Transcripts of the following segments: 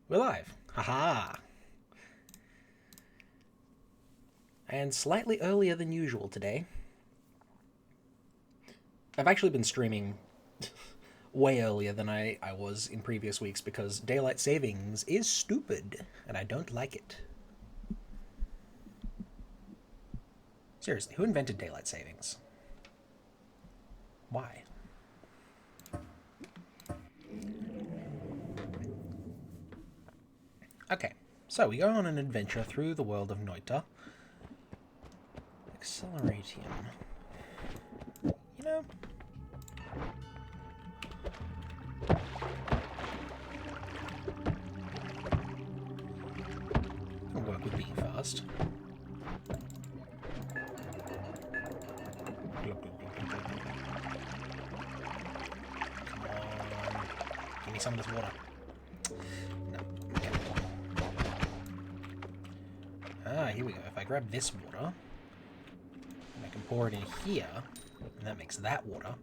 We're live. Haha. And slightly earlier than usual today. I've actually been streaming way earlier than I was in previous weeks because daylight savings is stupid and I don't like it. Seriously, who invented daylight savings? Why? Okay, so we go on an adventure through the world of Noita. Acceleratium. You know... I'll work with being fast. Come on. Give me some of this water. No. Okay. Ah, here we go. If I grab this water, and I can pour it in here, and that makes that water.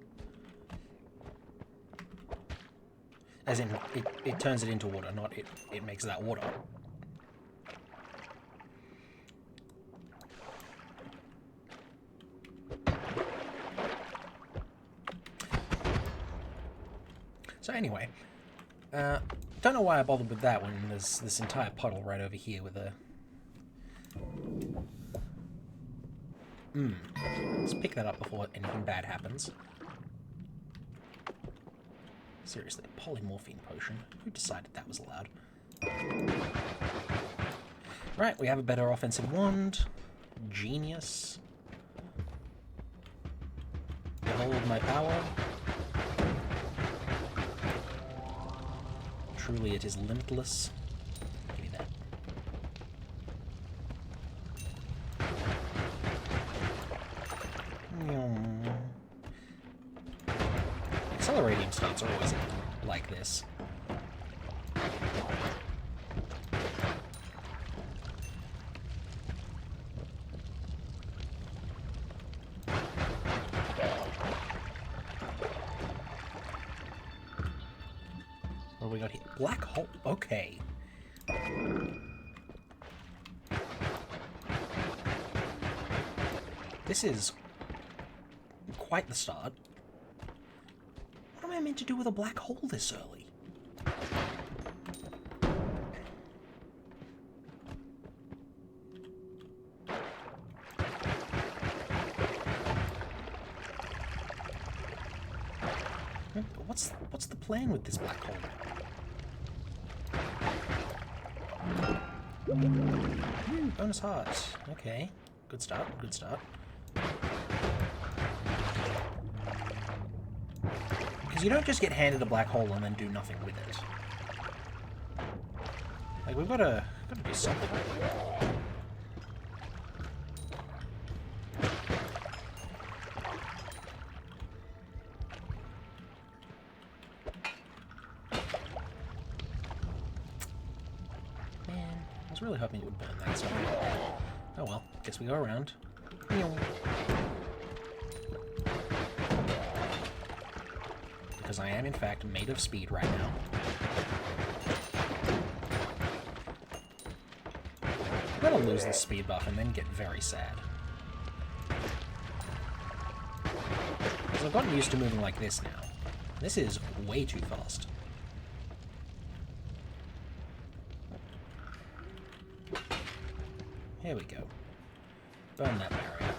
As in, it turns it into water, not it makes that water. So anyway, don't know why I bothered with that when there's this entire puddle right over here with a... Let's pick that up before anything bad happens. Seriously, a polymorphine potion. Who decided that was allowed? Right, we have a better offensive wand. Genius. Behold my power. Truly it is limitless. Give me that. Acceleratium starts are always like this. What do we got here? Black hole. Okay. This is quite the start. What am I meant to do with a black hole this early? What's the plan with this black hole? Bonus heart. Okay. Good start, good start. Because you don't just get handed a black hole and then do nothing with it. Like, we've gotta do something with it. I was really hoping it would burn that, so... Oh well, guess we go around. Because I am, in fact, made of speed right now. I'm gonna lose this speed buff and then get very sad. Because I've gotten used to moving like this now. This is way too fast. Here we go. Burn that barrier.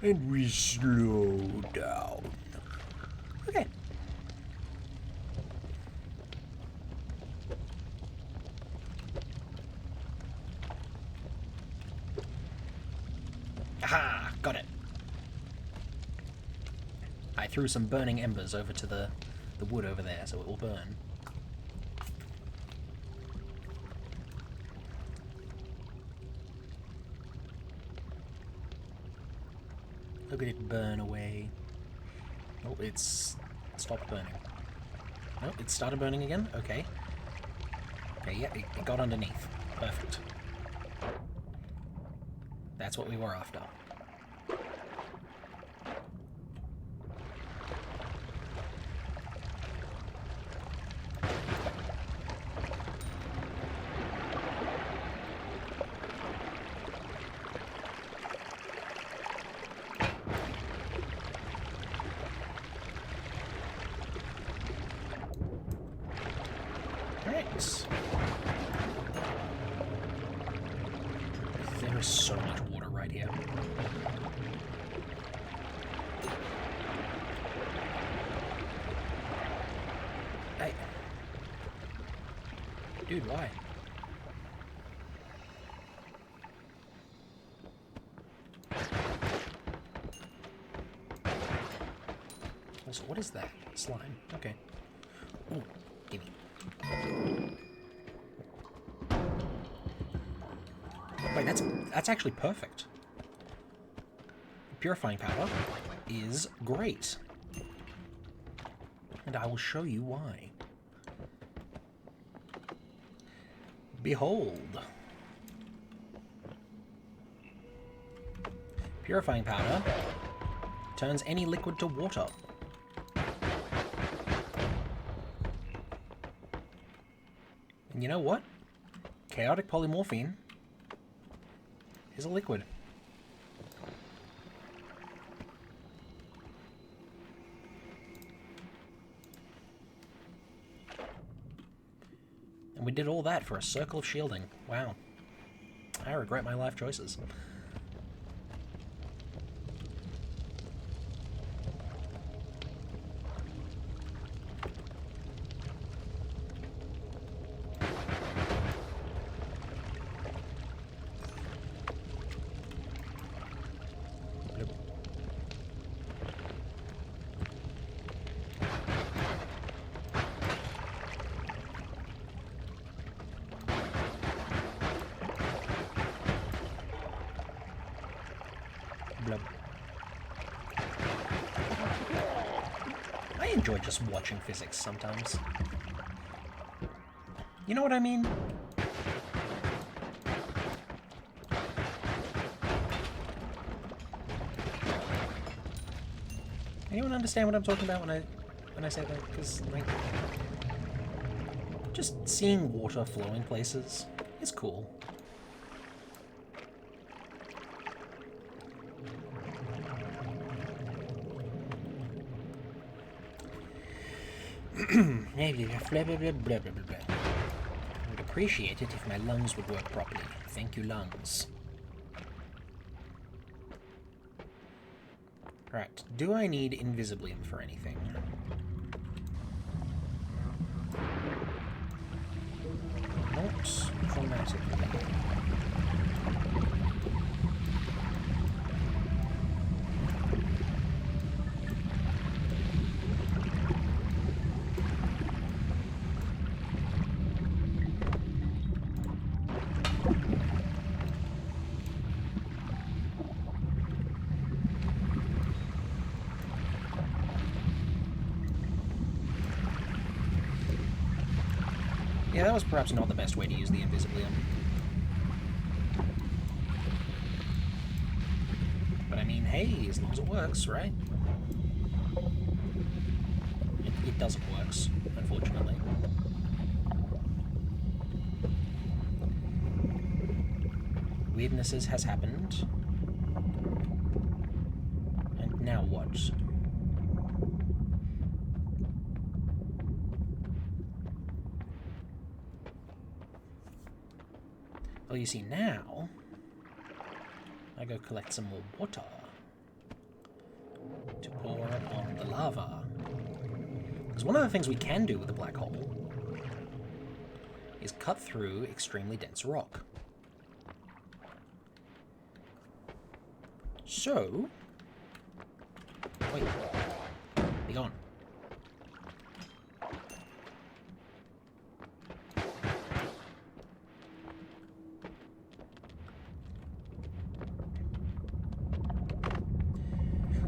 And we slow down. Okay. Aha! Got it. I threw some burning embers over to the wood over there, so it will burn. Look at it burn away. Oh, it's stopped burning. No, it started burning again? Okay. Okay, yeah, it got underneath. Perfect. That's what we were after. Thanks. There is so much water right here. Hey. Dude, why? Also, what is that? Slime. Okay. Ooh, gimme. Wait, that's actually perfect. Purifying powder is great. And I will show you why. Behold. Purifying powder turns any liquid to water. And you know what? Chaotic polymorphine is a liquid. And we did all that for a circle of shielding. Wow. I regret my life choices. Blub. I enjoy just watching physics sometimes. You know what I mean? Anyone understand what I'm talking about when I say that? Because, like, just seeing water flowing places is cool. Blah, blah, blah, blah, blah, blah. I would appreciate it if my lungs would work properly. Thank you, lungs. Right, do I need Invisiblium for anything? Not dramatically. Yeah, that was perhaps not the best way to use the Invisiblium. But I mean, hey, as long as it works, right? It doesn't work, unfortunately. Weirdnesses has happened. And now what? Well, you see, now I go collect some more water to pour on the lava. Because one of the things we can do with the black hole is cut through extremely dense rock. So, wait, be gone.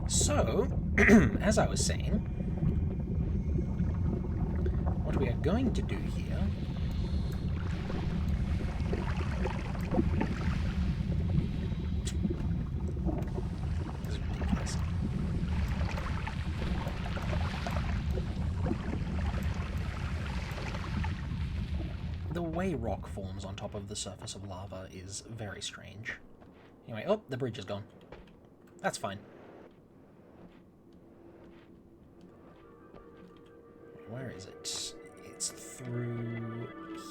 So, as I was saying, what we are going to do here the way rock forms on top of the surface of lava is very strange. Anyway, oh, the bridge is gone. That's fine. Where is it? It's through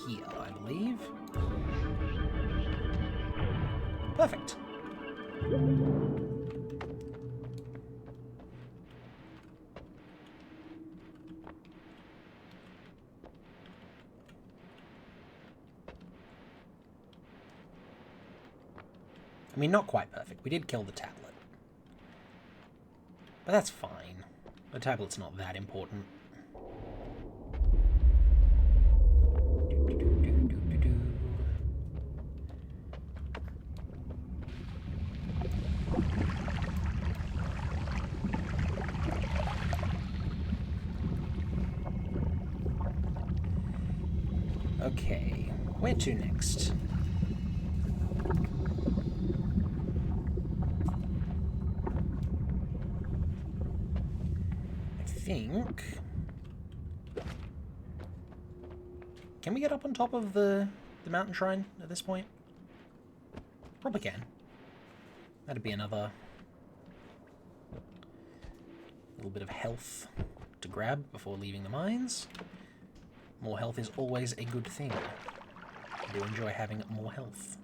here, I believe. Perfect. I mean, not quite perfect. We did kill the tablet. But that's fine. The tablet's not that important. Okay, where to next? I think... Can we get up on top of the mountain shrine at this point? Probably can. That'd be another little bit of health to grab before leaving the mines. More health is always a good thing. I do enjoy having more health.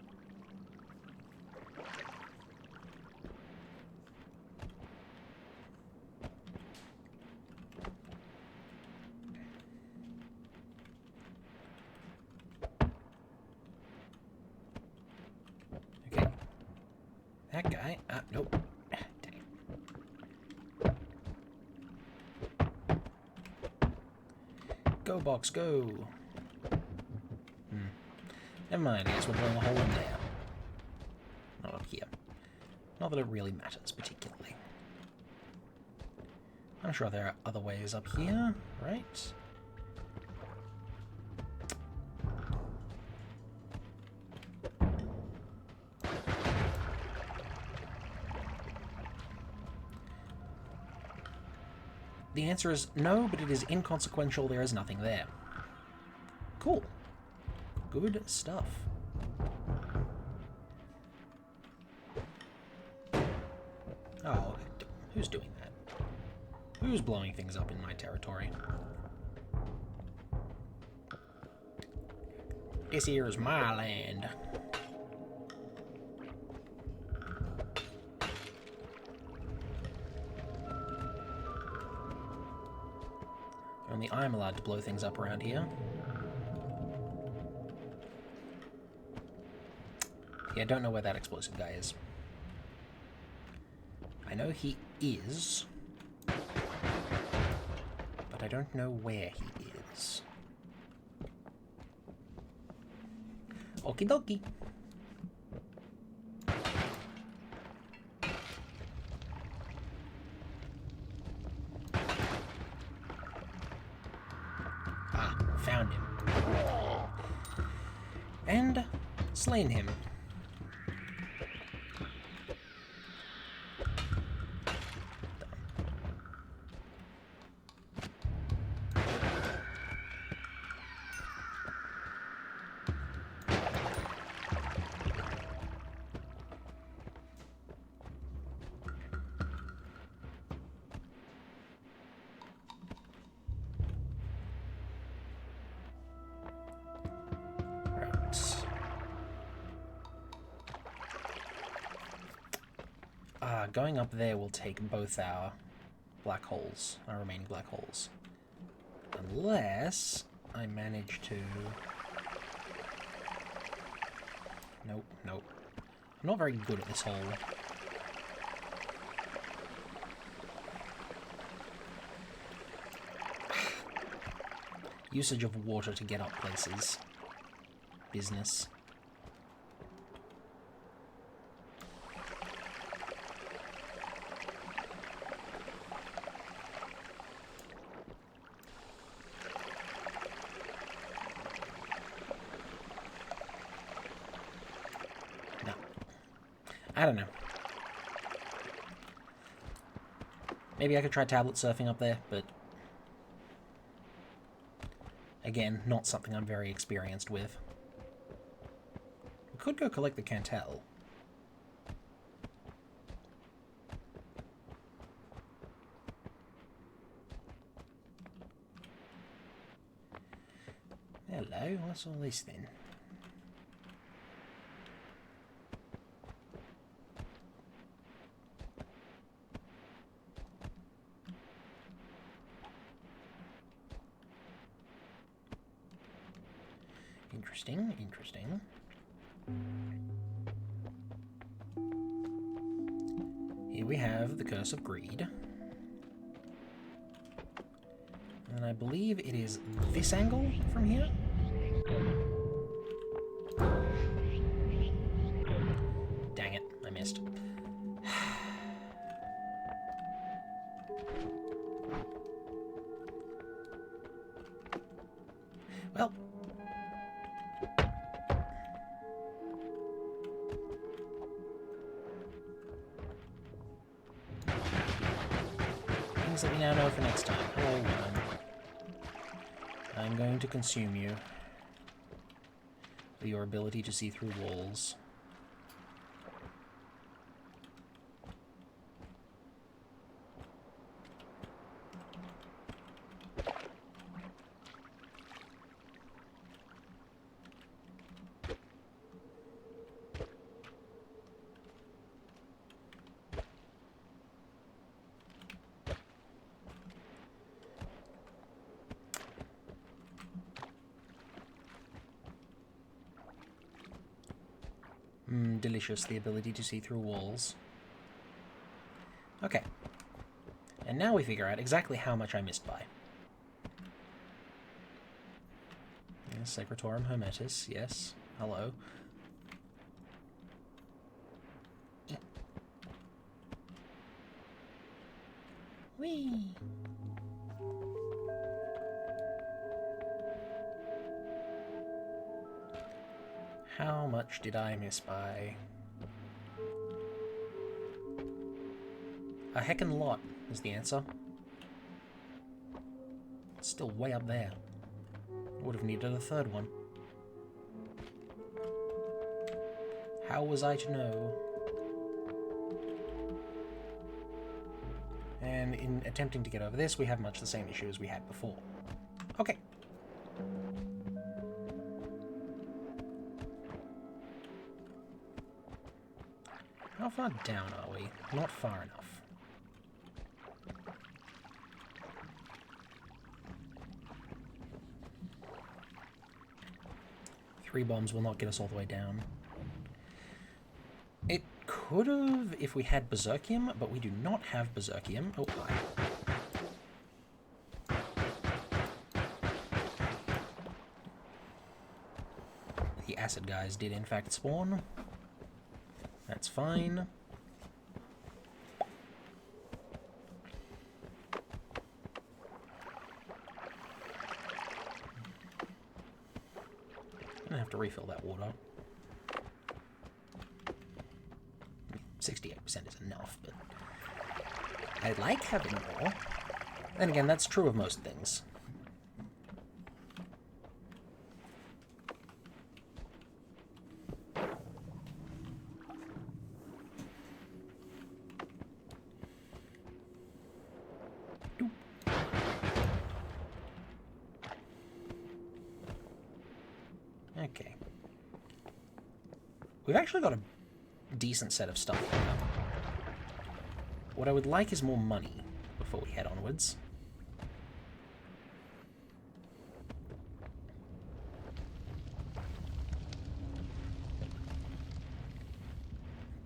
Okay. That guy... nope. Go, box, go! Never mind, I guess we're blowing a hole in there. Not up here. Not that it really matters, particularly. I'm sure there are other ways up here, right? The answer is no, but it is inconsequential. There is nothing there. Cool. Good stuff. Oh, who's doing that? Who's blowing things up in my territory? This here is my land. Only I'm allowed to blow things up around here. Yeah, I don't know where that explosive guy is. I know he is, but I don't know where he is. Okie dokie. Ah, found him. And slain him. Going up there will take both our black holes, our remaining black holes. Unless I manage to... Nope, nope. I'm not very good at this whole... usage of water to get up places. Business. I don't know. Maybe I could try tablet surfing up there, but Again, not something I'm very experienced with. We could go collect the Cantel. Hello, what's all this then? Interesting, interesting. Here we have the Curse of Greed. And I believe it is this angle from here? Dang it, I missed. Well... things that we now know for next time. Hello, worm. I'm going to consume you. With your ability to see through walls. Delicious, the ability to see through walls. Okay. And now we figure out exactly how much I missed by. Yes, Secretorum Hermetis, yes. Hello. Whee! How much did I miss by? A heckin' lot is the answer. It's still way up there. Would have needed a third one. How was I to know? And in attempting to get over this, we have much the same issue as we had before. Okay. How far down are we? Not far enough. Three bombs will not get us all the way down. It could have if we had Berserkium, but we do not have Berserkium. Oh, hi. The acid guys did in fact spawn. That's fine. I'm gonna have to refill that water. 68% is enough, but I like having more. Then again, that's true of most things. Okay. We've actually got a decent set of stuff here. What I would like is more money before we head onwards.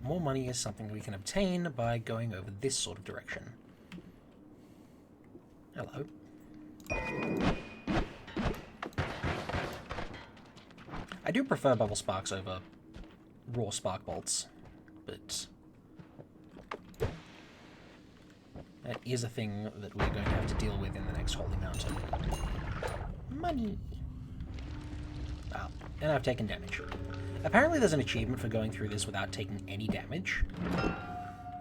More money is something we can obtain by going over this sort of direction. Hello. I do prefer bubble sparks over raw spark bolts, but that is a thing that we're going to have to deal with in the next Holy Mountain. Money! Ah, and I've taken damage. Apparently there's an achievement for going through this without taking any damage.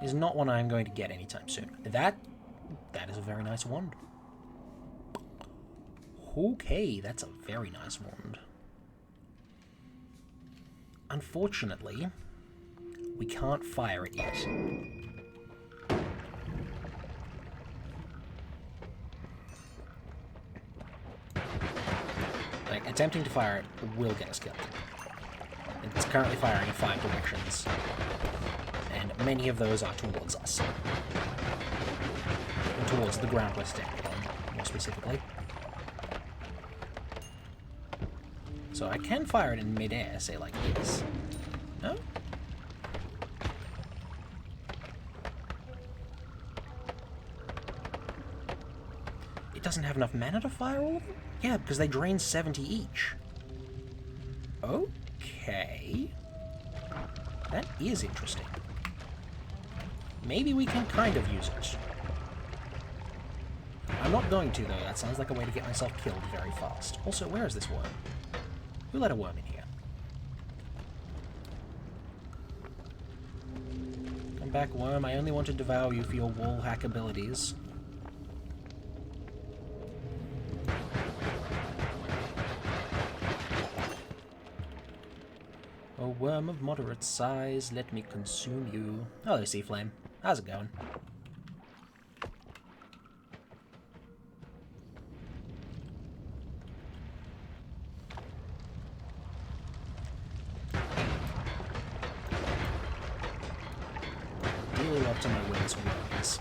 It is not one I'm going to get anytime soon. That is a very nice wand. Okay, that's a very nice wand. Unfortunately, we can't fire it yet. Like, attempting to fire it will get us killed. It's currently firing in 5 directions, and many of those are towards us. And towards the ground we're standing on, more specifically. So I can fire it in mid-air, say like this. No? It doesn't have enough mana to fire all of them? Yeah, because they drain 70 each. Okay. That is interesting. Maybe we can kind of use it. I'm not going to, though. That sounds like a way to get myself killed very fast. Also, where is this worm? Who let a worm in here? Come back, worm. I only want to devour you for your wall hack abilities. O worm of moderate size, let me consume you. Hello, Sea Flame. How's it going? Dealing up to my wings worms.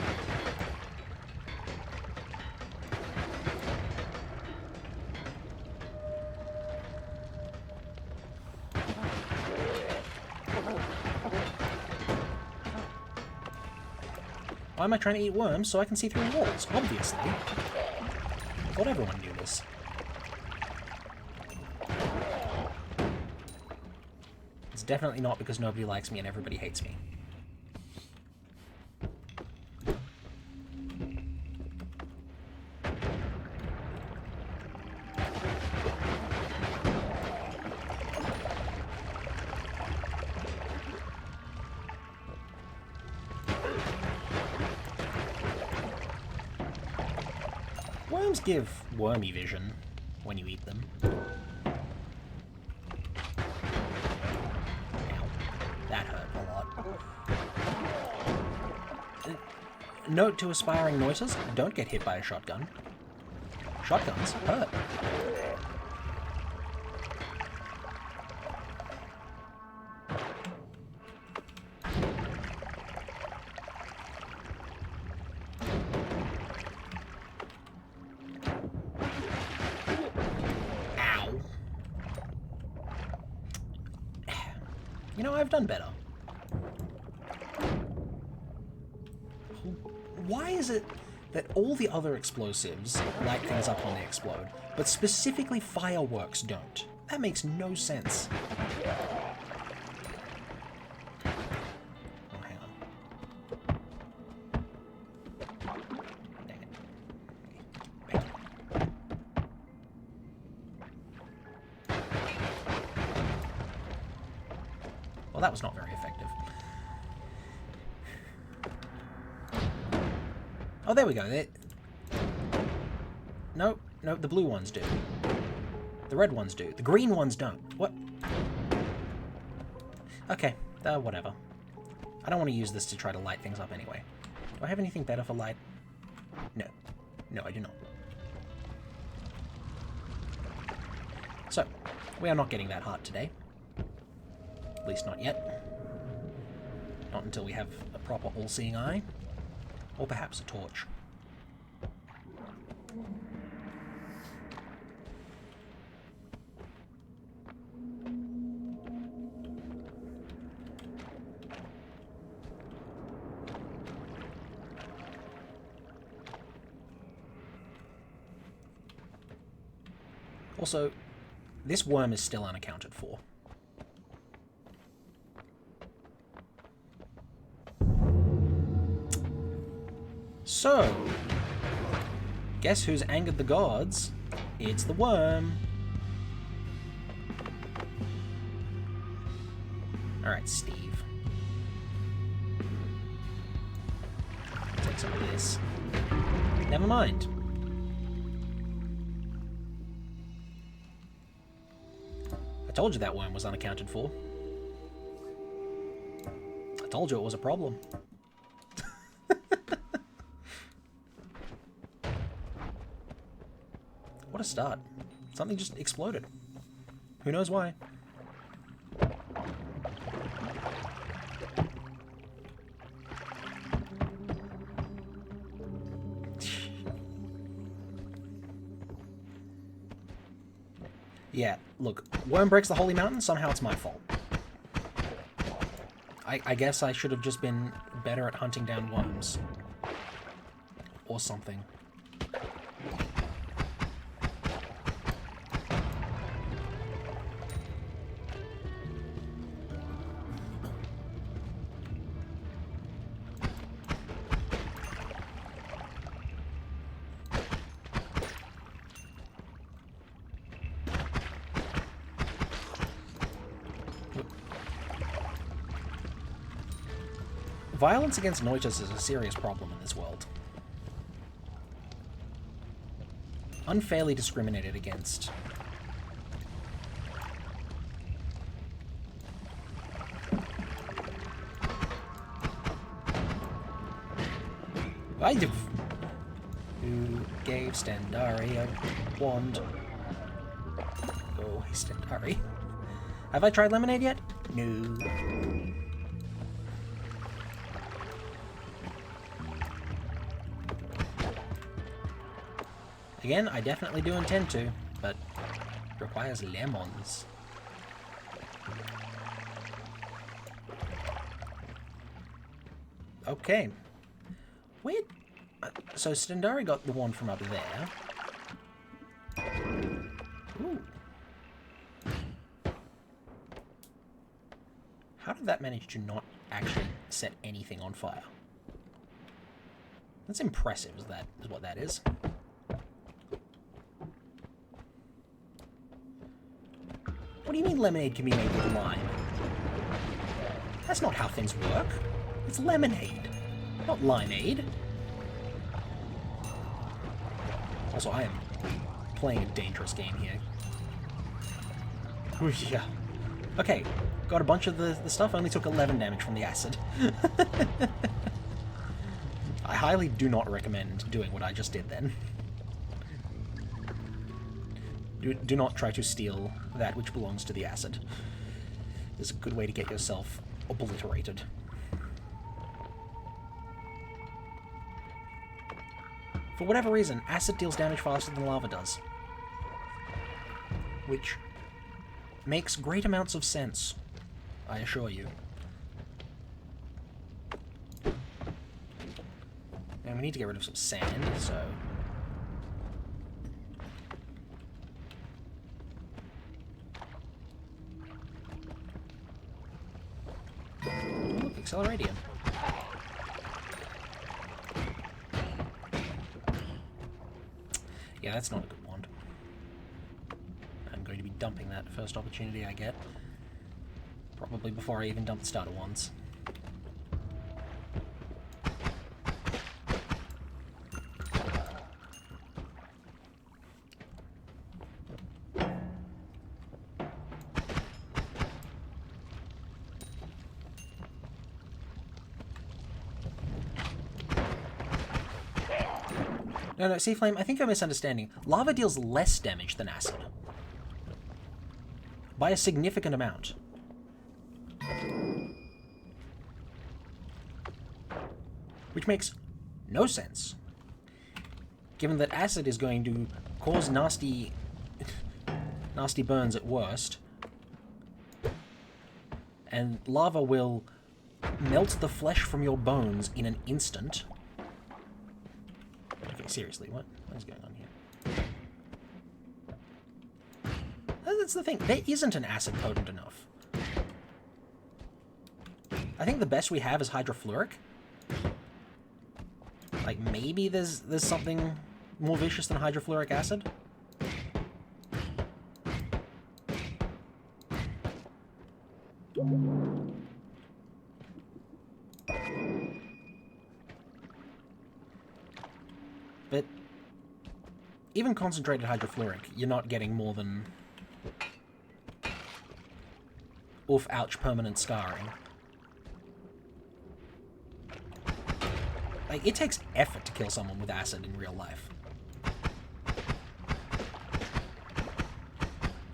Why am I trying to eat worms? So I can see through walls, obviously. I thought everyone knew this. It's definitely not because nobody likes me and everybody hates me. Worms give wormy vision when you eat them. Ow. That hurt a lot. Note to aspiring Noitas, don't get hit by a shotgun. Shotguns hurt. You know, I've done better. Why is it that all the other explosives light things up when they explode, but specifically fireworks don't? That makes no sense. Oh, hang on. Dang it. Back. Well, that was not very effective. Oh, there we go. No, the blue ones do. The red ones do. The green ones don't. What? Okay, whatever. I don't want to use this to try to light things up anyway. Do I have anything better for light? No. No, I do not. So, we are not getting that heart today. At least not yet. Not until we have a proper all-seeing eye. Or perhaps a torch. Also, this worm is still unaccounted for. So, guess who's angered the gods? It's the worm. Alright, Steve. Take some of this. Never mind. I told you that worm was unaccounted for. I told you it was a problem. What a start. Something just exploded. Who knows why? Yeah, look, worm breaks the holy mountain, somehow it's my fault. I guess I should have just been better at hunting down worms. Or something. Violence against Noitas is a serious problem in this world. Unfairly discriminated against. Who gave Stendari a wand? Oh, Stendari. Have I tried lemonade yet? No. Again, I definitely do intend to, but it requires lemons. Okay. Where... So Stendari got the one from up there. Ooh. How did that manage to not actually set anything on fire? That's impressive, is what that is. What do you mean lemonade can be made with lime? That's not how things work. It's lemonade, not limeade. Also, I am playing a dangerous game here. Ooh, yeah. Okay, got a bunch of the stuff, only took 11 damage from the acid. I highly do not recommend doing what I just did then. Do not try to steal that which belongs to the acid. It's a good way to get yourself obliterated. For whatever reason, acid deals damage faster than lava does. Which makes great amounts of sense, I assure you. And we need to get rid of some sand, so... Look, Acceleradium. Yeah, that's not a good wand. I'm going to be dumping that first opportunity I get. Probably before I even dump the starter wands. No, Sea Flame, I think you're misunderstanding. Lava deals less damage than acid. By a significant amount. Which makes no sense. Given that acid is going to cause nasty burns at worst. And lava will melt the flesh from your bones in an instant. Okay, seriously, what is going on here? That's the thing. There isn't an acid potent enough. I think the best we have is hydrofluoric. Like, maybe there's something more vicious than hydrofluoric acid? But even concentrated hydrofluoric, you're not getting more than Oof, ouch, permanent scarring. Like, it takes effort to kill someone with acid in real life.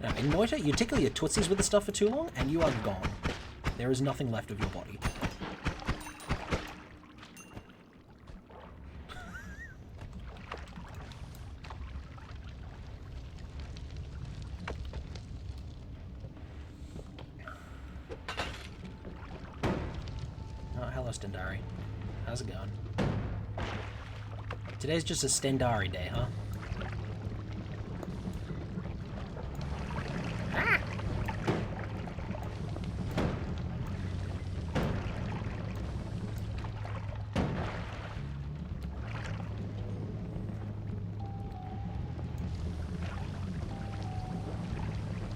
Now, in Noita, you tickle your tootsies with the stuff for too long, and you are gone. There is nothing left of your body. Oh, hello, Stendari. How's it going? Today's just a Stendari day, huh? Ah!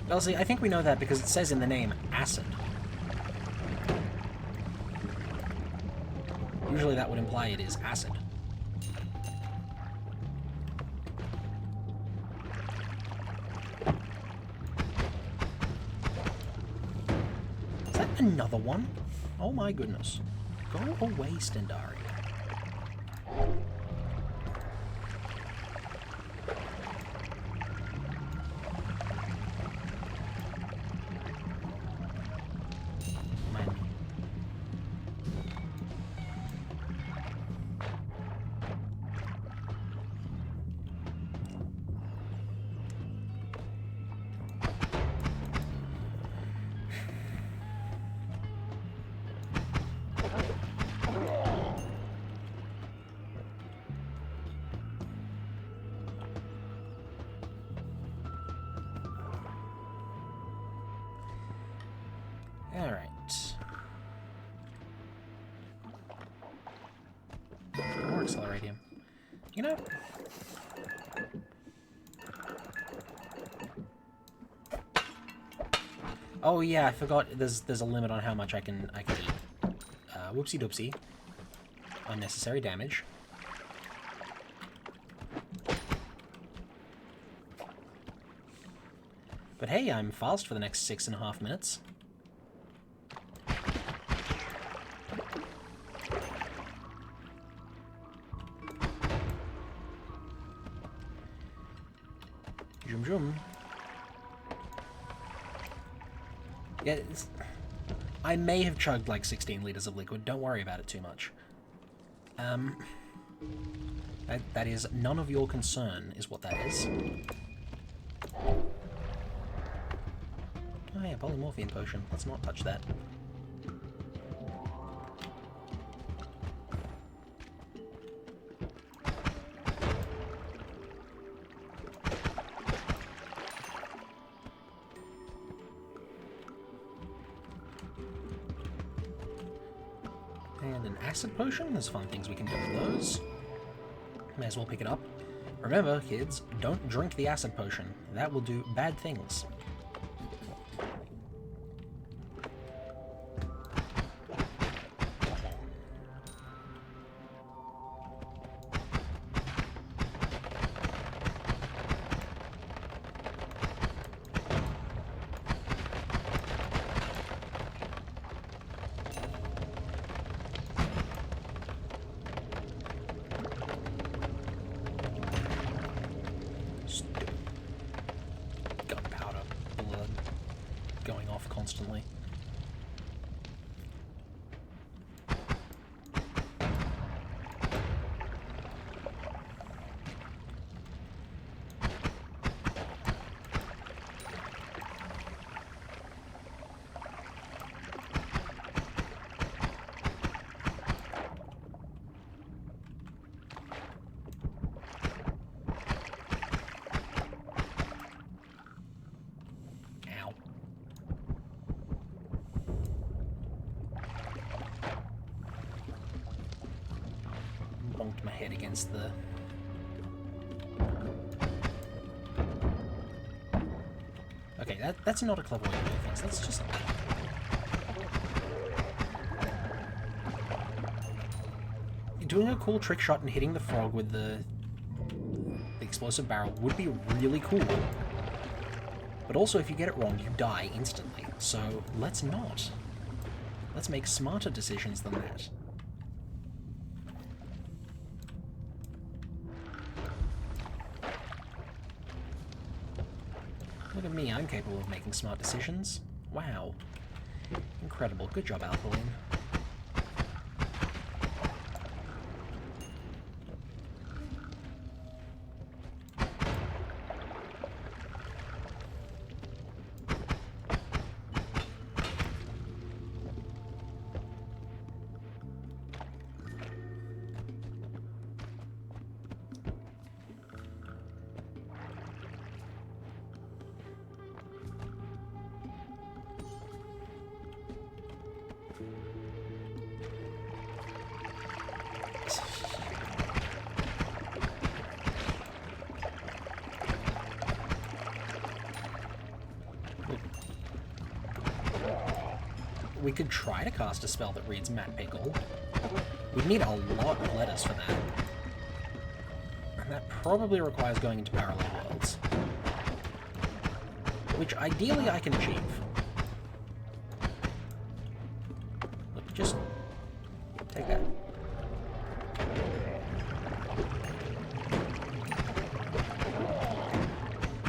Well, see, I think we know that because it says in the name, acid. Usually that would imply it is acid. Is that another one? Oh my goodness. Go away, Stendari. Alright. More acceleratium. You know... Oh yeah, I forgot there's a limit on how much I can eat. Whoopsie doopsie. Unnecessary damage. But hey, I'm fast for the next 6.5 minutes. Zoom zoom. Yeah, I may have chugged like 16 liters of liquid. Don't worry about it too much. That is none of your concern, is what that is. Oh yeah, polymorphine potion. Let's not touch that. And an acid potion. There's fun things we can do with those. May as well pick it up. Remember, kids, don't drink the acid potion. That will do bad things. Gunpowder, blood, going off constantly. Bonked my head against the... Okay, that's not a clever way to do things. Let's just... Doing a cool trick shot and hitting the frog with the explosive barrel would be really cool. But But also, if you get it wrong, you die instantly. So, let's not. Let's make smarter decisions than that. Look at me, I'm capable of making smart decisions. Wow. Incredible. Good job, Alkaline. We could try to cast a spell that reads Mad Pickle. We'd need a lot of letters for that. And that probably requires going into parallel worlds. Which ideally I can achieve. Look, just take that.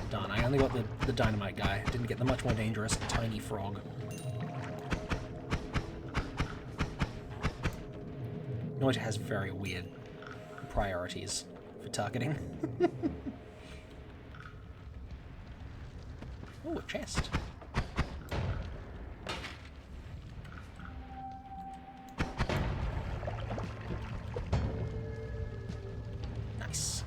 Darn, I only got the dynamite guy. Didn't get the much more dangerous tiny frog. Noita has very weird priorities for targeting. Oh, a chest. Nice.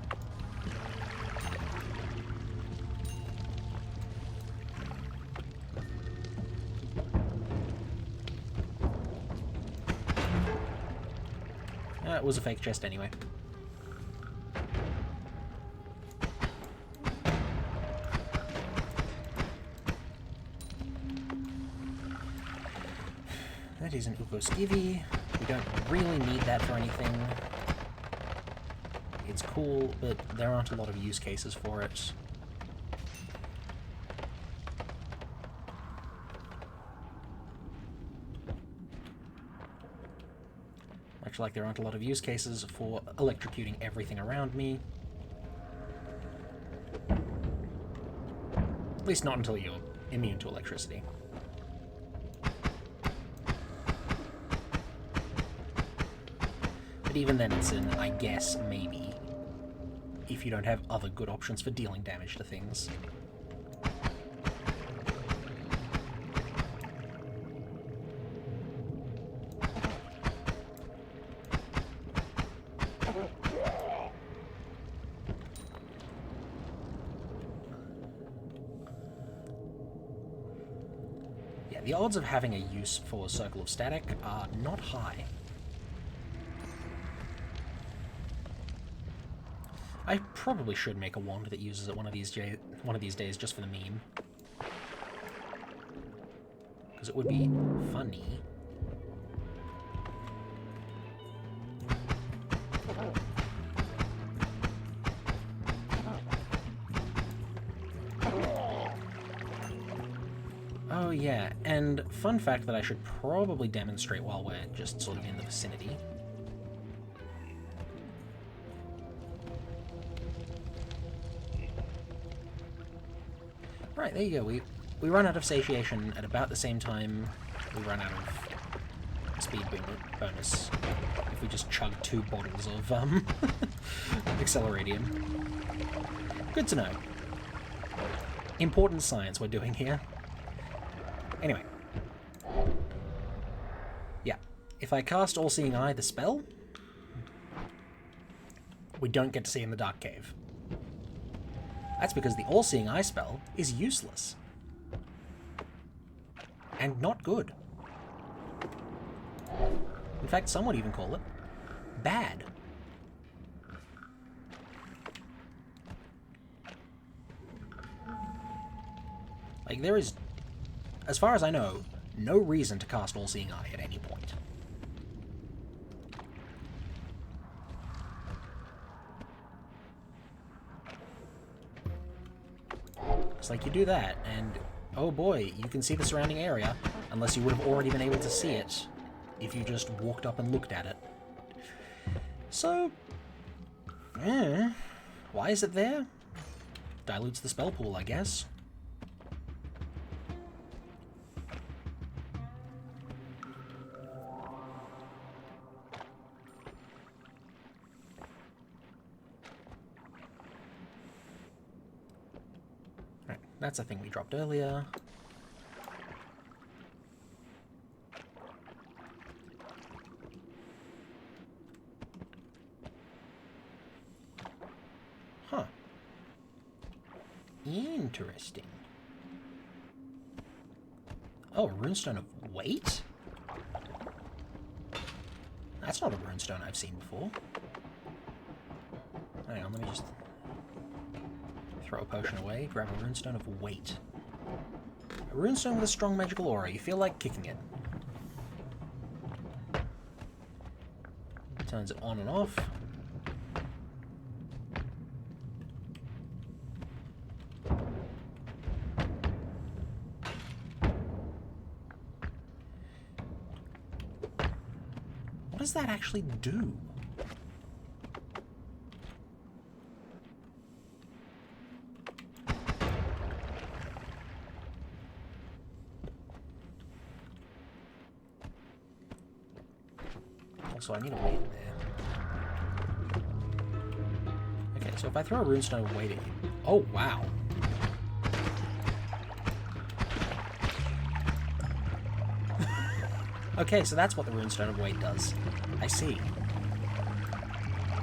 It was a fake chest anyway. That is an Ukoskivi. We don't really need that for anything. It's cool, but there aren't a lot of use cases for it. Much like there aren't a lot of use cases for electrocuting everything around me. At least not until you're immune to electricity. But even then it's an I guess maybe, if you don't have other good options for dealing damage to things. The odds of having a use for Circle of Static are not high. I probably should make a wand that uses it one of these days just for the meme. Because it would be funny. Oh yeah, and fun fact that I should probably demonstrate while we're just sort of in the vicinity. Right, there you go. We run out of satiation at about the same time we run out of speed bonus. If we just chug 2 bottles of Acceleradium. Good to know. Important science we're doing here. Anyway. Yeah. If I cast All-Seeing Eye, the spell, we don't get to see in the Dark Cave. That's because the All-Seeing Eye spell is useless. And not good. In fact, some would even call it bad. Like, there is, as far as I know, no reason to cast All-Seeing Eye at any point. It's like you do that, and oh boy, you can see the surrounding area, unless you would have already been able to see it if you just walked up and looked at it. So, why is it there? Dilutes the spell pool, I guess. Right, that's the thing we dropped earlier. Huh. Interesting. Oh, a runestone of weight? That's not a runestone I've seen before. Hang on, let me just throw a potion away, grab a runestone of weight. A runestone with a strong magical aura. You feel like kicking it. Turns it on and off. What does that actually do? Also, I need a weight there. Okay, so if I throw a runestone of weight at you... Oh, wow. Okay, so that's what the runestone of weight does. I see.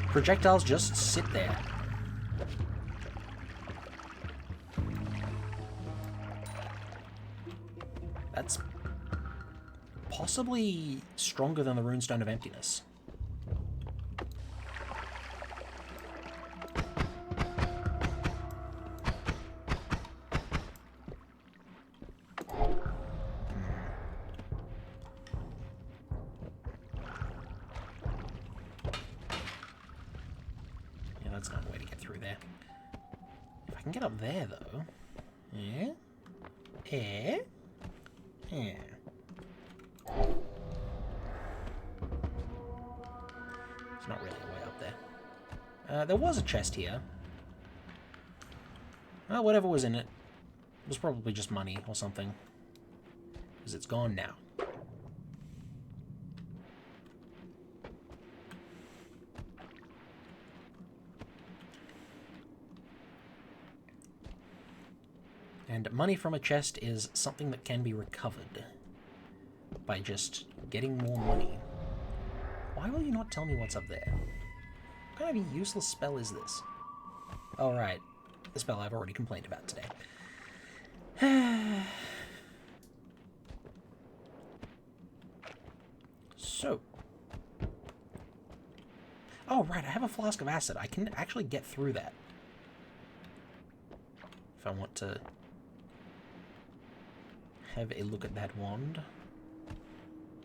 Projectiles just sit there. That's possibly stronger than the runestone of emptiness. That's not a way to get through there. If I can get up there, though... Yeah? Yeah? Yeah. There's not really a way up there. There was a chest here. Well, whatever was in it was probably just money or something. Because it's gone now. And money from a chest is something that can be recovered by just getting more money. Why will you not tell me what's up there? What kind of a useless spell is this? Oh, right. The spell I've already complained about today. So. Oh, right. I have a flask of acid. I can actually get through that. If I want to have a look at that wand.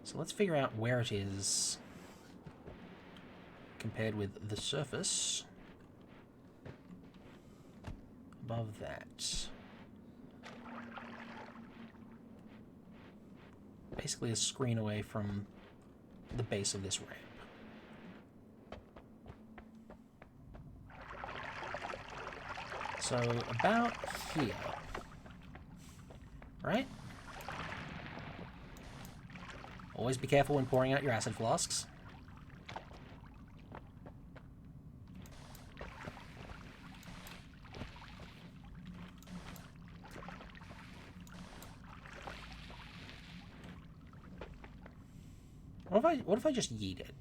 So let's figure out where it is compared with the surface. Above that. Basically a screen away from the base of this ramp. So about here. Right? Always be careful when pouring out your acid flasks. What if I just yeet it?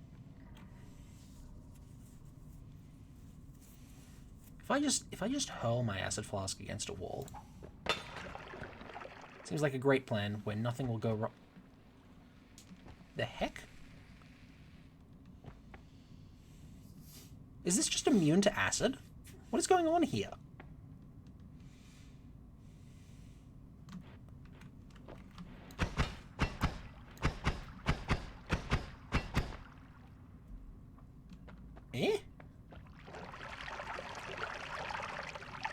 If I just hurl my acid flask against a wall. Seems like a great plan where nothing will go wrong. The heck? Is this just immune to acid? What is going on here? Eh?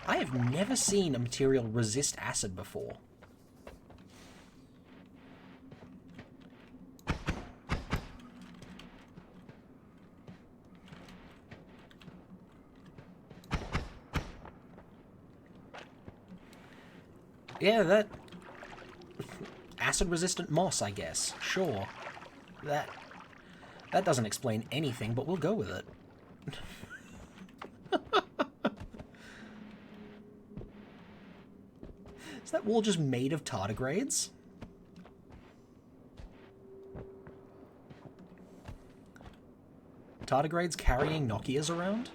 I have never seen a material resist acid before. Yeah, that... acid-resistant moss, I guess. Sure. That doesn't explain anything, but we'll go with it. Is that wall just made of tardigrades? Tardigrades carrying Nokias around?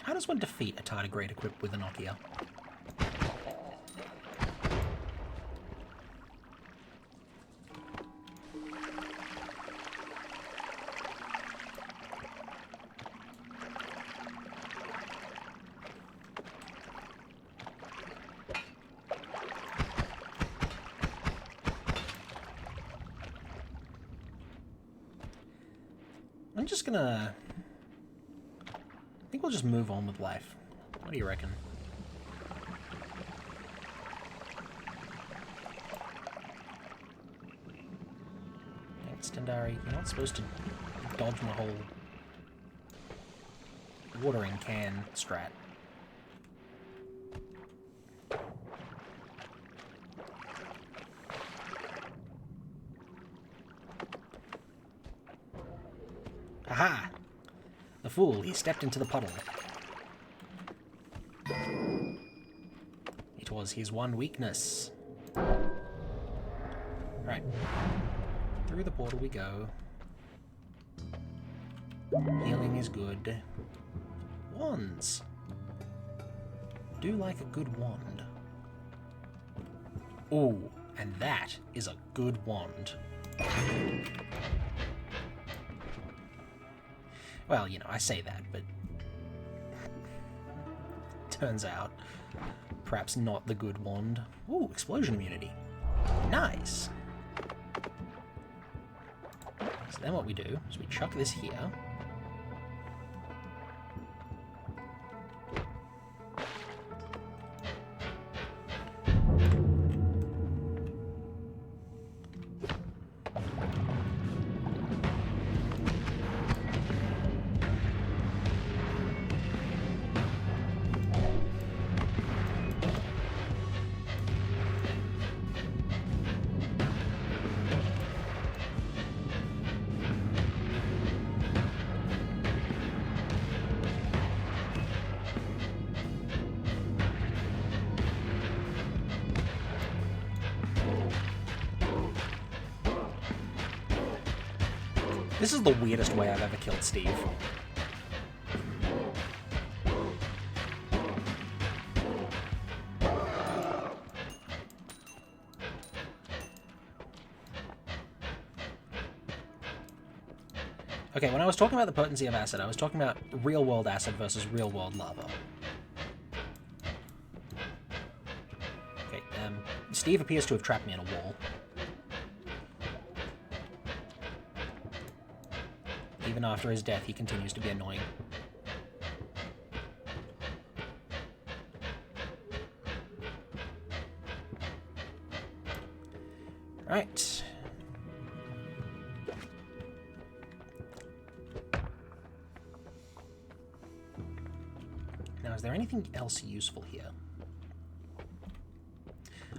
How does one defeat a tardigrade equipped with a Nokia? I'm just gonna... I think we'll just move on with life. What do you reckon? Thanks, Tendari. You're not supposed to dodge my whole watering can strat. Aha! The fool, he stepped into the puddle. It was his one weakness. Right. Through the portal we go. Healing is good. Wands. Do like a good wand. Ooh, and that is a good wand. Well, you know, I say that, but turns out, perhaps not the good wand. Ooh, explosion immunity. Nice! So then what we do is we chuck this here. This is the weirdest way I've ever killed Steve. Okay, when I was talking about the potency of acid, I was talking about real-world acid versus real-world lava. Okay, Steve appears to have trapped me in a wall. Even after his death, he continues to be annoying. Right. Now, is there anything else useful here?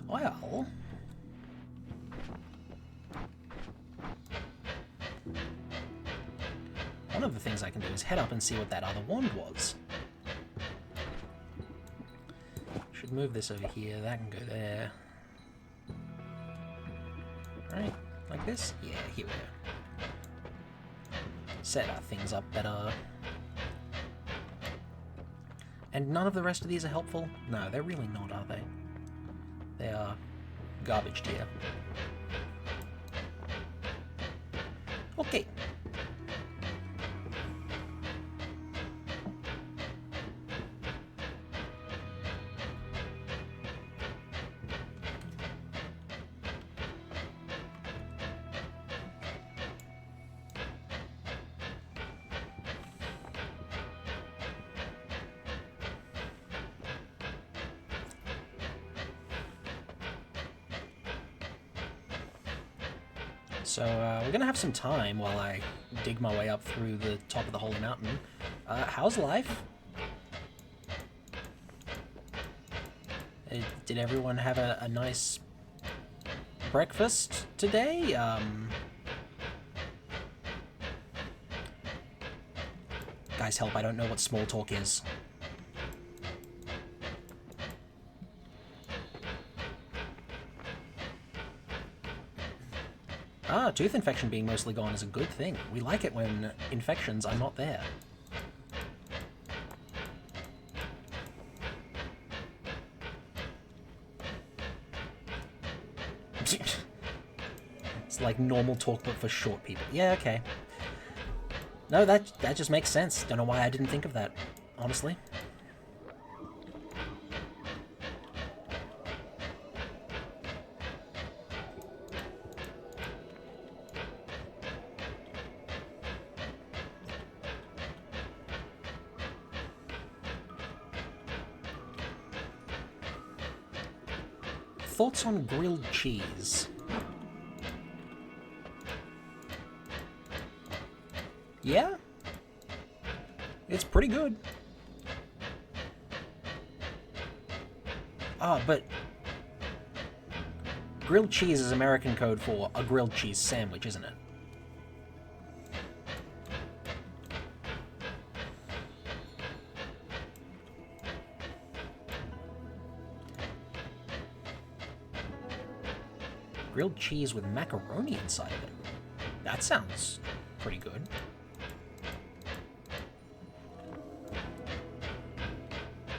Well... one of the things I can do is head up and see what that other wand was. Should move this over here, that can go there. Right, like this? Yeah, here we go. Set our things up better. And none of the rest of these are helpful? No, they're really not, are they? They are garbage tier. Okay. So we're gonna have some time while I dig my way up through the top of the Holy Mountain. How's life? Did everyone have a nice breakfast today? Guys, help, I don't know what small talk is. Ah, tooth infection being mostly gone is a good thing. We like it when infections are not there. It's like normal talk, but for short people. Yeah, okay. No, that just makes sense. Don't know why I didn't think of that, honestly. Thoughts on grilled cheese? Yeah? It's pretty good. Ah, but grilled cheese is American code for a grilled cheese sandwich, isn't it? Grilled cheese with macaroni inside of it. That sounds pretty good.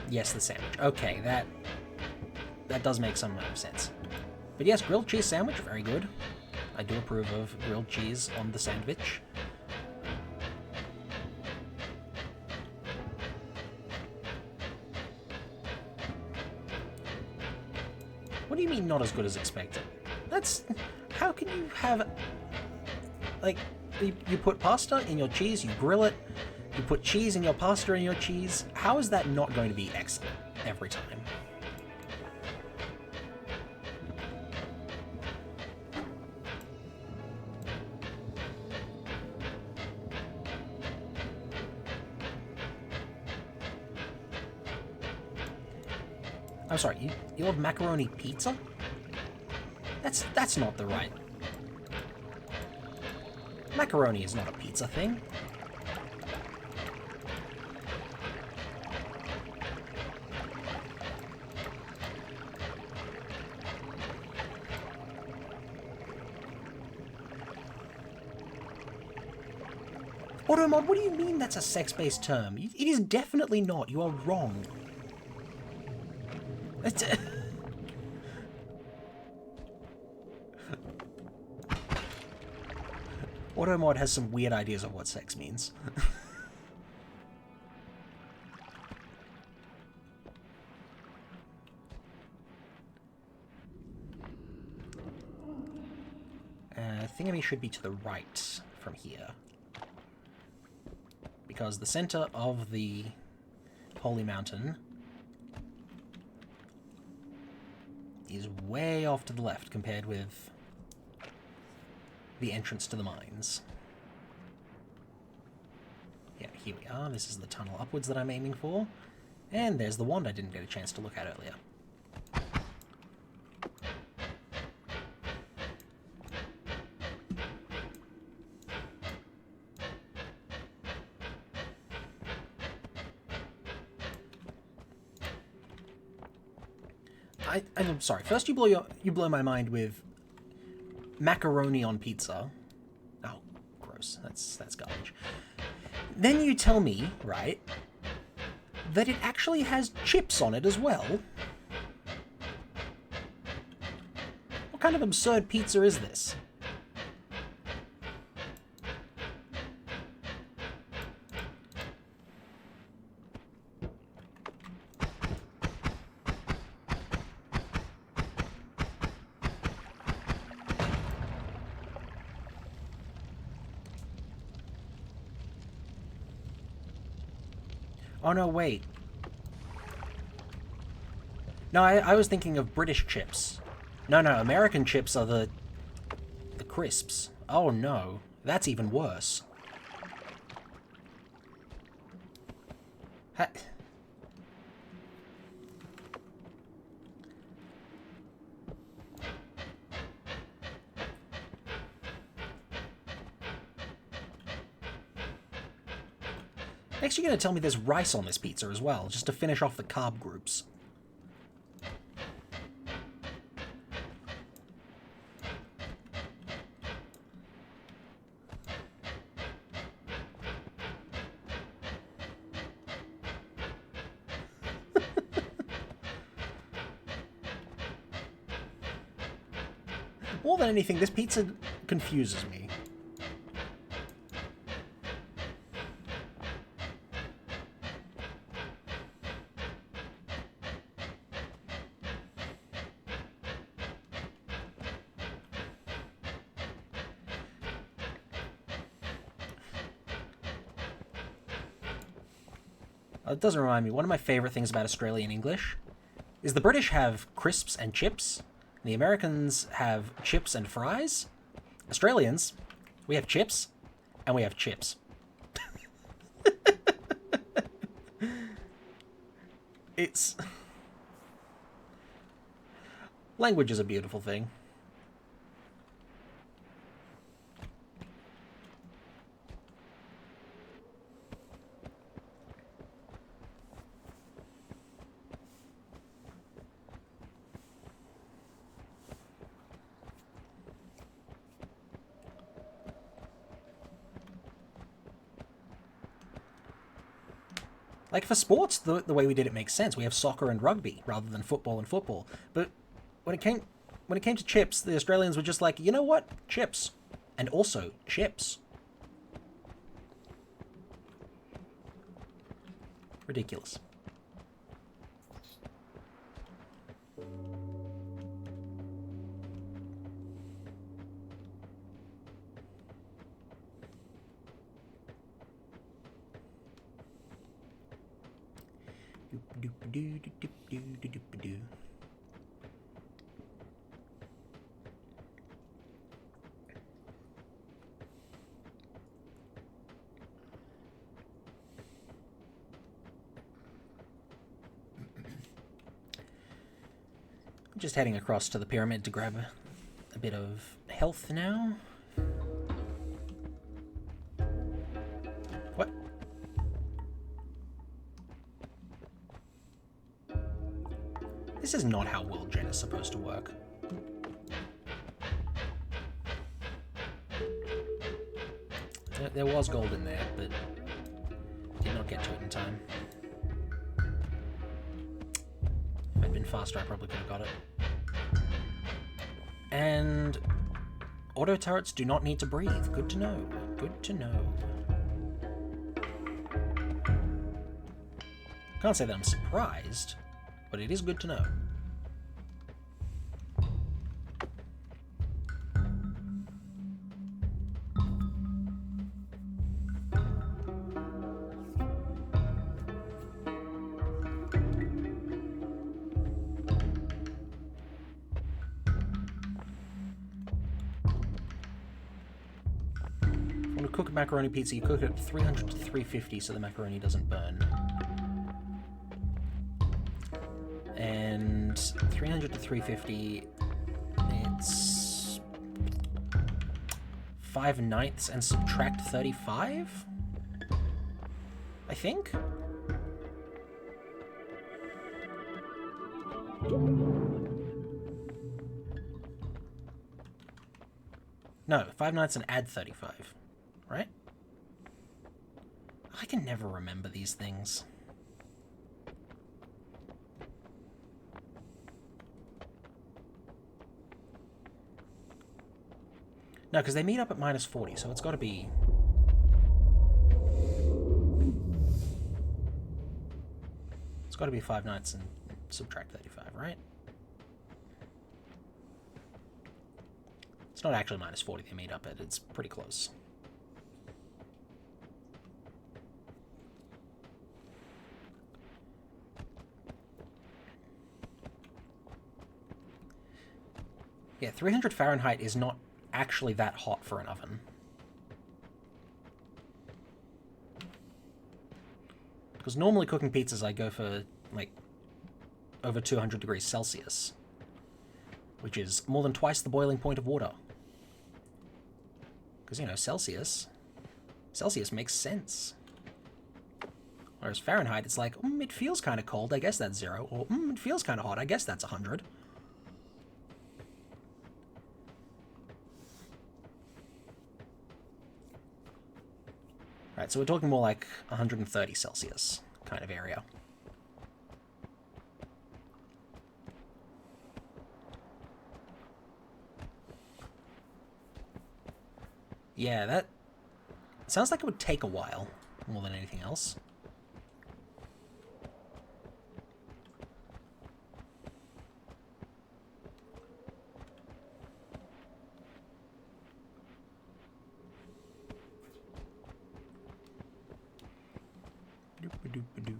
Yes, the sandwich. Okay, that does make some amount of sense. But yes, grilled cheese sandwich, very good. I do approve of grilled cheese on the sandwich. What do you mean not as good as expected? That's... How can you have... Like, you put pasta in your cheese, you grill it, you put cheese in your pasta and your cheese. How is that not going to be excellent every time? I'm sorry, you love macaroni pizza? That's not the right... Macaroni is not a pizza thing. Automod, what do you mean that's a sex-based term? It is definitely not. You are wrong. It's... Automod has some weird ideas of what sex means. Thingamy should be to the right from here. Because the center of the Holy Mountain is way off to the left compared with the entrance to the mines. Yeah, here we are. This is the tunnel upwards that I'm aiming for. And there's the wand I didn't get a chance to look at earlier. I'm sorry. First you blow my mind with macaroni on pizza. Oh, gross. That's garbage. Then you tell me, right, that it actually has chips on it as well. kind of absurd pizza is this? Oh, no, wait. No, I was thinking of British chips. No, American chips are the crisps. Oh, no. That's even worse. Ha Next, you're going to tell me there's rice on this pizza as well, just to finish off the carb groups. More than anything, this pizza confuses me. It doesn't remind me. One of my favorite things about Australian English is the British have crisps and chips, and the Americans have chips and fries. Australians, we have chips, and we have chips. It's... Language is a beautiful thing. Like, for sports, the way we did it makes sense. We have soccer and rugby rather than football and football. But when it came to chips, the Australians were just like, you know what? Chips. And also, chips. Ridiculous. I'm just heading across to the pyramid to grab a bit of health now. What? This is not how World Gen is supposed to work. There was gold in there, but did not get to it in time. If I'd been faster, I probably could have got it. And auto turrets do not need to breathe. Good to know. Good to know. Can't say that I'm surprised, but it is good to know. Cook a macaroni pizza, you cook it at 300 to 350 so the macaroni doesn't burn. And 300 to 350, it's 5/9 and subtract 35? I think? No, 5/9 and add 35. Right? I can never remember these things. No, because they meet up at -40, so it's got to be... It's got to be 5 nights and subtract 35, right? It's not actually -40 they meet up at, it's pretty close. Yeah, 300 Fahrenheit is not actually that hot for an oven. Because normally cooking pizzas I go for, like, over 200 degrees Celsius, which is more than twice the boiling point of water. Because, you know, Celsius makes sense. Whereas Fahrenheit, it's like, it feels kind of cold, I guess that's 0. Or, it feels kind of hot, I guess that's 100. Right, so we're talking more like 130 Celsius kind of area. Yeah, that sounds like it would take a while, more than anything else. Doop-a-doop-a-doo.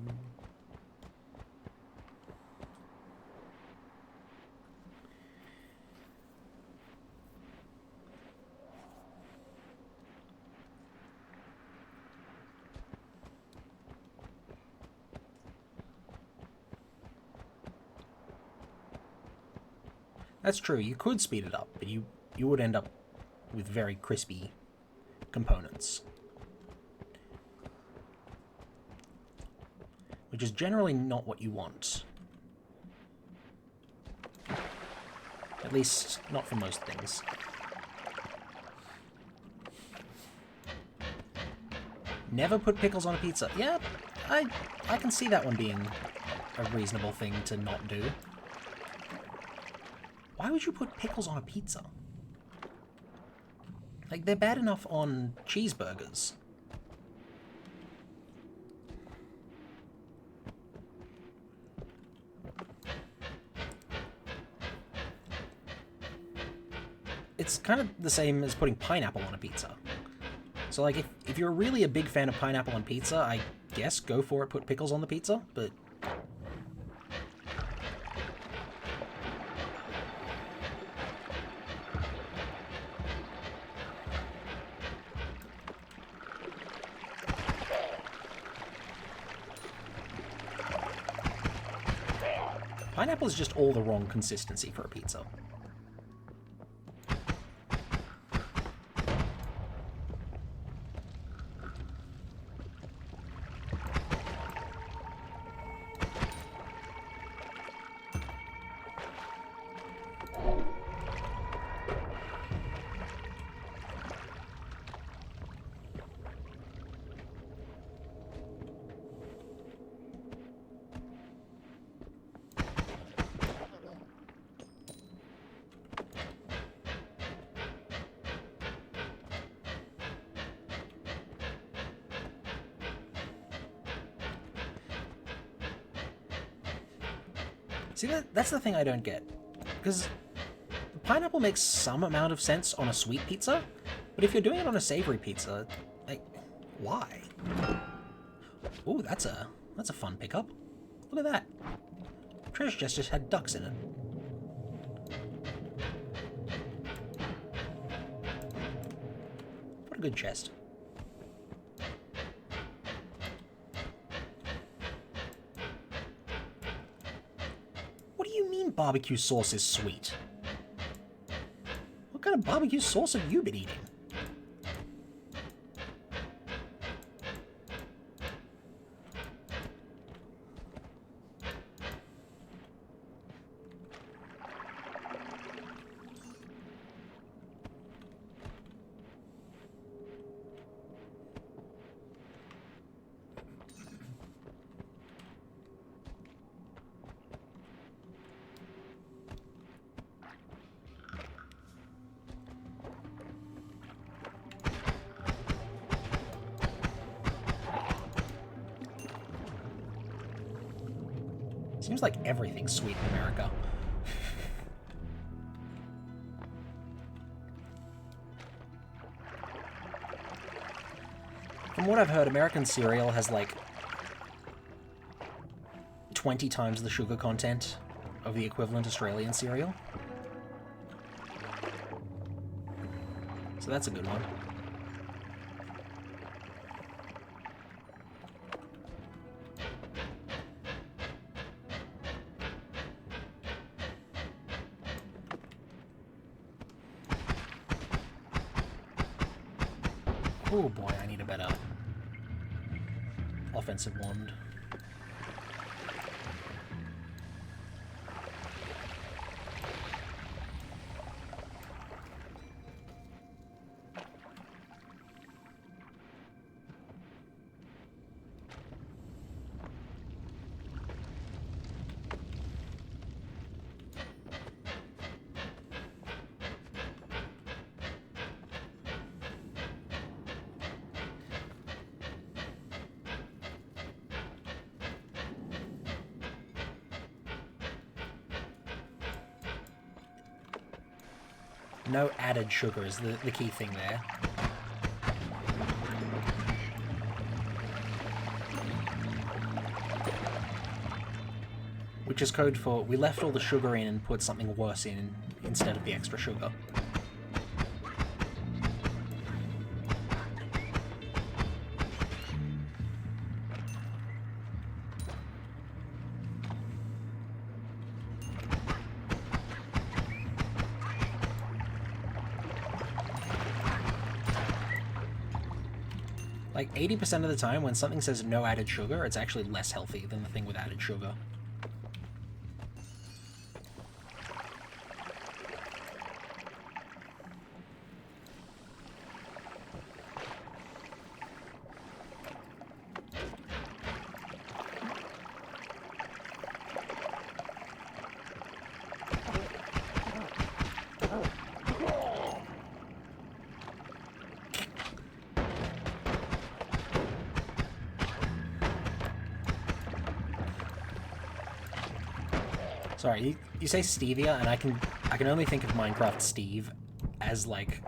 That's true, you could speed it up, but you would end up with very crispy components. Which is generally not what you want. At least, not for most things. Never put pickles on a pizza. Yeah, I can see that one being a reasonable thing to not do. Why would you put pickles on a pizza? Like, they're bad enough on cheeseburgers. It's kind of the same as putting pineapple on a pizza. So, like, if you're really a big fan of pineapple on pizza, I guess go for it, put pickles on the pizza, but... Pineapple is just all the wrong consistency for a pizza. See, that's the thing I don't get. Because pineapple makes some amount of sense on a sweet pizza, but if you're doing it on a savory pizza, like, why? Ooh, that's a fun pickup. Look at that. Treasure chest just had ducks in it. What a good chest. Barbecue sauce is sweet. What kind of barbecue sauce have you been eating? Seems like everything's sweet in America. From what I've heard, American cereal has like 20 times the sugar content of the equivalent Australian cereal. So that's a good one. Oh boy, I need a better offensive wand. No added sugar is the key thing there. Which is code for, we left all the sugar in and put something worse in instead of the extra sugar. Like, 80% of the time, when something says no added sugar, it's actually less healthy than the thing with added sugar. Sorry, you say stevia, and I can only think of Minecraft Steve as like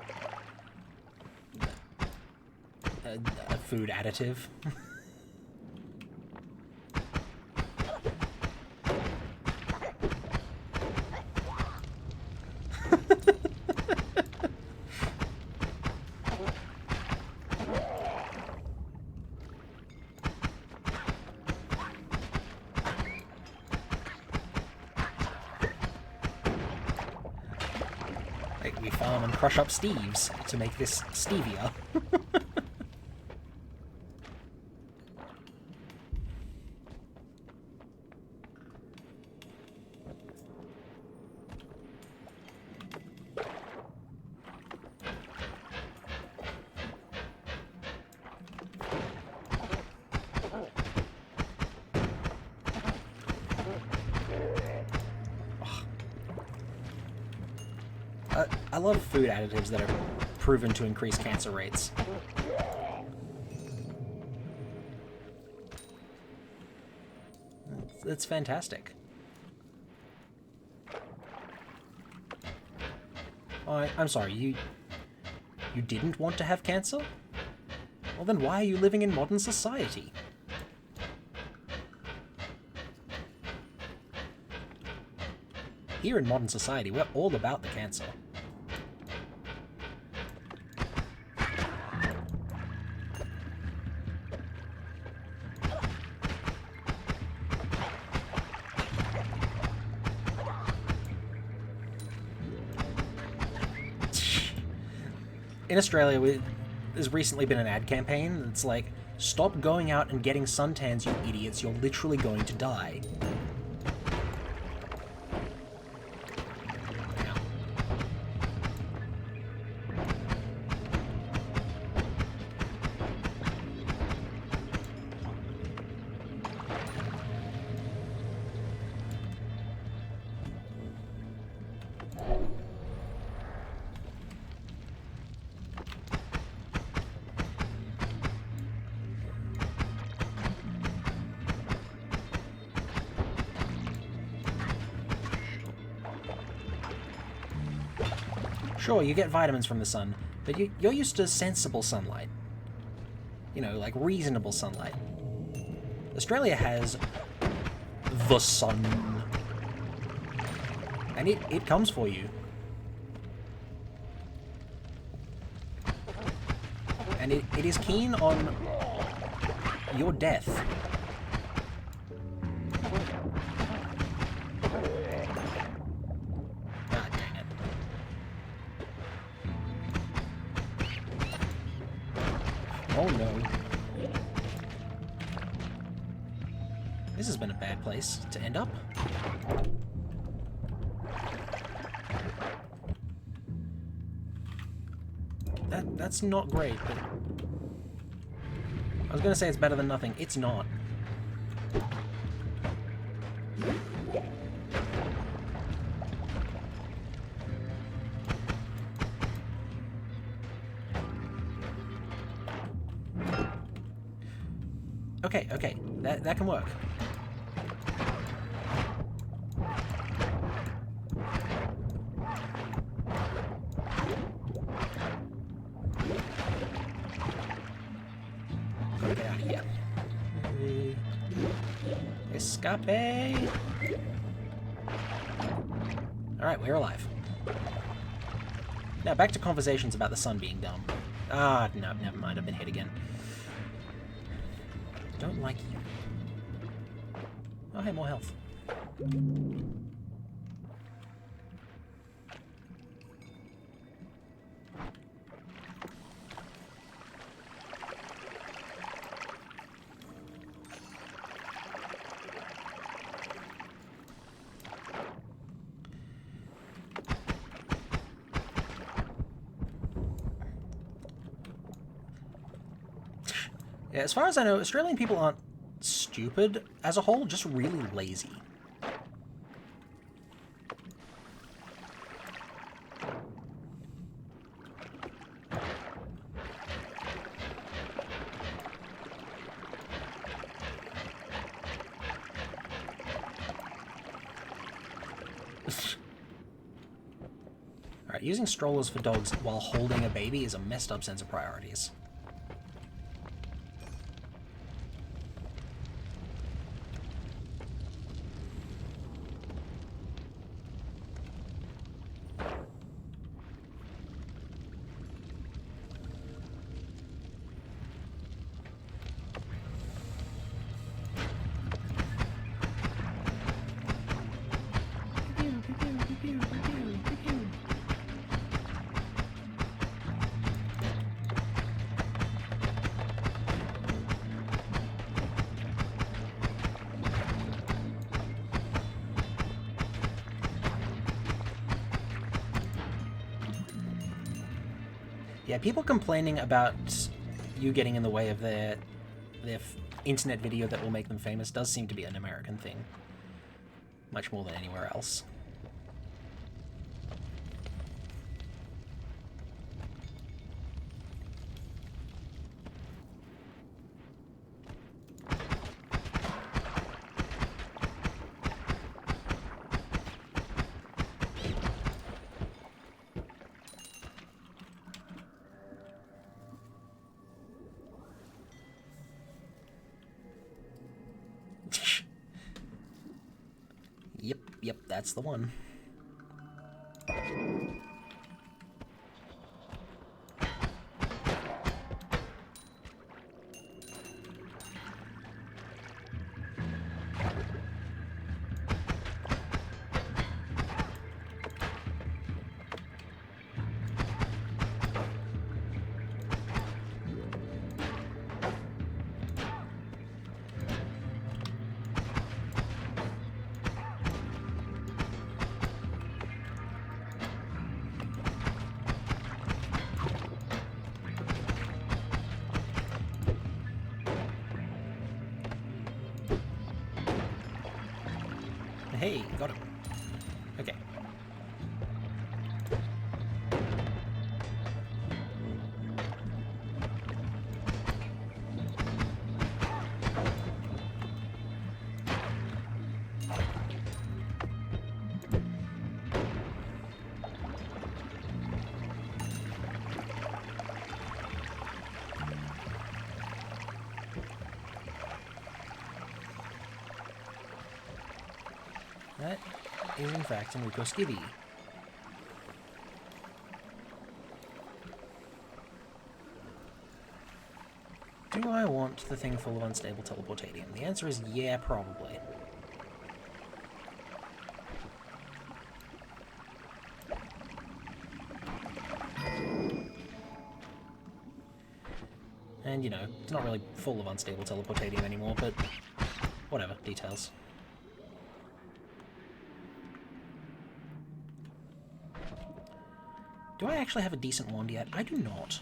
a food additive. We farm and crush up Steves to make this stevia. I love food additives that are proven to increase cancer rates. That's fantastic. Oh, I'm sorry, you didn't want to have cancer? Well then why are you living in modern society? Here in modern society, we're all about the cancer. In Australia, there's recently been an ad campaign that's like, stop going out and getting suntans, you idiots, you're literally going to die. Sure, you get vitamins from the sun, but you're used to sensible sunlight. You know, like reasonable sunlight. Australia has the sun. And it comes for you. And it is keen on your death. God dang it. Oh no. This has been a bad place to end up. That's not great, but... I was gonna say it's better than nothing. It's not. Okay, okay. That can work. Gotta get out of here. Escape! Alright, we're alive. Now, back to conversations about the sun being dumb. Ah, no, never mind, I've been hit again. Don't like you. Oh, hey, more health. Yeah, as far as I know, Australian people aren't stupid as a whole, just really lazy. Alright, using strollers for dogs while holding a baby is a messed up sense of priorities. Yeah, people complaining about you getting in the way of their internet video that will make them famous does seem to be an American thing. Much more than anywhere else. Yep, that's the one. Hey, got him. Okay. That is in fact an Ukoskibby. Do I want the thing full of unstable teleportatium? The answer is yeah, probably. And, you know, it's not really full of unstable teleportatium anymore, but whatever, details. Do I actually have a decent wand yet? I do not.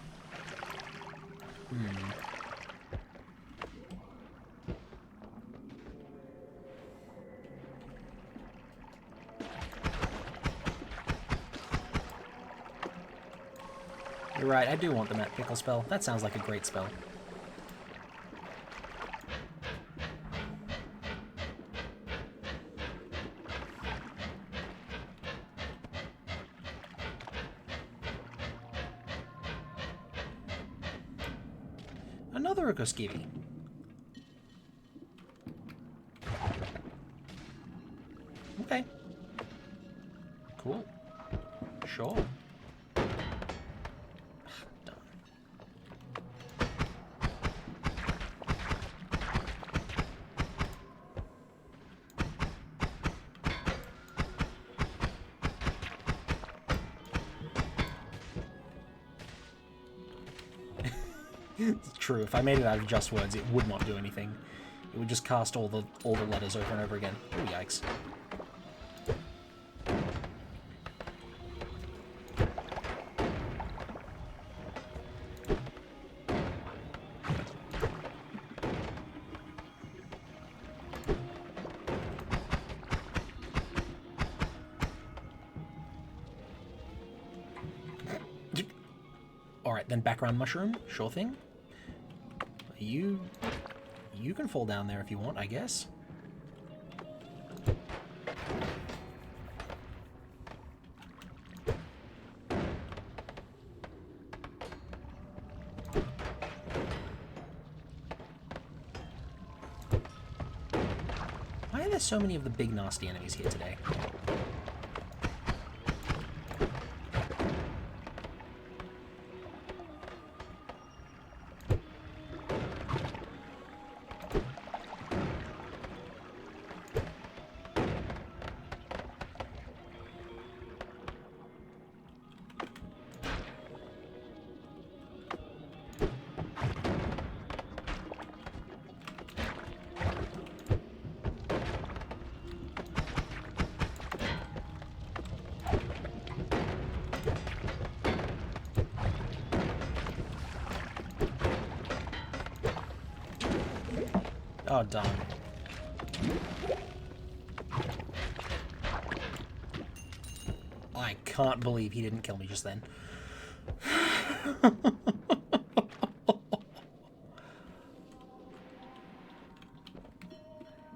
You're right, I do want the Matt Pickle spell. That sounds like a great spell. Another Ukoskibby. Okay. Cool. Sure. It's true, if I made it out of just words, it would not do anything. It would just cast all the letters over and over again. Oh, yikes. Alright, then background mushroom, sure thing. You can fall down there if you want, I guess. Why are there so many of the big nasty enemies here today? Oh, darn. I can't believe he didn't kill me just then.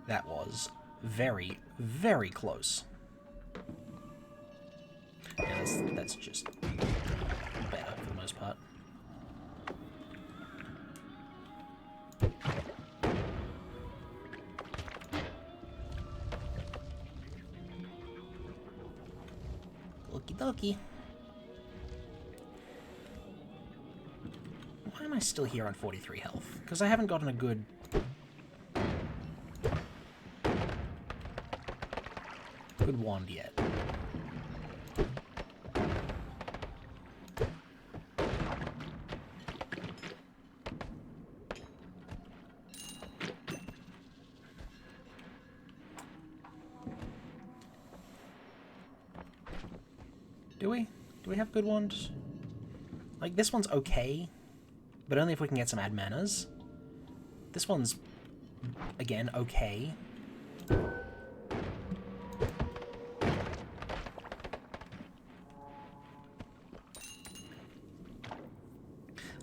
That was very, very close. Yeah, that's just better for the most part. Okie dokie. Why am I still here on 43 health? Because I haven't gotten a good... good wand yet. Do we? Do we have good ones? Like, this one's okay, but only if we can get some ad manas. This one's, again, okay.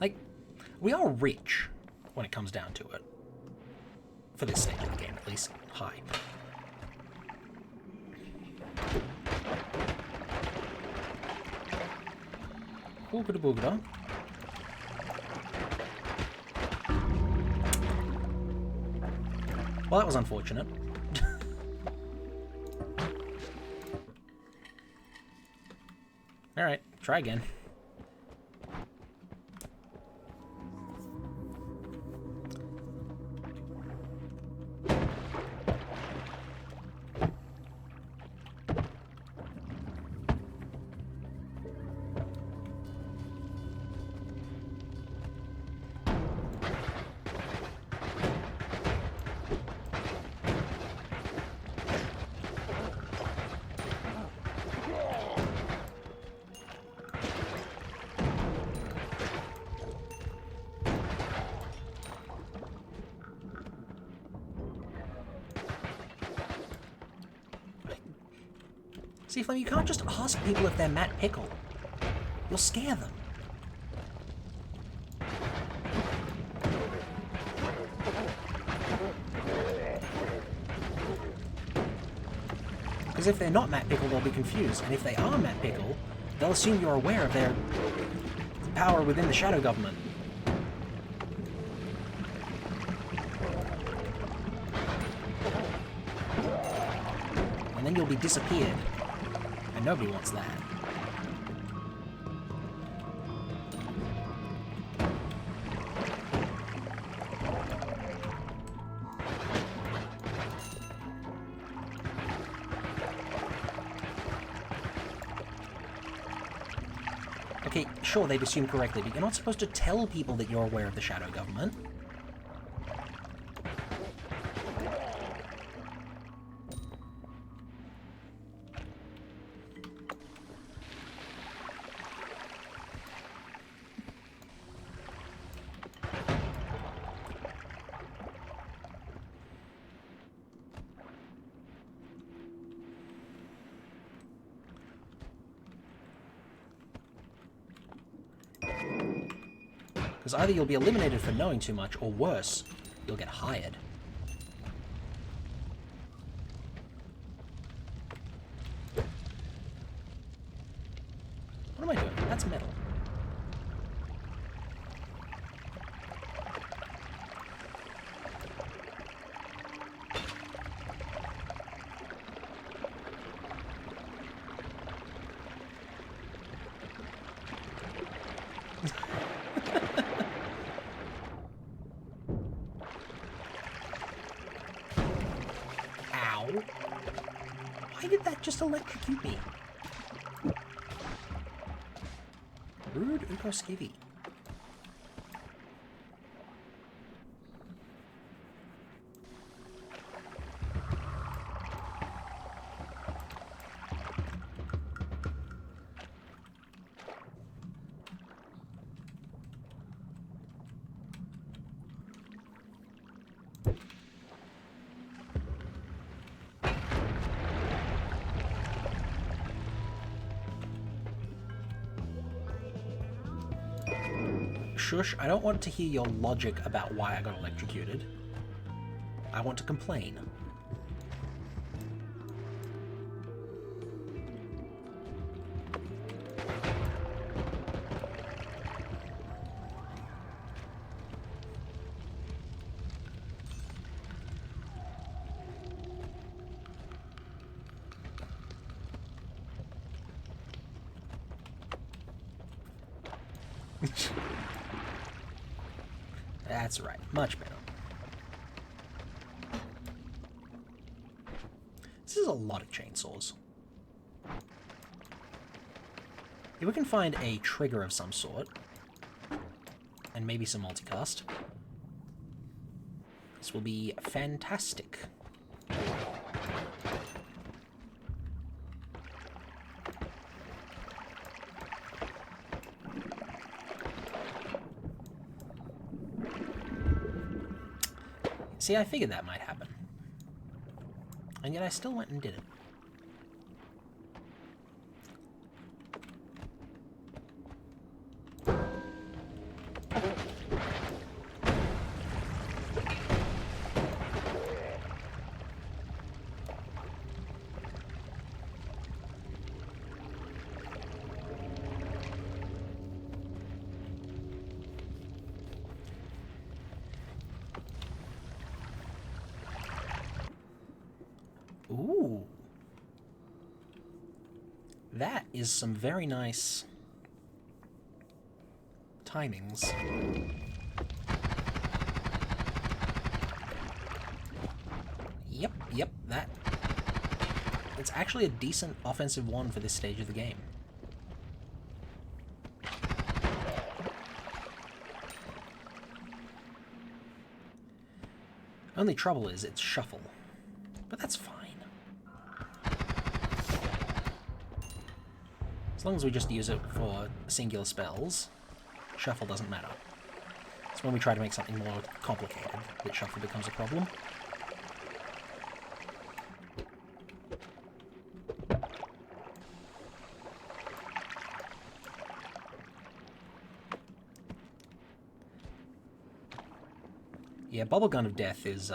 Like, we are rich when it comes down to it. For this stage of the game, at least. Hi. Boogada boogada. Well, that was unfortunate. Try again. See, Flame, you can't just ask people if they're Matt Pickle. You'll scare them. Because if they're not Matt Pickle, they'll be confused. And if they are Matt Pickle, they'll assume you're aware of their power within the shadow government. And then you'll be disappeared. And nobody wants that. Okay, sure, they'd assume correctly, but you're not supposed to tell people that you're aware of the shadow government. Because either you'll be eliminated for knowing too much, or worse, you'll get hired. What am I doing? That's metal. Why did that just electrocute me? Rude Uko Skivvy. Shush, I don't want to hear your logic about why I got electrocuted. I want to complain. That's right. Much better. This is a lot of chainsaws. If we can find a trigger of some sort, and maybe some multicast, this will be fantastic. See, I figured that might happen. And yet I still went and did it. Ooh. That is some very nice timings. Yep, that. It's actually a decent offensive one for this stage of the game. Only trouble is it's shuffle. But that's fine. As long as we just use it for singular spells, shuffle doesn't matter. It's when we try to make something more complicated that shuffle becomes a problem. Yeah, Bubblegun of Death is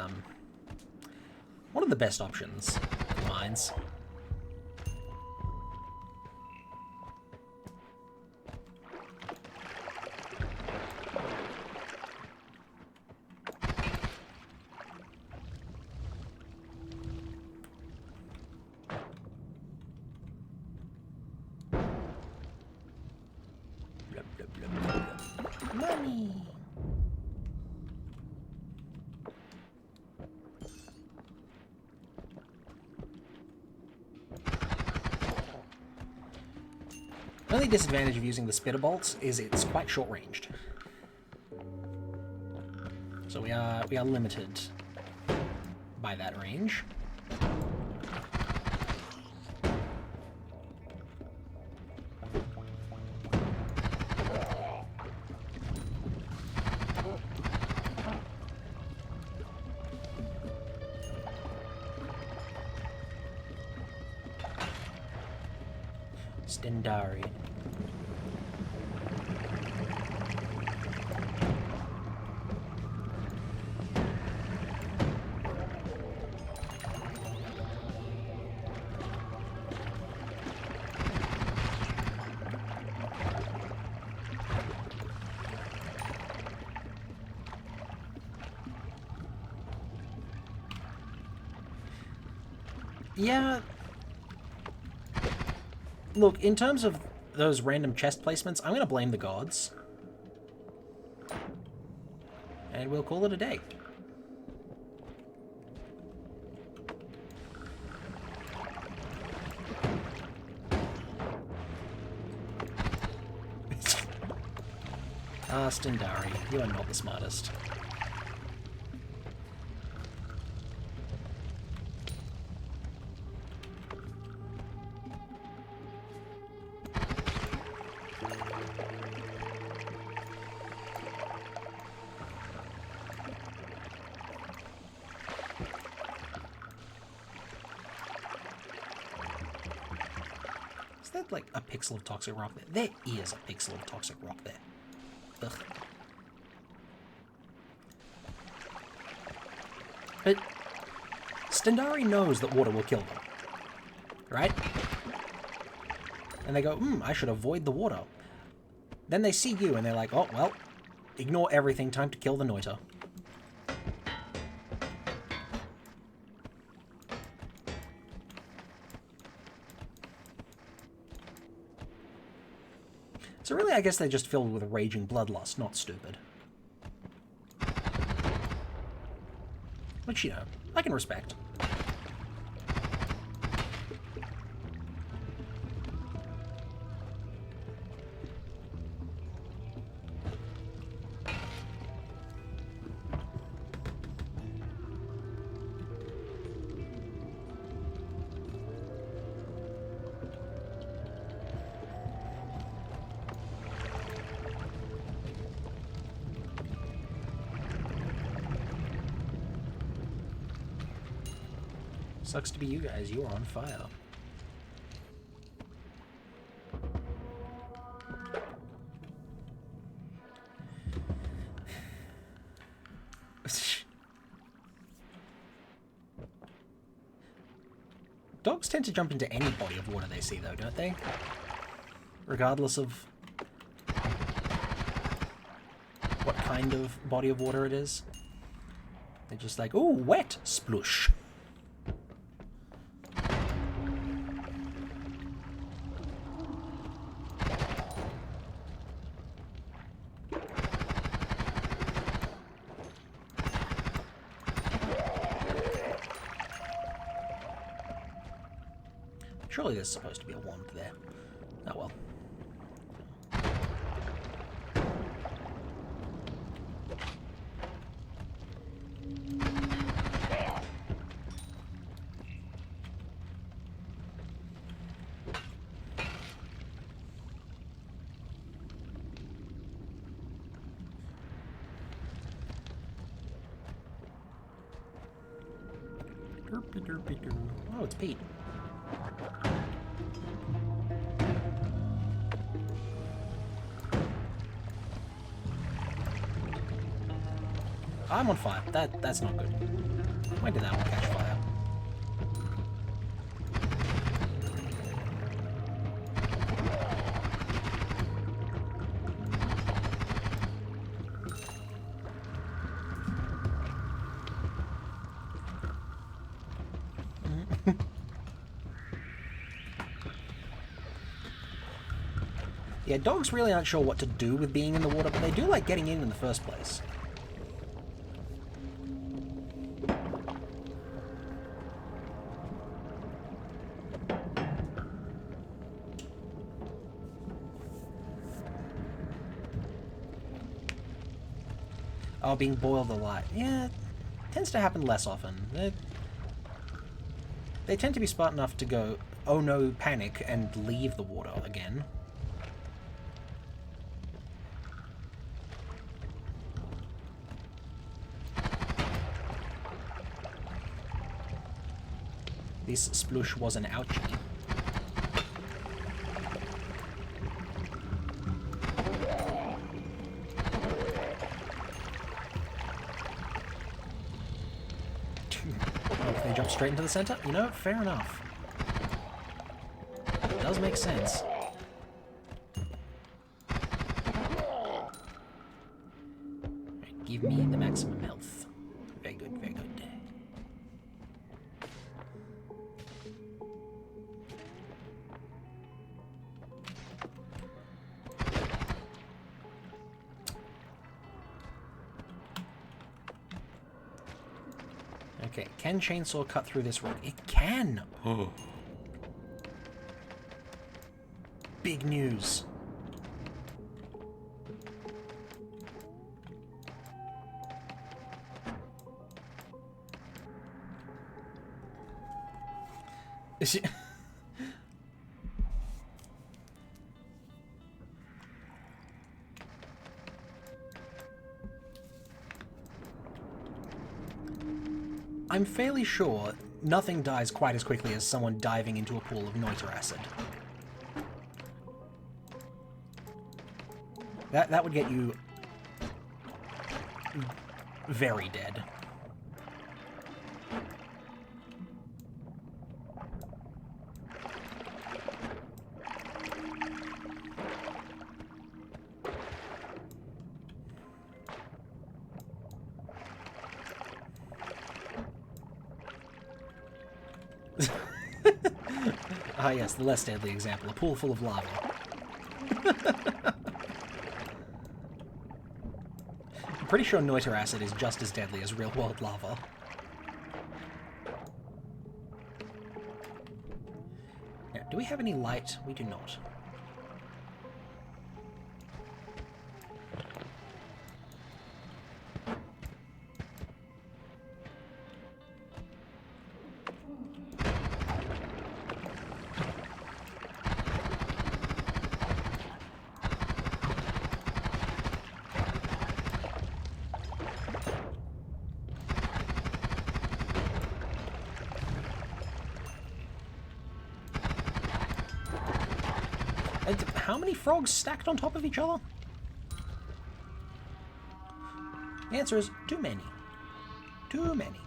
one of the best options for mines. Money! The only disadvantage of using the spitter bolts is it's quite short-ranged. So we are limited by that range. Stendari. Yeah. Look, in terms of those random chest placements, I'm going to blame the gods. And we'll call it a day. Stendari, you are not the smartest. Is that like a pixel of toxic rock there? There is a pixel of toxic rock there. Ugh. But Stendari knows that water will kill them, right? And they go, I should avoid the water. Then they see you and they're like, oh, well, ignore everything, time to kill the Noita. So really, I guess they're just filled with raging bloodlust, not stupid. Which, you know, I can respect. Sucks to be you guys, you are on fire. Dogs tend to jump into any body of water they see though, don't they? Regardless of what kind of body of water it is. They're just like, ooh, wet, splush. Surely there's supposed to be a wand there. Oh well. Oh, it's Pete. I'm on fire. That's not good. Why did that one catch fire? Yeah, dogs really aren't sure what to do with being in the water, but they do like getting in the first place. Oh, being boiled alive. Yeah, it tends to happen less often. They tend to be smart enough to go, oh no, panic, and leave the water again. This splush was an ouchie. If they jump straight into the center, you know, fair enough. It does make sense. Right, give me the maximum health. Very good, very good. Okay, can chainsaw cut through this road? It can! Oh. Big news. Is it... I'm fairly sure nothing dies quite as quickly as someone diving into a pool of Noita acid. That would get you very dead. Ah yes, the less deadly example, a pool full of lava. I'm pretty sure Noita acid is just as deadly as real-world lava. Now, do we have any light? We do not. How many frogs stacked on top of each other? The answer is too many. Too many.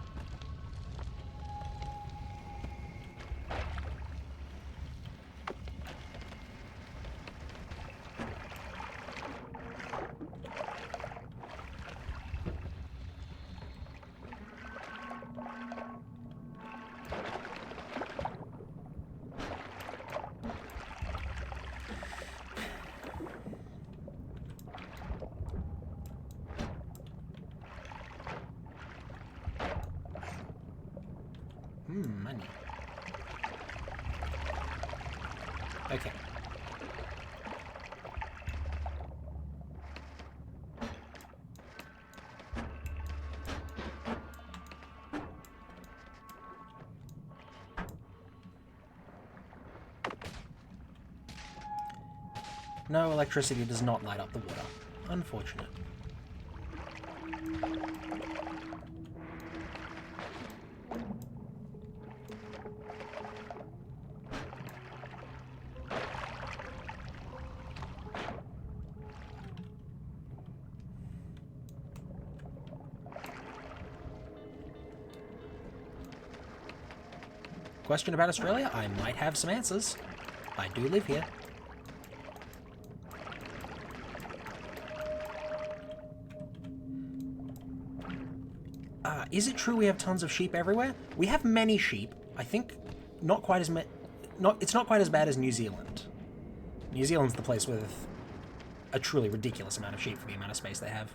Money. Okay. No, electricity does not light up the water. Unfortunate. Question about Australia? I might have some answers. I do live here. Is it true we have tons of sheep everywhere? We have many sheep. I think not quite as it's not quite as bad as New Zealand. New Zealand's the place with a truly ridiculous amount of sheep for the amount of space they have.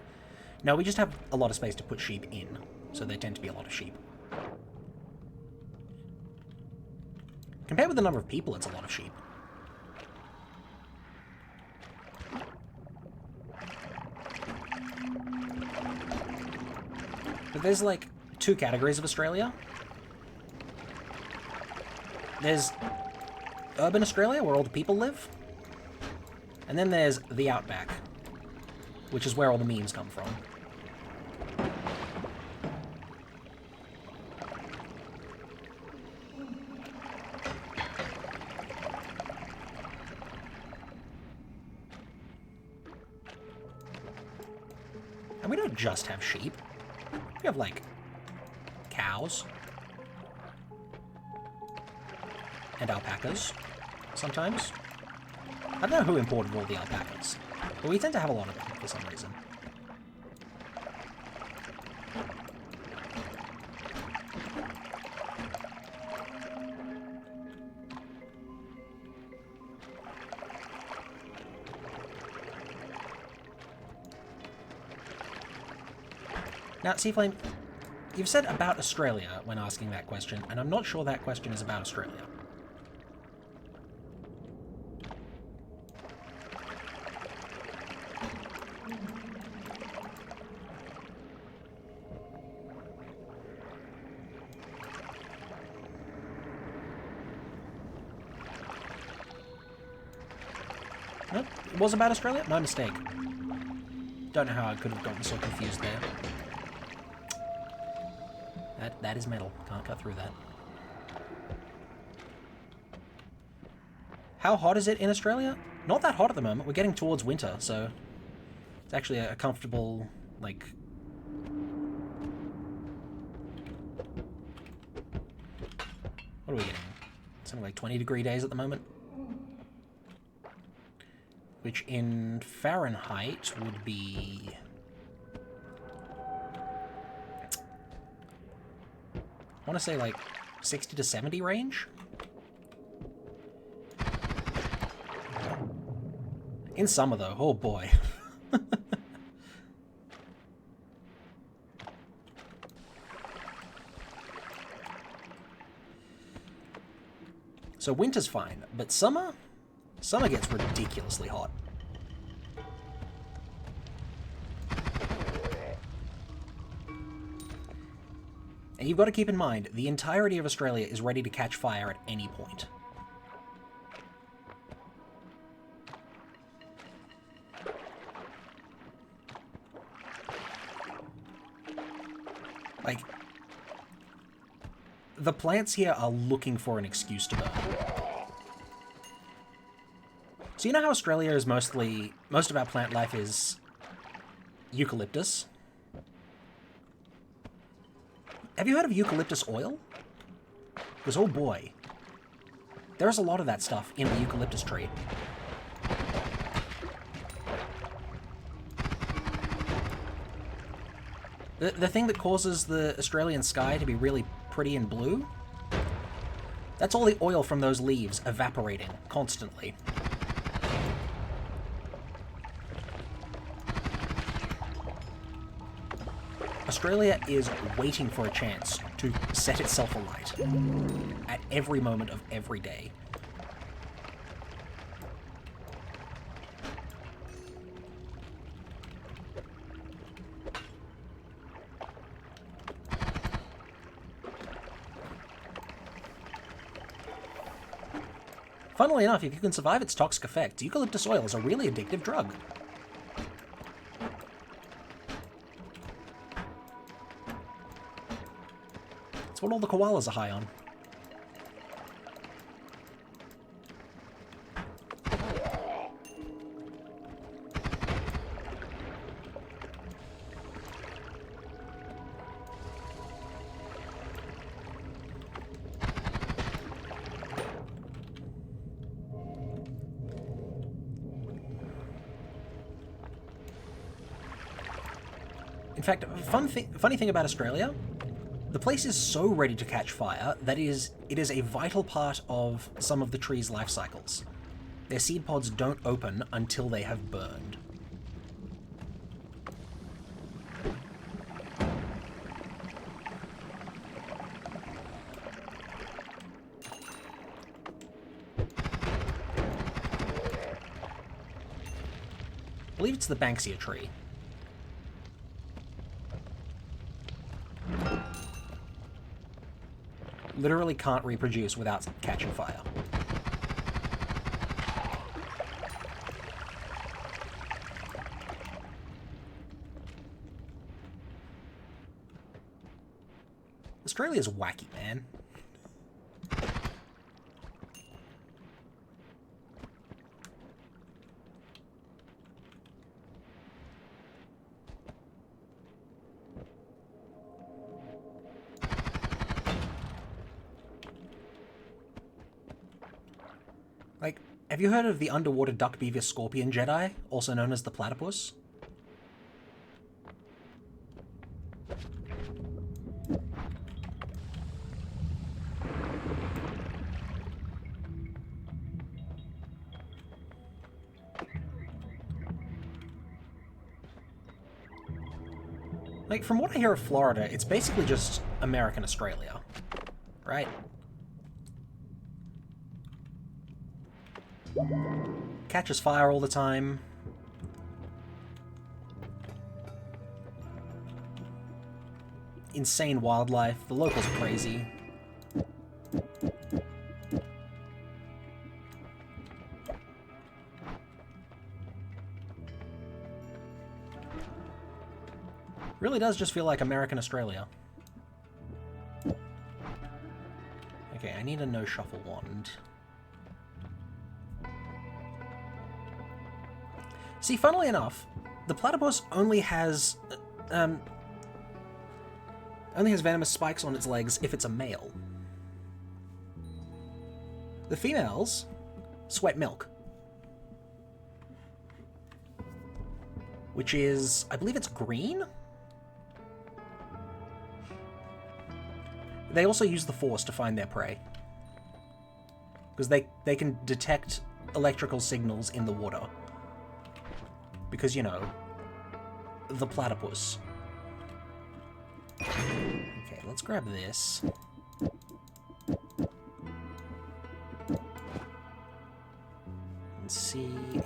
No, we just have a lot of space to put sheep in, so there tend to be a lot of sheep. Compared with the number of people, it's a lot of sheep. But there's like two categories of Australia. There's urban Australia, where all the people live. And then there's the outback, which is where all the memes come from. And we don't just have sheep. We have, like, cows. And alpacas, sometimes. I don't know who imported all the alpacas, but we tend to have a lot of them for some reason. Now, Seaflame, you've said about Australia when asking that question, and I'm not sure that question is about Australia. Nope, it was about Australia? My mistake. Don't know how I could have gotten so confused there. That is metal. Can't cut through that. How hot is it in Australia? Not that hot at the moment. We're getting towards winter, so it's actually a comfortable, like... What are we getting? Something like 20-degree days at the moment? Which in Fahrenheit would be... I want to say like 60 to 70 range. In summer though, oh boy. So winter's fine, but summer gets ridiculously hot. And you've got to keep in mind, the entirety of Australia is ready to catch fire at any point. Like, the plants here are looking for an excuse to burn. So you know how Australia is most of our plant life is eucalyptus? Have you heard of eucalyptus oil? Because, oh boy, there's a lot of that stuff in the eucalyptus tree. The thing that causes the Australian sky to be really pretty and blue, that's all the oil from those leaves evaporating constantly. Australia is waiting for a chance to set itself alight at every moment of every day. Funnily enough, if you can survive its toxic effects, eucalyptus oil is a really addictive drug. It's what all the koalas are high on. In fact, funny thing about Australia, the place is so ready to catch fire that it is a vital part of some of the trees' life cycles. Their seed pods don't open until they have burned. I believe it's the Banksia tree. Literally can't reproduce without catching fire. Australia's wacky, man. Like, have you heard of the underwater duck beaver scorpion Jedi, also known as the platypus? Like, from what I hear of Florida, it's basically just American Australia, right? Catches fire all the time. Insane wildlife. The locals are crazy. Really does just feel like American Australia. Okay, I need a no-shuffle wand. See, funnily enough, the platypus only has venomous spikes on its legs if it's a male. The females sweat milk, which is, I believe it's green? They also use the Force to find their prey, because they can detect electrical signals in the water. Because, you know, the platypus. Okay, let's grab this. And see if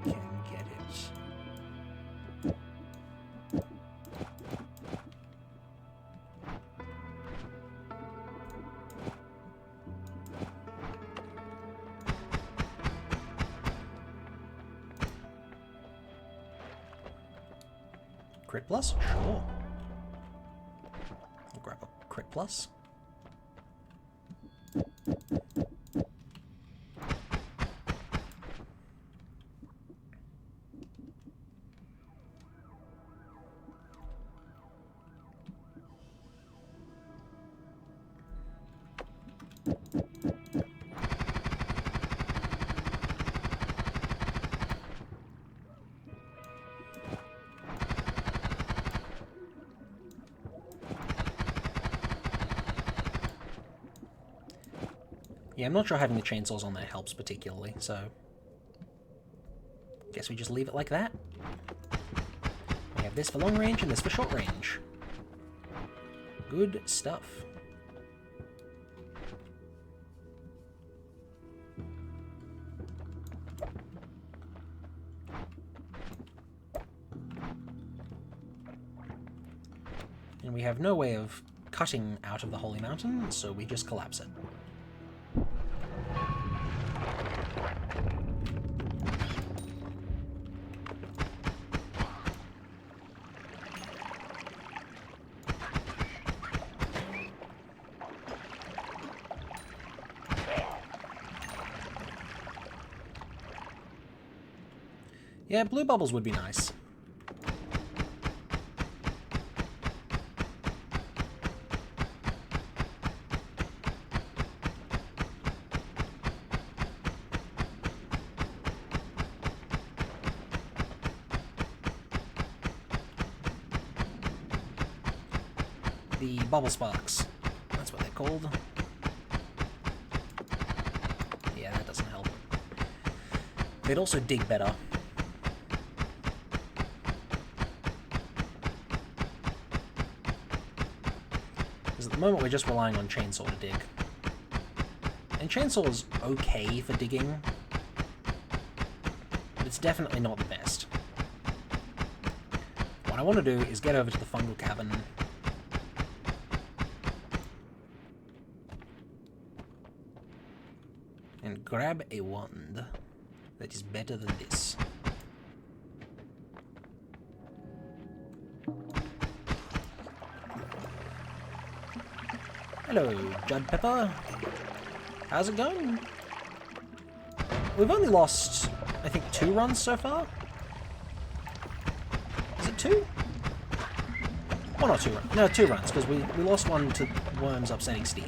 we can get it. Crit plus? Sure. I'll grab a crit plus. Yeah, I'm not sure having the chainsaws on there helps particularly, so guess we just leave it like that. We have this for long range and this for short range. Good stuff. And we have no way of cutting out of the Holy Mountain, so we just collapse it. Yeah, blue bubbles would be nice. The bubble sparks. That's what they're called. Yeah, that doesn't help. They'd also dig better. Because at the moment we're just relying on chainsaw to dig. And chainsaw is okay for digging, but it's definitely not the best. What I want to do is get over to the fungal cavern and grab a wand that is better than this. Hello, Judd Pepper. How's it going? We've only lost, I think, 2 runs so far? Is it 2? 1 or 2 runs? No, 2 runs, because we lost one to Worms upsetting Steve.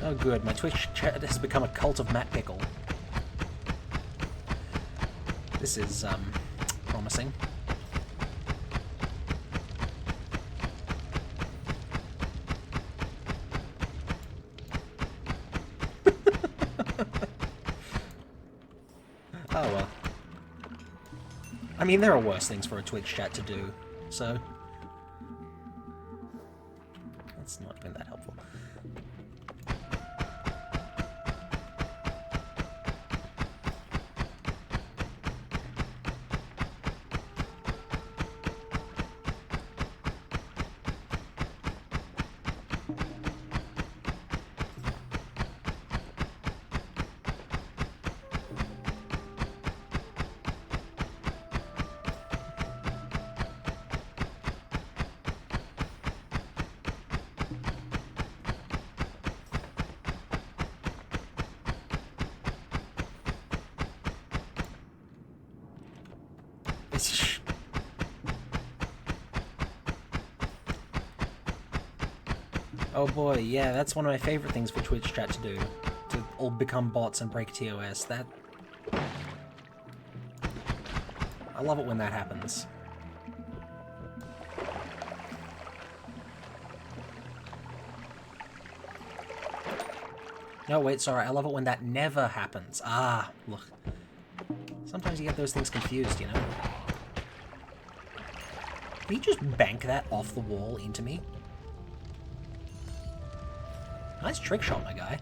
Oh good, my Twitch chat has become a cult of Matt Pickle. This is, promising. Oh well. I mean, there are worse things for a Twitch chat to do, so... That's not been that helpful. Oh boy, yeah, that's one of my favorite things for Twitch chat to do. To all become bots and break TOS. That... I love it when that happens. No, wait, sorry, I love it when that never happens. Ah, look. Sometimes you get those things confused, you know? Can you just bank that off the wall into me? Nice trick shot, my guy.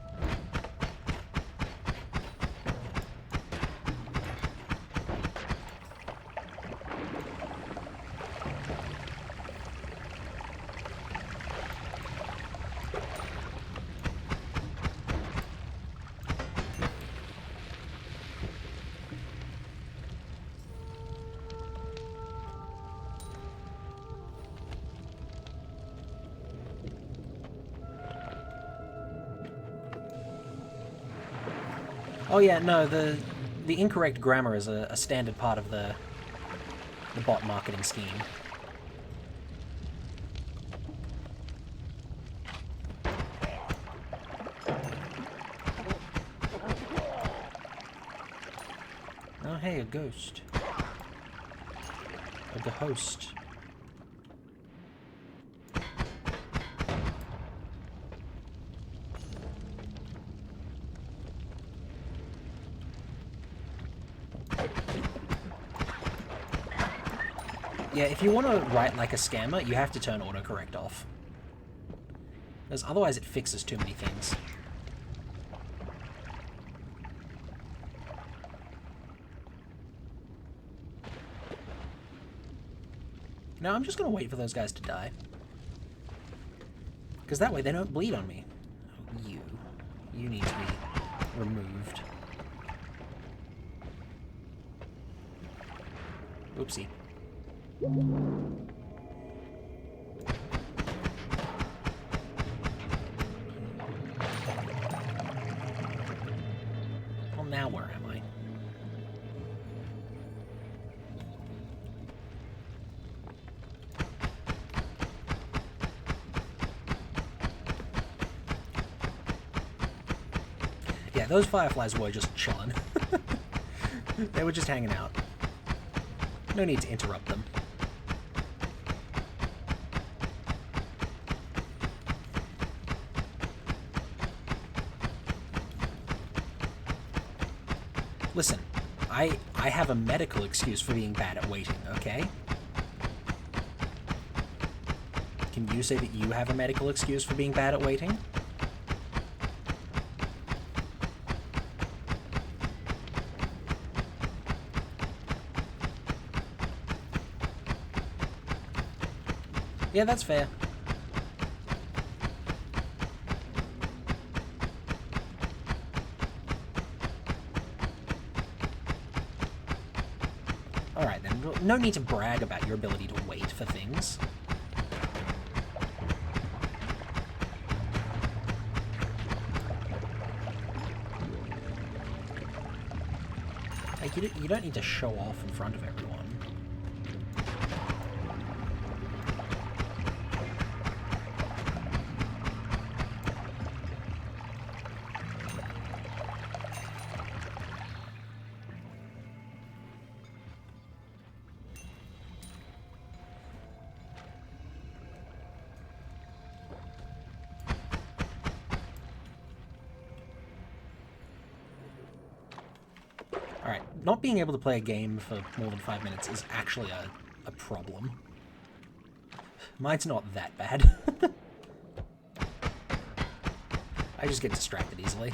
Oh yeah, no, the incorrect grammar is a standard part of the bot marketing scheme. Oh hey, a ghost. A host. Yeah, if you want to write like a scammer, you have to turn autocorrect off. Because otherwise it fixes too many things. No, I'm just going to wait for those guys to die. Because that way they don't bleed on me. Oh, you need to be removed. Oopsie. Well, now where am I? Yeah, those fireflies were just chilling. They were just hanging out. No need to interrupt them. Listen, I have a medical excuse for being bad at waiting, okay? Can you say that you have a medical excuse for being bad at waiting? Yeah, that's fair. Alright then, no need to brag about your ability to wait for things. Like, you don't need to show off in front of everyone. Alright, not being able to play a game for more than 5 minutes is actually a problem. Mine's not that bad. I just get distracted easily.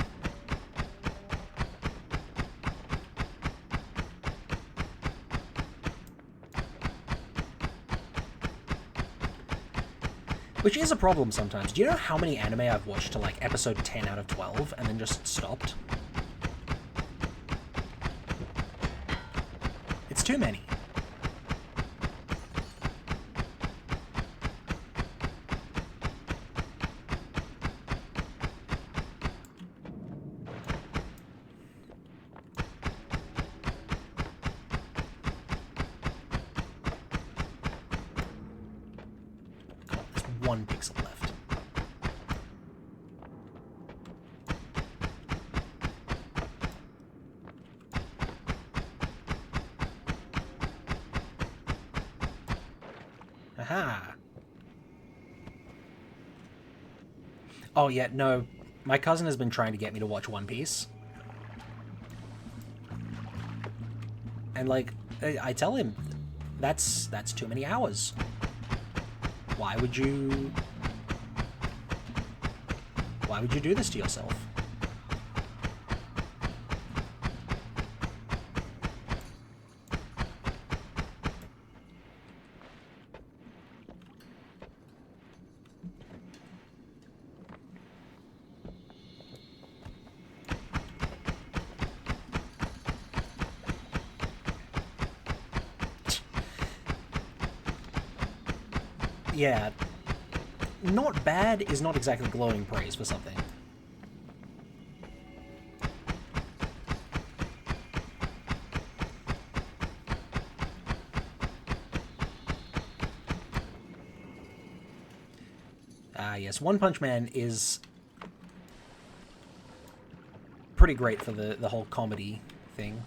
Which is a problem sometimes. Do you know how many anime I've watched to like episode 10 out of 12 and then just stopped? It's too many. God, there's one pixel left. Aha! Oh yeah, no. My cousin has been trying to get me to watch One Piece. And like, I tell him, that's too many hours. Why would you do this to yourself? Yeah, not bad is not exactly glowing praise for something. Yes, One Punch Man is pretty great for the whole comedy thing.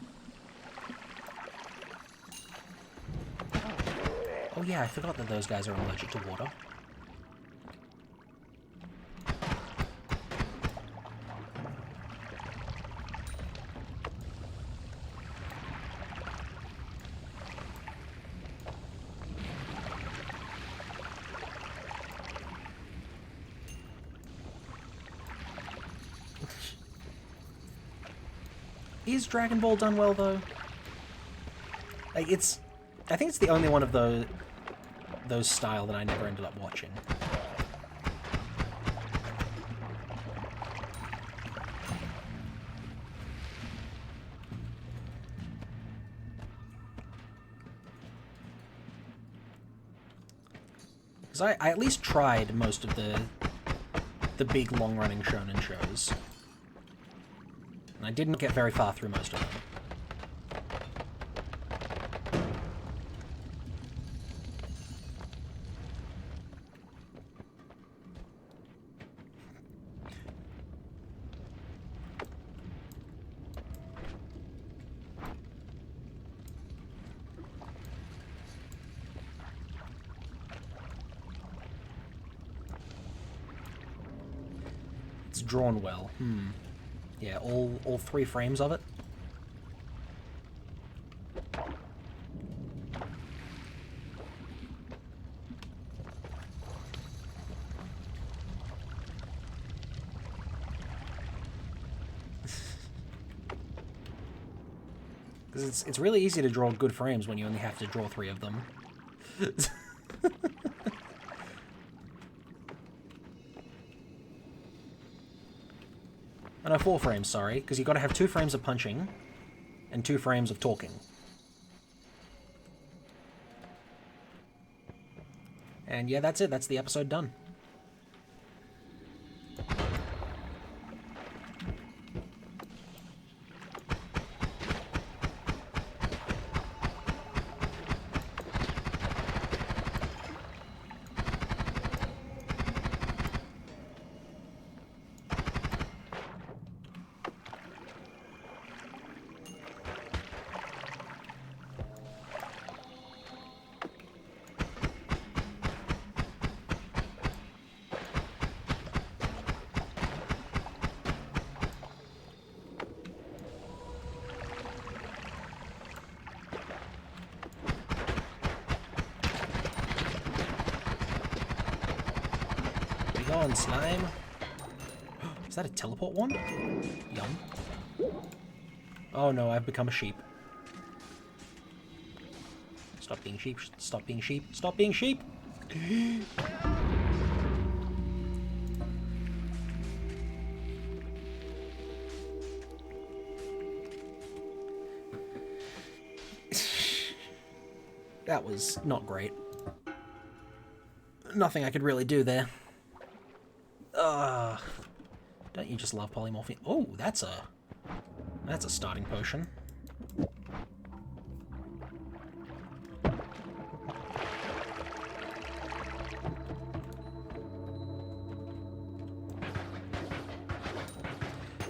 Oh yeah, I forgot that those guys are allergic to water. Is Dragon Ball done well, though? Like, it's... I think it's the only one of those style that I never ended up watching. Because I at least tried most of the big long-running shonen shows. And I didn't get very far through most of them. It's drawn well. Yeah, all 3 frames of it. Because it's really easy to draw good frames when you only have to draw 3 of them. Oh, no, 4 frames, sorry, because you've got to have 2 frames of punching and 2 frames of talking. And yeah, that's it. That's the episode done. Go on, slime. Is that a teleport one? Yum. Oh no, I've become a sheep. Stop being sheep, stop being sheep, stop being sheep! That was not great. Nothing I could really do there. Don't you just love polymorphing? Oh, that's a starting potion.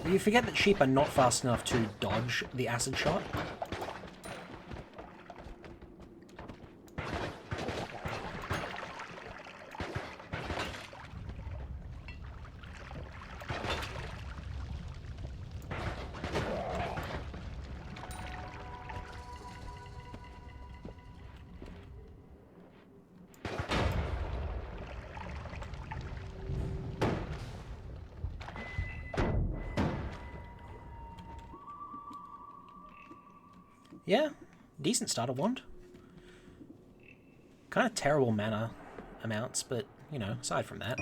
You forget that sheep are not fast enough to dodge the acid shot. Yeah, decent starter wand. Kind of terrible mana amounts, but, you know, aside from that.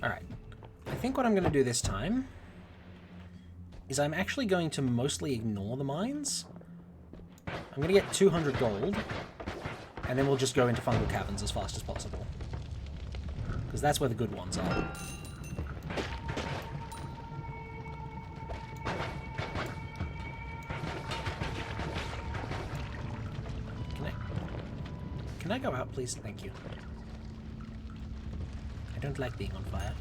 Alright, I think what I'm going to do this time is I'm actually going to mostly ignore the mines. I'm going to get 200 gold, and then we'll just go into fungal caverns as fast as possible. Because that's where the good ones are. Can I go out, please? Thank you. I don't like being on fire.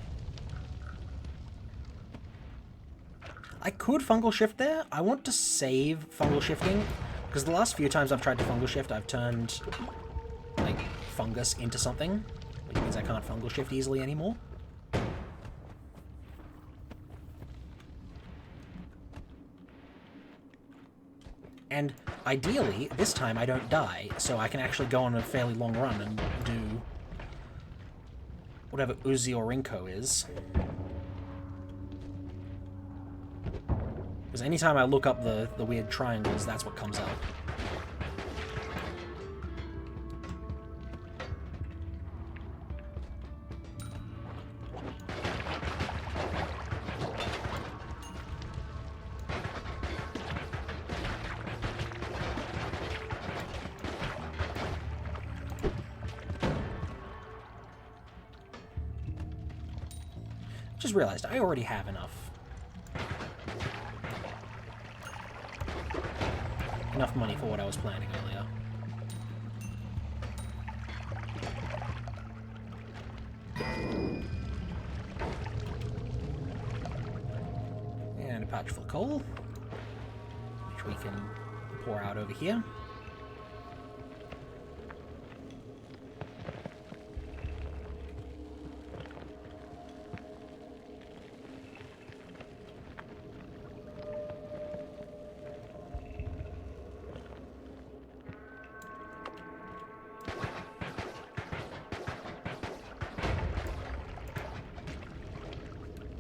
I could fungal shift there. I want to save fungal shifting, because the last few times I've tried to fungal shift, I've turned, like, fungus into something, which means I can't fungal shift easily anymore. And ideally, this time I don't die, so I can actually go on a fairly long run and do whatever Uzi or Rinko is. Because anytime I look up the weird triangles, that's what comes up. Just realized I already have enough money for what I was planning earlier. And a pouch full of coal, which we can pour out over here.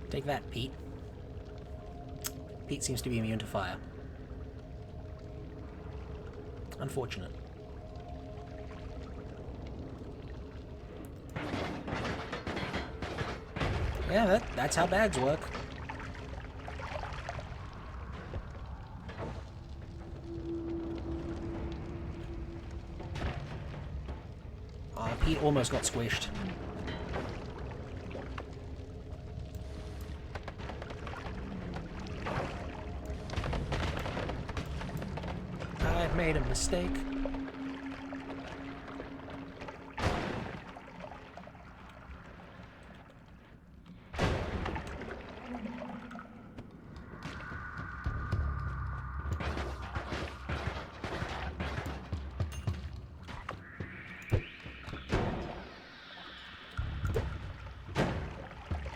Take that, Pete. Pete seems to be immune to fire. Unfortunate. Yeah, that's how bags work. Pete almost got squished. I've made a mistake.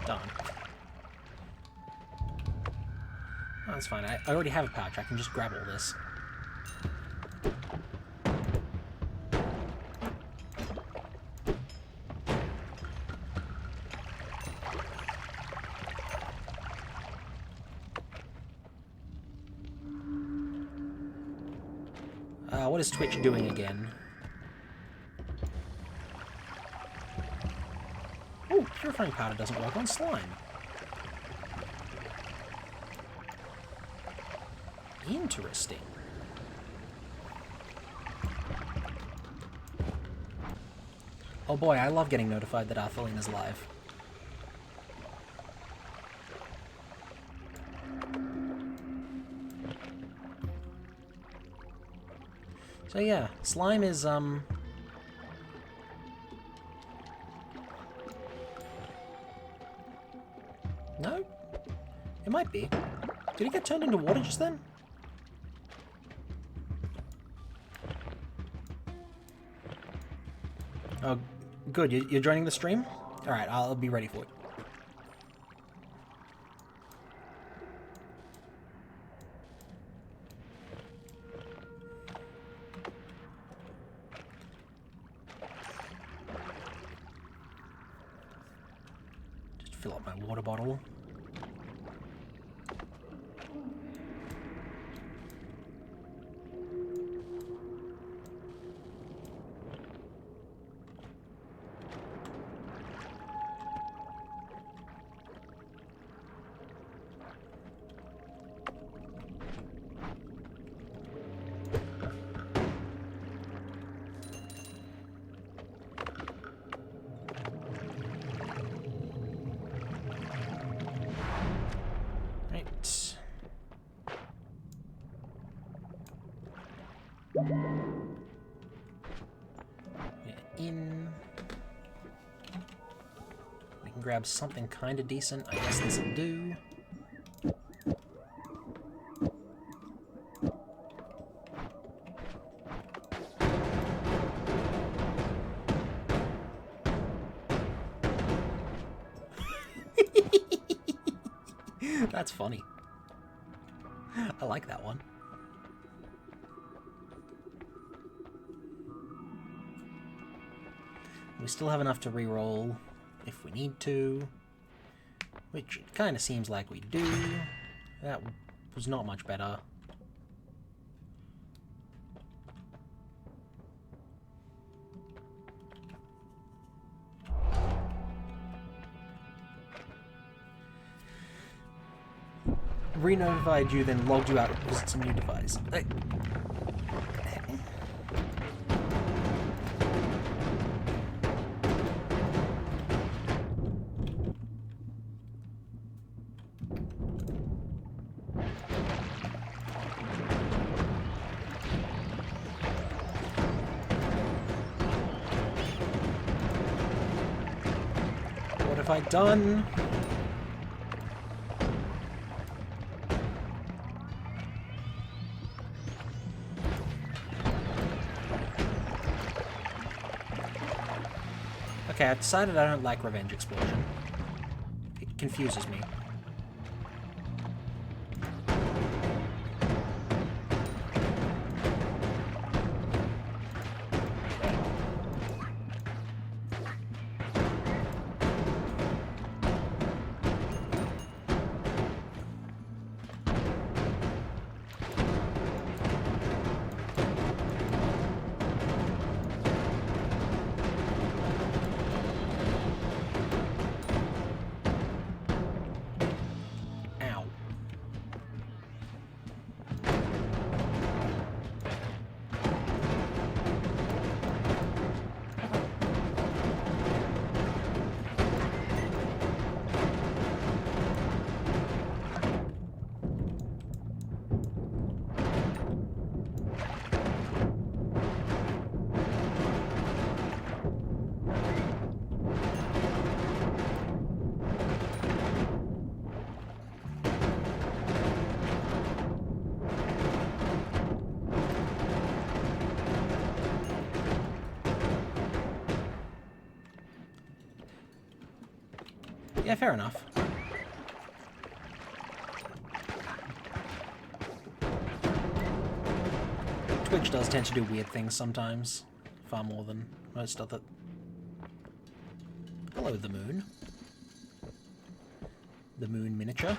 Done. Oh, that's fine. I already have a pouch. I can just grab all this. What is Twitch doing again? Oh, purifying powder doesn't work on slime. Interesting. Oh boy, I love getting notified that Arthelene is live. So yeah, slime is, No? It might be. Did it get turned into water just then? Oh, good. You're joining the stream? Alright, I'll be ready for it. Just fill up my water bottle. In. We can grab something kind of decent. I guess this'll do. That's funny. I like that one. We still have enough to reroll if we need to, which it kind of seems like we do. That was not much better. Re-notified you, then logged you out because it's a new device. What have I done? Okay, I've decided I don't like Revenge Explosion. It confuses me. Yeah, fair enough. Twitch does tend to do weird things sometimes. Far more than most other... Hello, the moon. The moon miniature.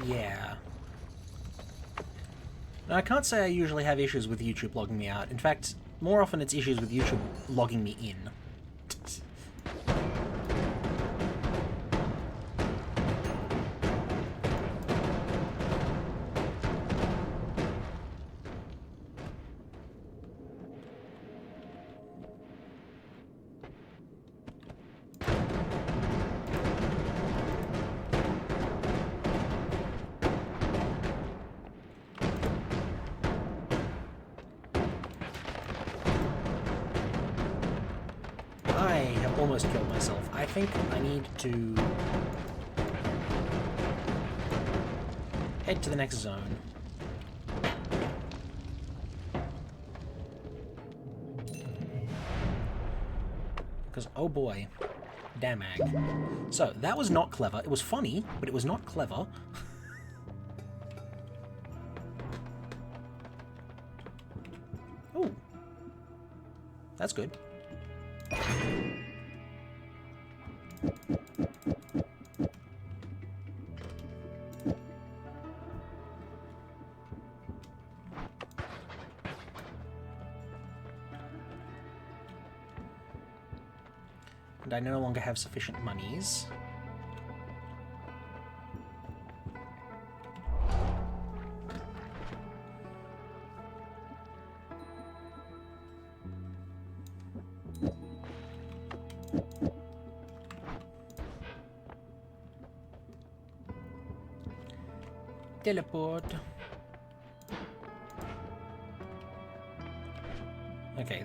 Yeah. Now, I can't say I usually have issues with YouTube logging me out. In fact, more often it's issues with YouTube logging me in. I have almost killed myself. I think I need to head to the next zone. Because, oh boy, damag. So, that was not clever. It was funny, but it was not clever. Ooh. That's good. And I no longer have sufficient monies. Teleport. Okay,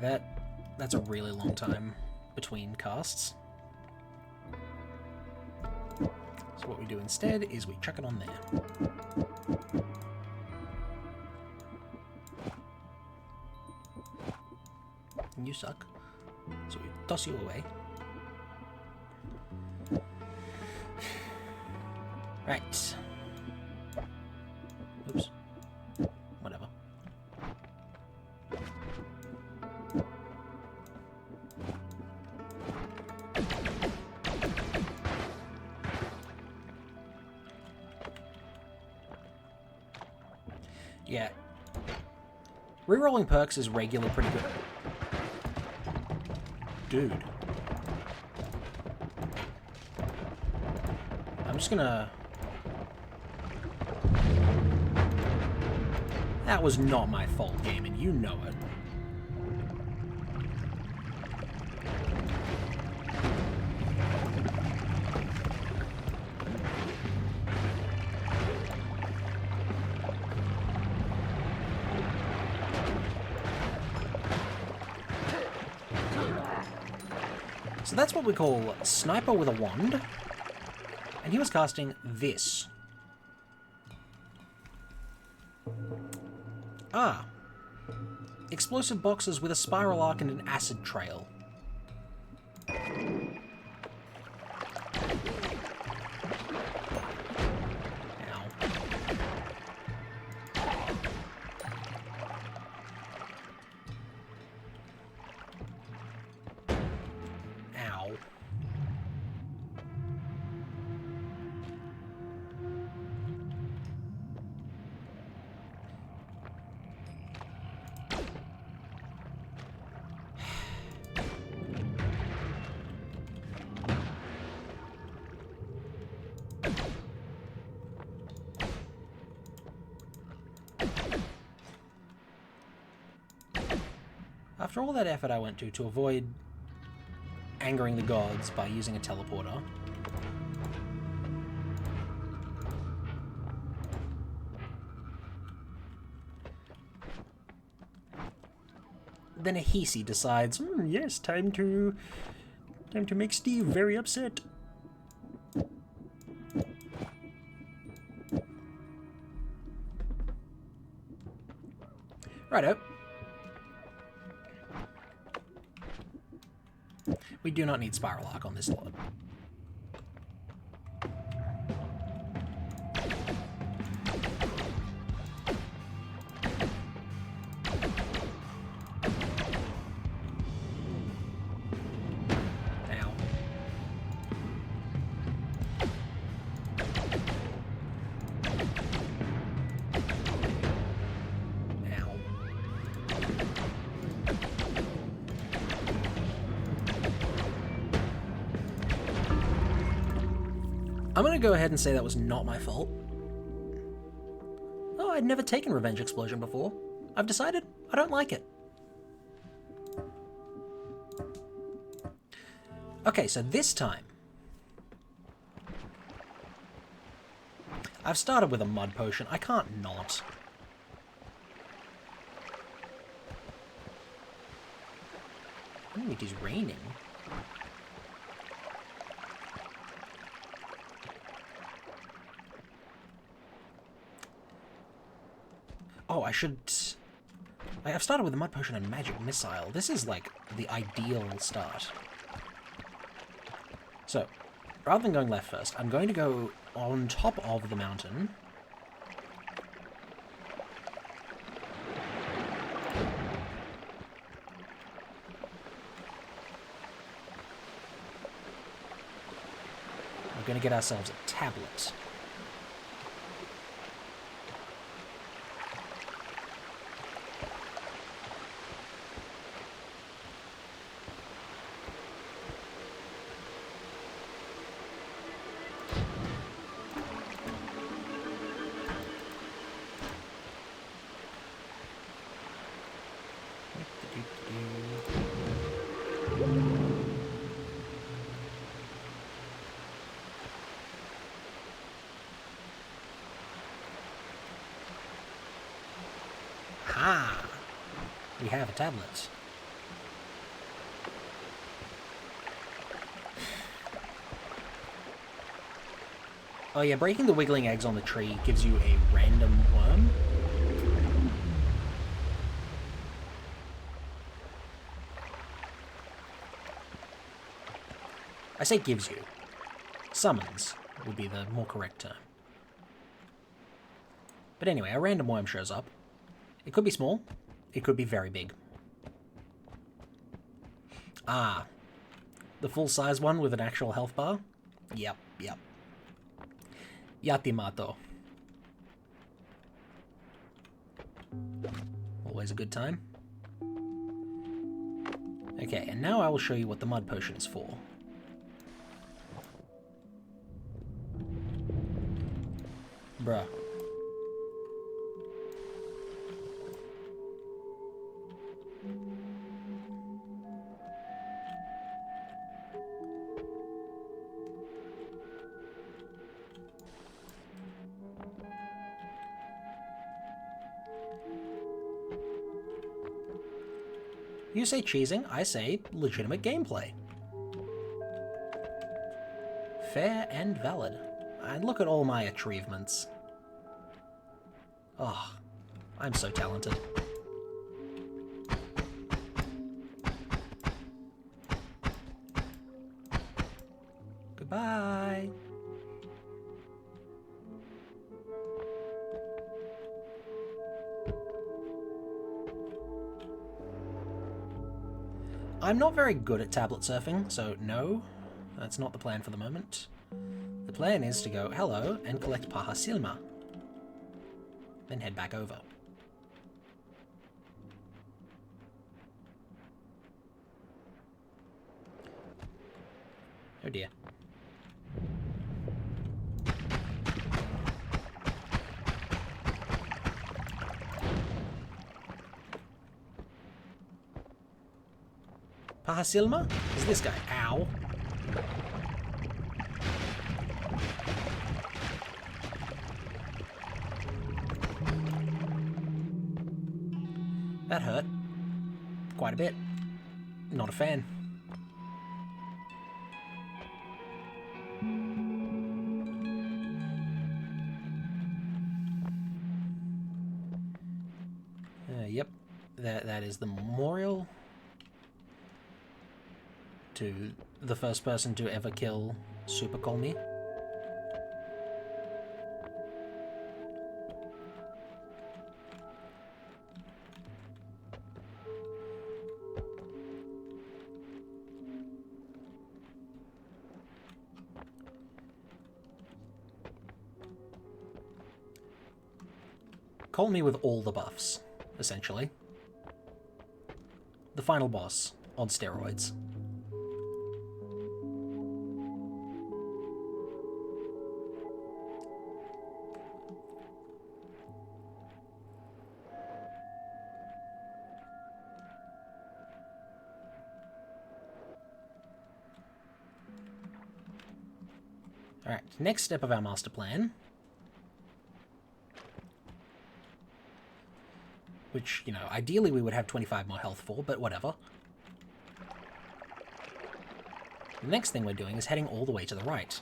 that's a really long time between casts. So what we do instead is we chuck it on there. You suck. So we toss you away. Right. Oops. Whatever. Yeah. Rerolling perks is regular pretty good. Dude. I'm just gonna... That was not my fault, game, and you know it. So that's what we call Sniper with a Wand. And he was casting this. Ah. Explosive boxes with a spiral arc and an acid trail. After all that effort I went to avoid angering the gods by using a teleporter, then a Hisi decides, yes, time to make Steve very upset. Righto. We do not need Spiral Arc on this lot. I'm gonna go ahead and say that was not my fault. Oh, I'd never taken Revenge Explosion before. I've decided I don't like it. Okay, so this time, I've started with a Mud Potion. I can't not. Ooh, it is raining. Oh, I've started with a Mud Potion and Magic Missile. This is, like, the ideal start. So, rather than going left first, I'm going to go on top of the mountain. We're going to get ourselves a tablet. Ah, we have a tablet. Oh yeah, breaking the wiggling eggs on the tree gives you a random worm. I say gives you. Summons would be the more correct term. But anyway, a random worm shows up. It could be small. It could be very big. Ah. The full-size one with an actual health bar? Yep. Yatimato. Always a good time. Okay, and now I will show you what the mud potion is for. Bruh. You say cheesing, I say legitimate gameplay. Fair and valid. And look at all my achievements. Oh, I'm so talented. Goodbye. I'm not very good at tablet surfing, so no, that's not the plan for the moment. The plan is to go hello and collect Paha Silma, then head back over. Oh dear. Paha Silma? Is this guy? Ow. That hurt. Quite a bit. Not a fan. Yep. That is the memorial to the first person to ever kill Super Colmy. Colmy with all the buffs, essentially. The final boss on steroids. Alright, next step of our master plan. Which, you know, ideally we would have 25 more health for, but whatever. The next thing we're doing is heading all the way to the right.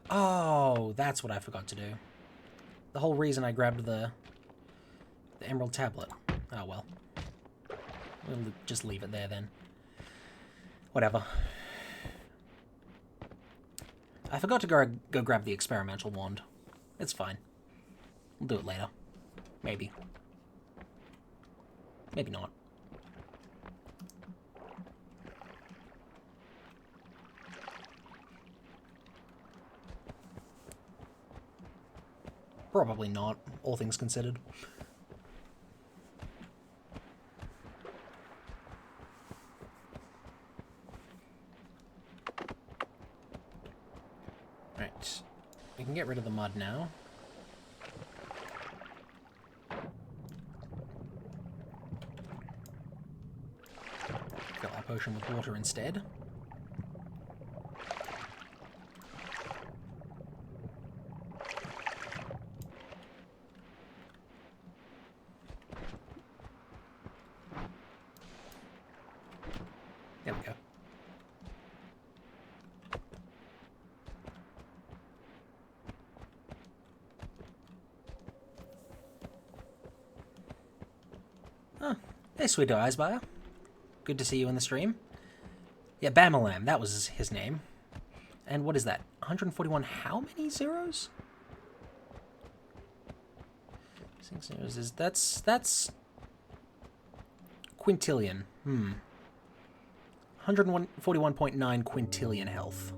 Oh, that's what I forgot to do. The whole reason I grabbed the Emerald Tablet. Oh well. We'll just leave it there then. Whatever. I forgot to go grab the experimental wand. It's fine. We'll do it later. Maybe. Maybe not. Probably not, all things considered. Right. We can get rid of the mud now. Fill our potion with water instead. Hey, Sweet Eisbire. Good to see you in the stream. Yeah, Bamalam, that was his name. And what is that? 141 how many zeros? 6 zeros is... That's... quintillion. 141.9 quintillion health.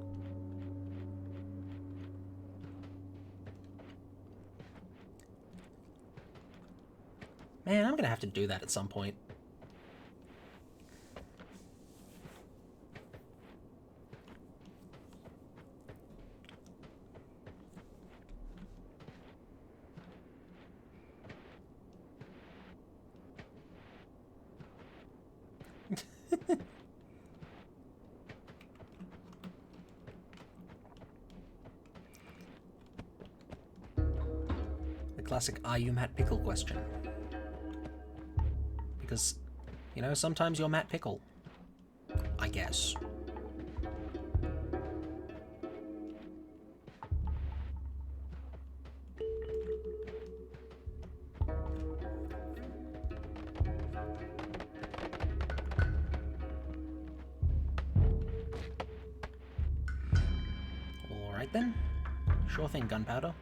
Man, I'm gonna have to do that at some point. The classic "Are you Matt Pickle?" question. Because, you know, sometimes you're Matt Pickle. I guess. Alright then. Sure thing, gunpowder.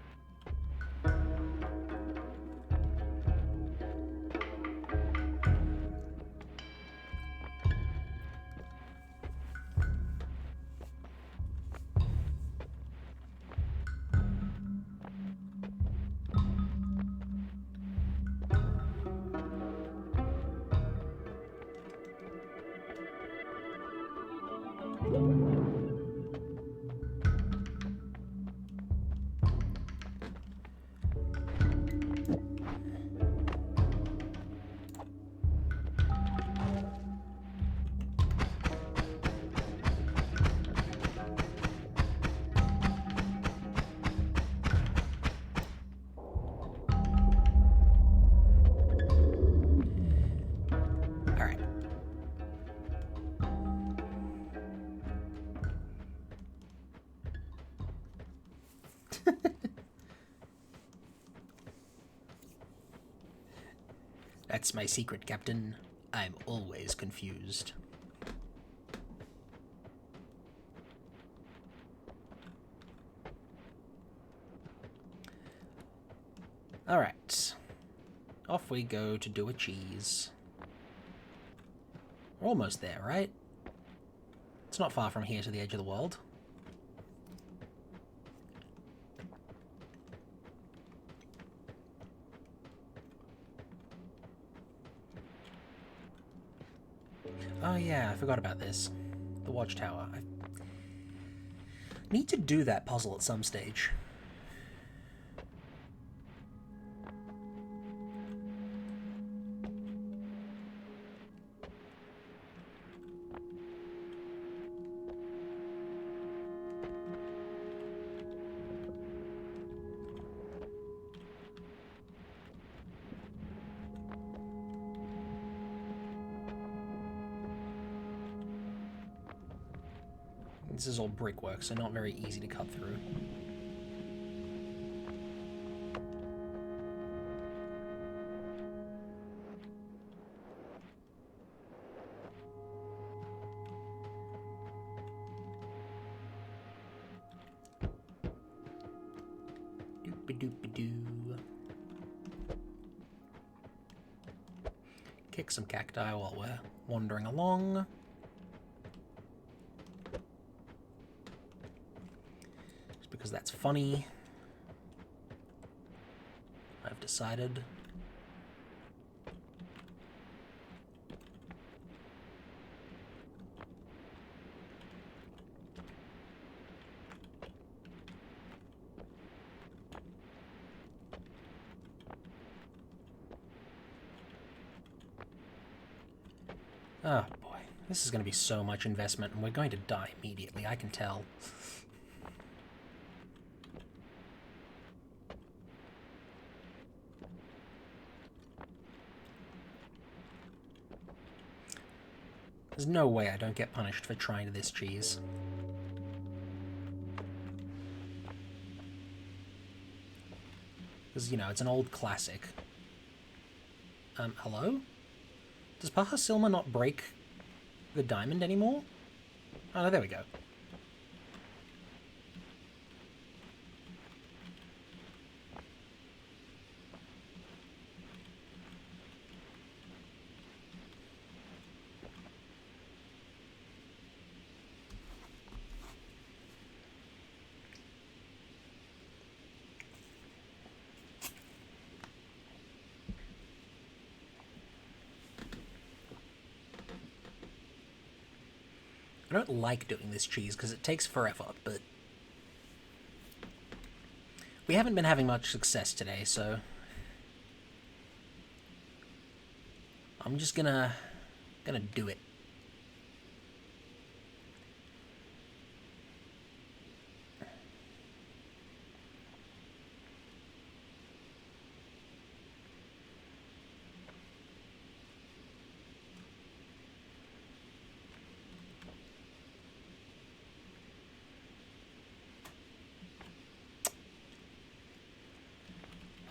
Alright. That's my secret, Captain. I'm always confused. Alright. Off we go to do a cheese. We're almost there, right? It's not far from here to the edge of the world. Oh yeah, I forgot about this. The watchtower. I need to do that puzzle at some stage. This is all brickwork, so not very easy to cut through. Doop-a-doop-a-doo. Kick some cacti while we're wandering along. Because that's funny. I've decided. Oh boy, this is going to be so much investment, and we're going to die immediately, I can tell. There's no way I don't get punished for trying this cheese. Because, you know, it's an old classic. Hello? Does Paha Silma not break the diamond anymore? Oh, no, there we go. I don't like doing this cheese because it takes forever, but we haven't been having much success today, so I'm just gonna do it.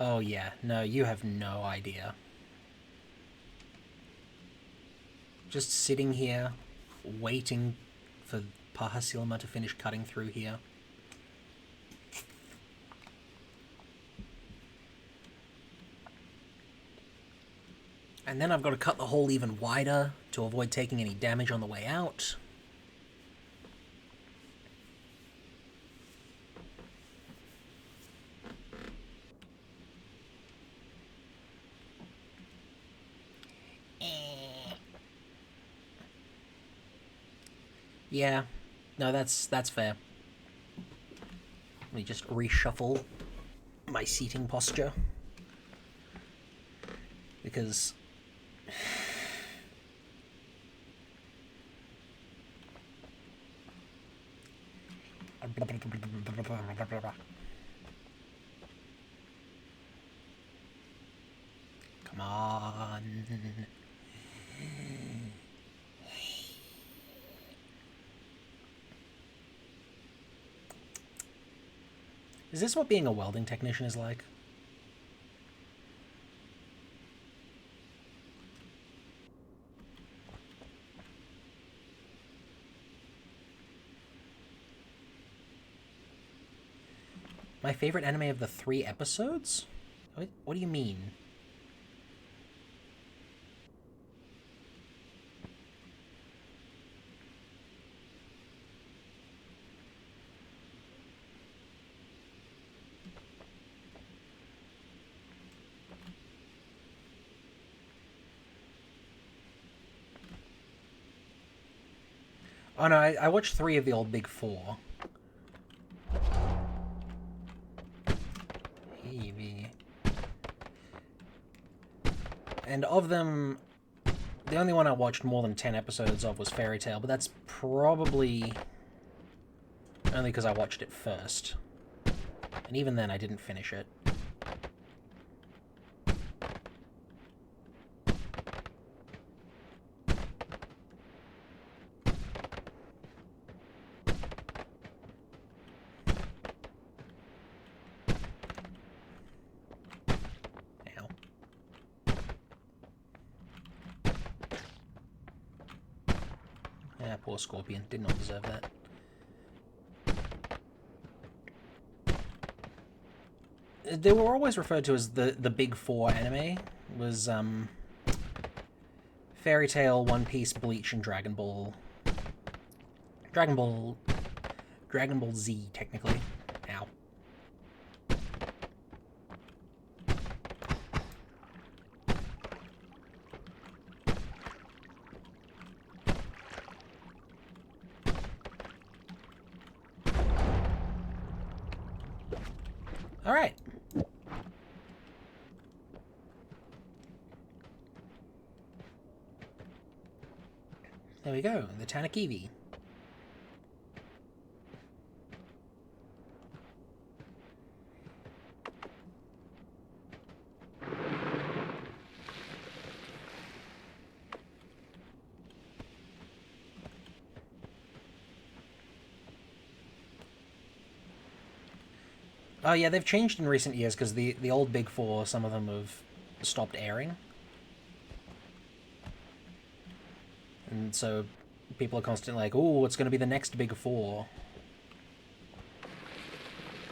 Oh yeah, no, you have no idea. Just sitting here, waiting for Paha Silma to finish cutting through here. And then I've got to cut the hole even wider to avoid taking any damage on the way out. Yeah, no, that's fair. Let me just reshuffle my seating posture. Because... Come on. Is this what being a welding technician is like? My favorite anime of the 3 episodes? What do you mean? Oh no, I watched 3 of the old Big 4. And of them, the only one I watched more than 10 episodes of was Fairy Tail, but that's probably only because I watched it first. And even then, I didn't finish it. Yeah, poor Scorpion. Did not deserve that. They were always referred to as the Big 4 anime. Was, Fairy Tail, One Piece, Bleach, and Dragon Ball. Dragon Ball Z, technically. Ow. Alright. There we go, the Tanakivi. Oh yeah, they've changed in recent years because the old Big 4, some of them have stopped airing. And so people are constantly like, "Oh, it's going to be the next Big Four."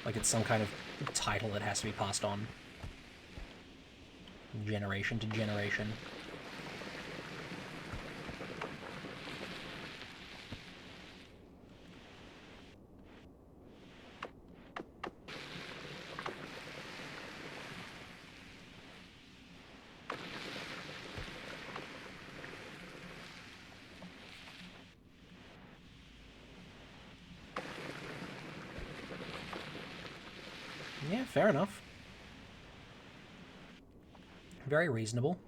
Like it's some kind of title that has to be passed on generation to generation. Yeah, fair enough. Very reasonable.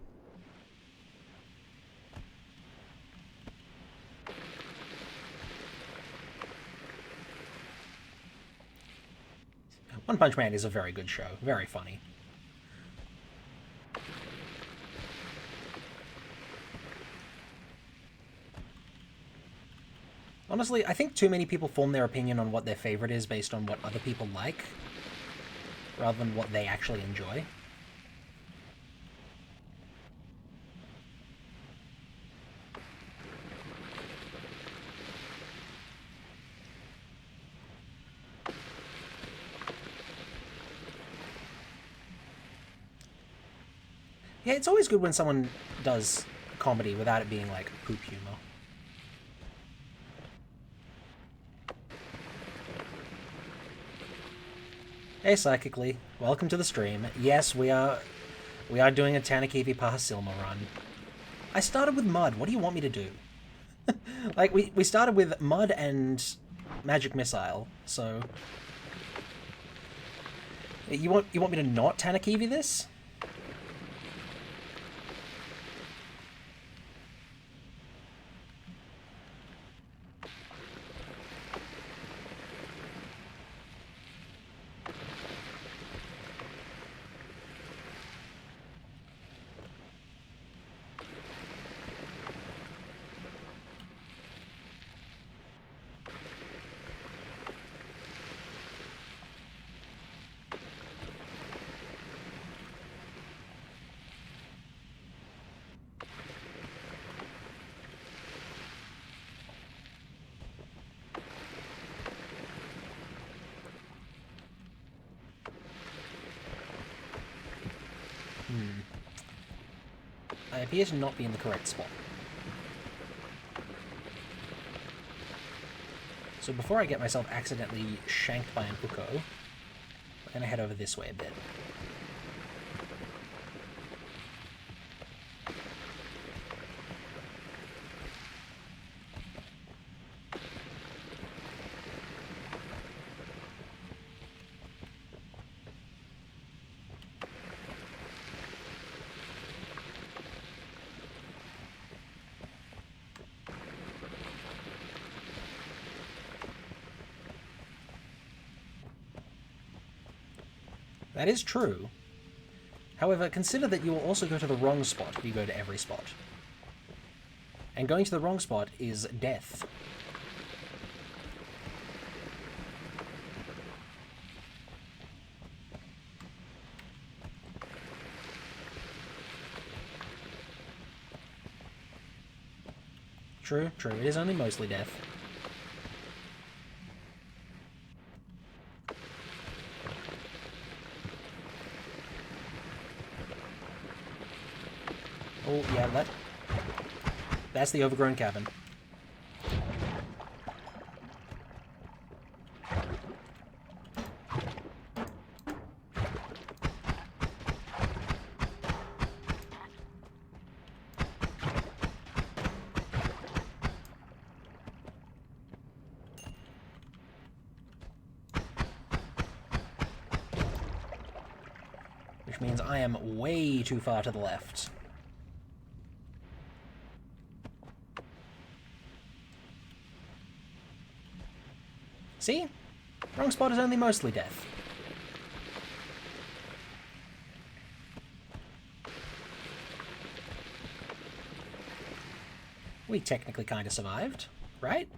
One Punch Man is a very good show. Very funny. Honestly, I think too many people form their opinion on what their favorite is based on what other people like, rather than what they actually enjoy. Yeah, it's always good when someone does comedy without it being like poop humor. Hey, Psychically, welcome to the stream. Yes, we are doing a Tanakivi Pahasilma run. I started with Mud. What do you want me to do? Like, we started with Mud and Magic Missile, so... You want me to not Tanakivi this? I appear to not be in the correct spot. So before I get myself accidentally shanked by an Uko, we're going to head over this way a bit. That is true. However, consider that you will also go to the wrong spot if you go to every spot. And going to the wrong spot is death. True, true. It is only mostly death. Oh, yeah, that's the overgrown cabin. Which means I am way too far to the left. See? Wrong spot is only mostly death. We technically kind of survived, right?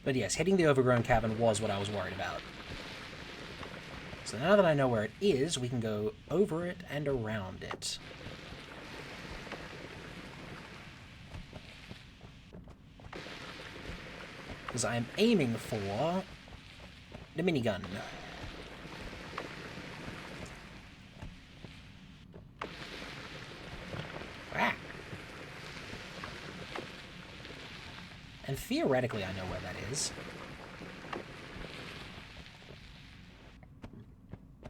But yes, hitting the overgrown cavern was what I was worried about. So now that I know where it is, we can go over it and around it. Because I am aiming for the minigun. Ah. And theoretically I know where that is.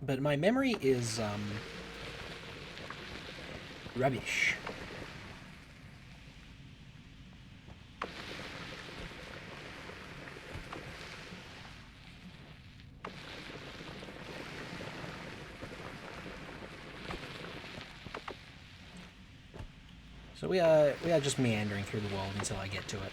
But my memory is, rubbish. So we are just meandering through the world until I get to it.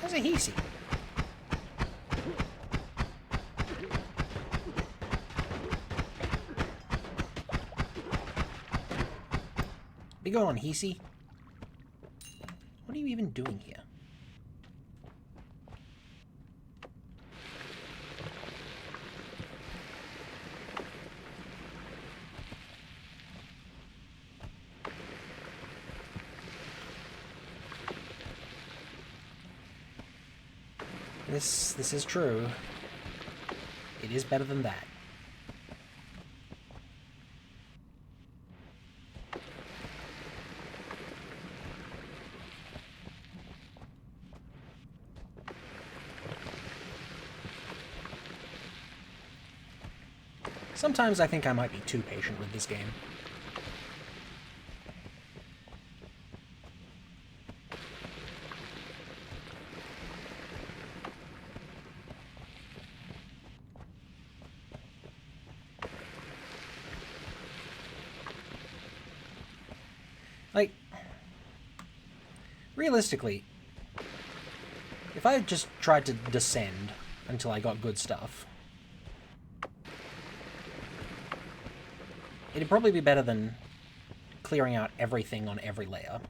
How's a Hisi? Be going on, Hisi. What are you even doing here? This is true. It is better than that. Sometimes I think I might be too patient with this game. Like, realistically, if I had just tried to descend until I got good stuff, it'd probably be better than clearing out everything on every layer.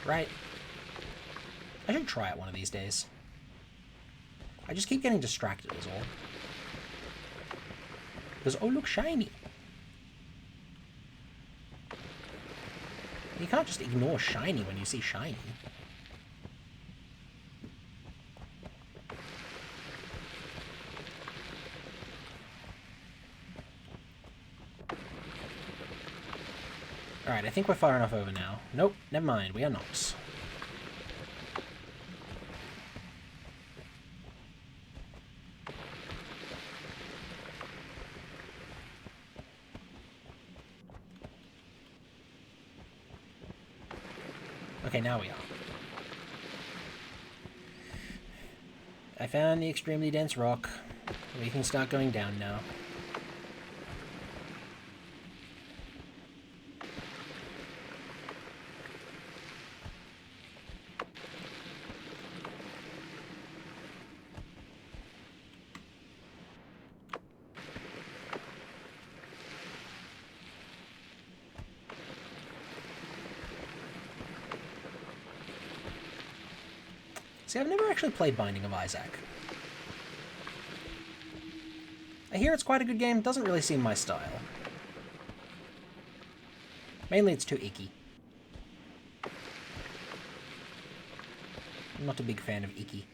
Right? I should try it one of these days. I just keep getting distracted is all. Because, oh look, shiny! You can't just ignore shiny when you see shiny. Alright, I think we're far enough over now. Nope, never mind, we are not. Okay, now we are. I found the extremely dense rock. We can start going down now. See, I've never actually played Binding of Isaac. I hear it's quite a good game, doesn't really seem my style. Mainly it's too icky. I'm not a big fan of icky.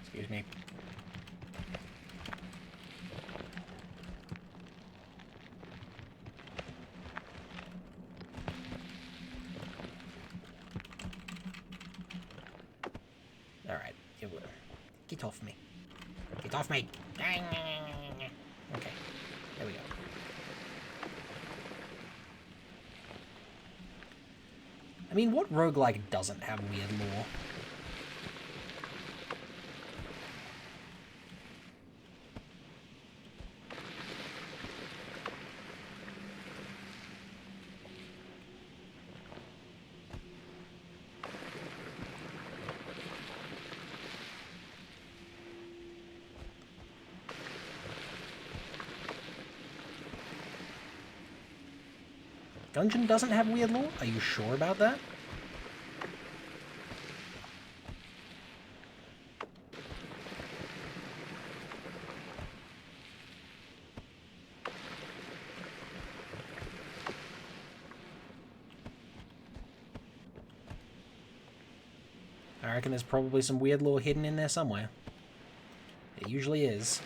Excuse me. Alright, get off me. Get off me! Okay, there we go. I mean, what roguelike doesn't have weird lore? Dungeon doesn't have weird lore? Are you sure about that? I reckon there's probably some weird lore hidden in there somewhere. It usually is.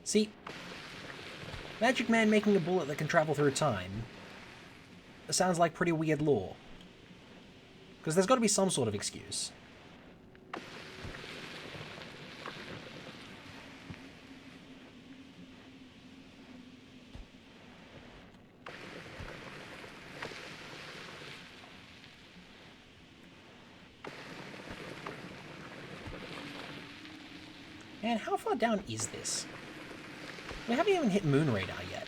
See, Magic Man making a bullet that can travel through time sounds like pretty weird lore. Because there's got to be some sort of excuse. And how far down is this? We haven't even hit Moon Radar yet.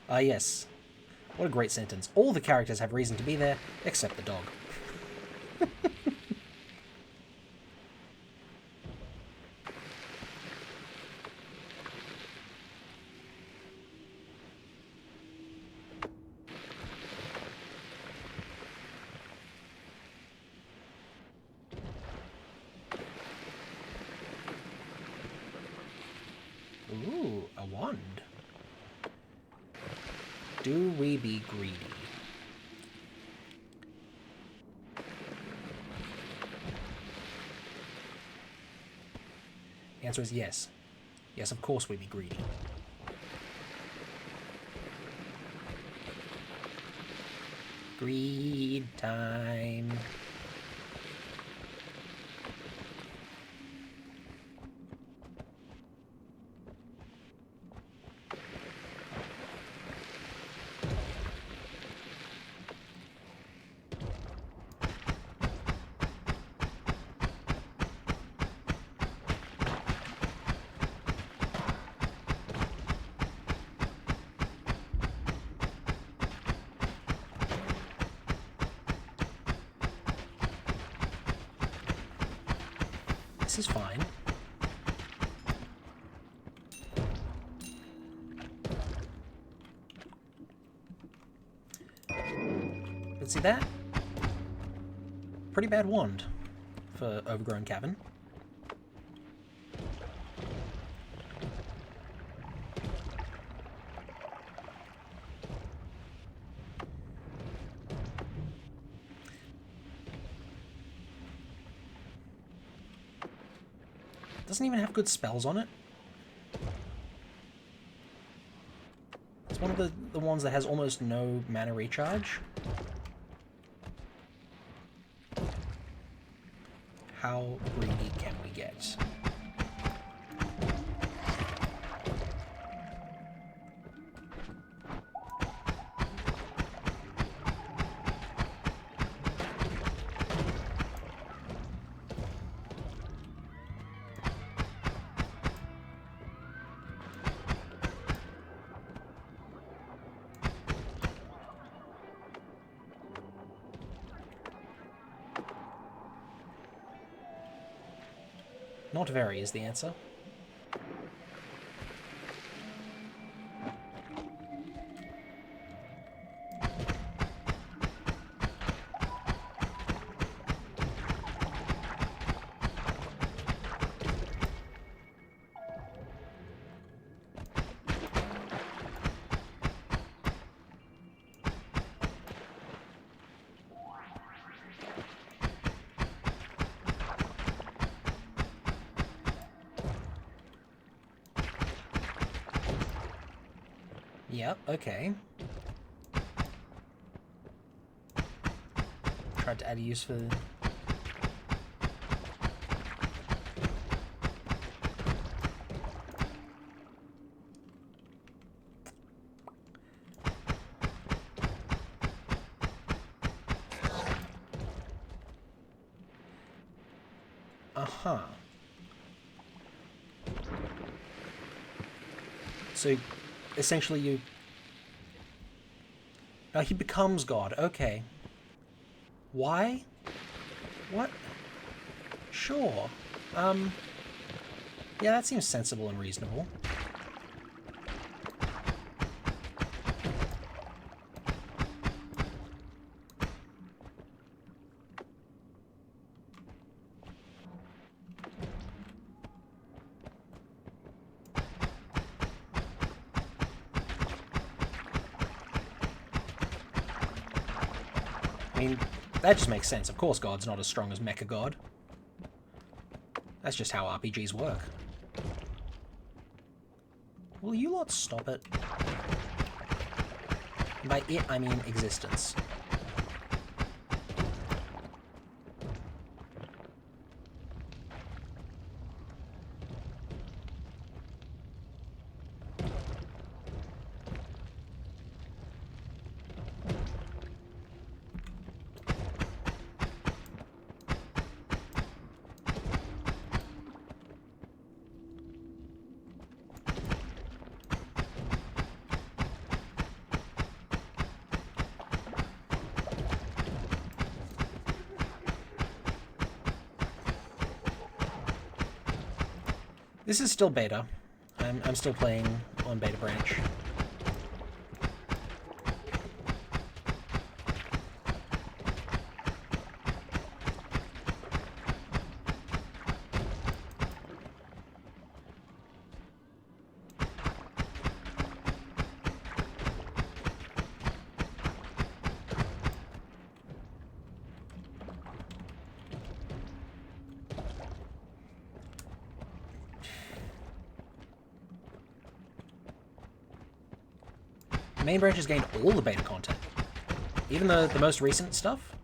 Ah, yes. What a great sentence. All the characters have reason to be there, except the dog. Ooh, a wand. Do we be greedy? The answer is yes. Yes, of course we be greedy. Greed time. This is fine. Let's see that. Pretty bad wand for Overgrown Cavern. Doesn't even have good spells on it. It's one of the ones that has almost no mana recharge. How greedy can we get? Not very is the answer. Yep, okay. Tried to add a use for... Uh-huh. So, essentially you... Oh, he becomes God. Okay. Why? What? Sure. Yeah, that seems sensible and reasonable. I mean, that just makes sense. Of course God's not as strong as Mecha God. That's just how RPGs work. Will you lot stop it? By it, I mean existence. This is still beta. I'm still playing on beta branch. The main branch has gained all the beta content. Even the most recent stuff.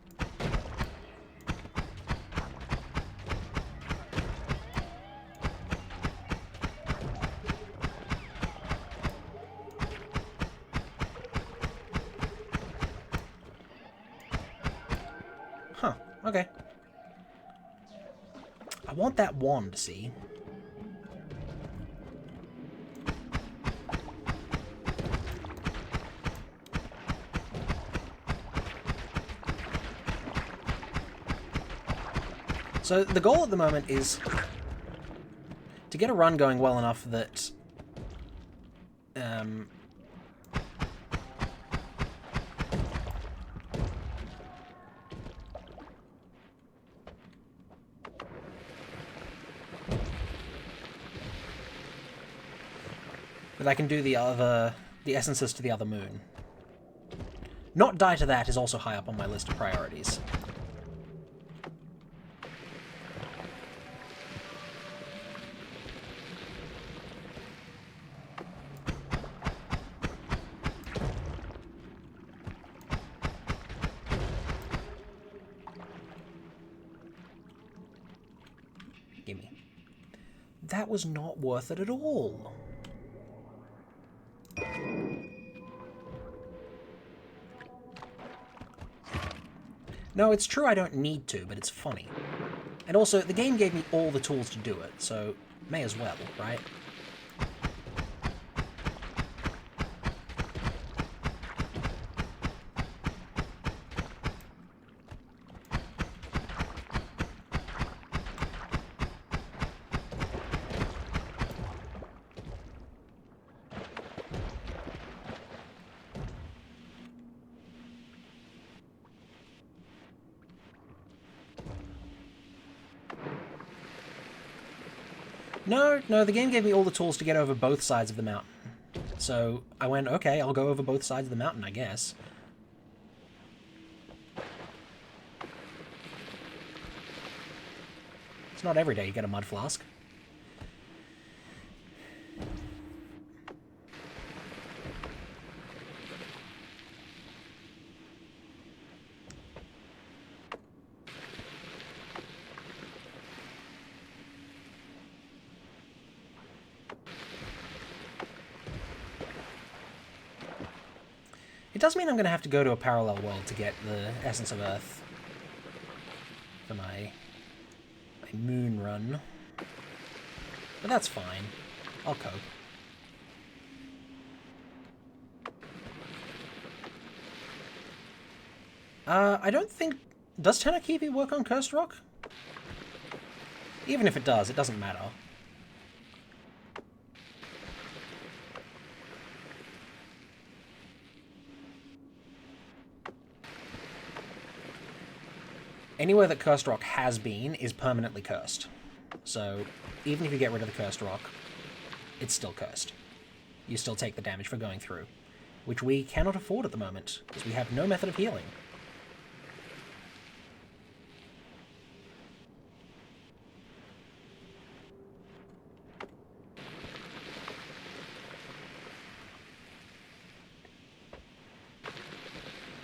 Huh, okay. I want that wand, see? So the goal at the moment is to get a run going well enough that that I can do the essences to the other moon. Not die to that is also high up on my list of priorities. Gimme. That was not worth it at all. No, it's true I don't need to, but it's funny. And also, the game gave me all the tools to do it, so may as well, right? No, the game gave me all the tools to get over both sides of the mountain. So I went, okay, I'll go over both sides of the mountain, I guess. It's not every day you get a mud flask. It does mean I'm going to have to go to a parallel world to get the Essence of Earth for my moon run. But that's fine. I'll cope. I don't think... Does Tanakibi work on Cursed Rock? Even if it does, it doesn't matter. Anywhere that Cursed Rock has been is permanently cursed. So, even if you get rid of the Cursed Rock, it's still cursed. You still take the damage for going through, which we cannot afford at the moment, because we have no method of healing.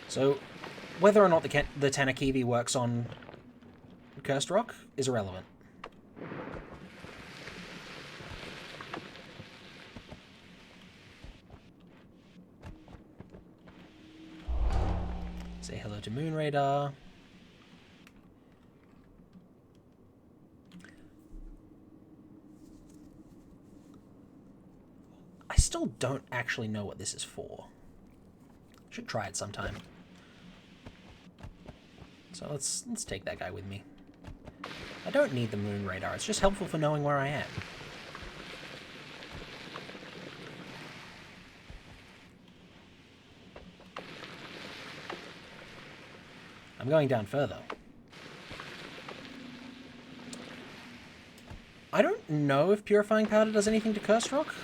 So, whether or not the Tanakibi works on Cursed Rock is irrelevant. Say hello to Moon Radar. I still don't actually know what this is for. Should try it sometime. So let's take that guy with me. I don't need the Moon Radar, it's just helpful for knowing where I am. I'm going down further. I don't know if Purifying Powder does anything to Cursed Rock.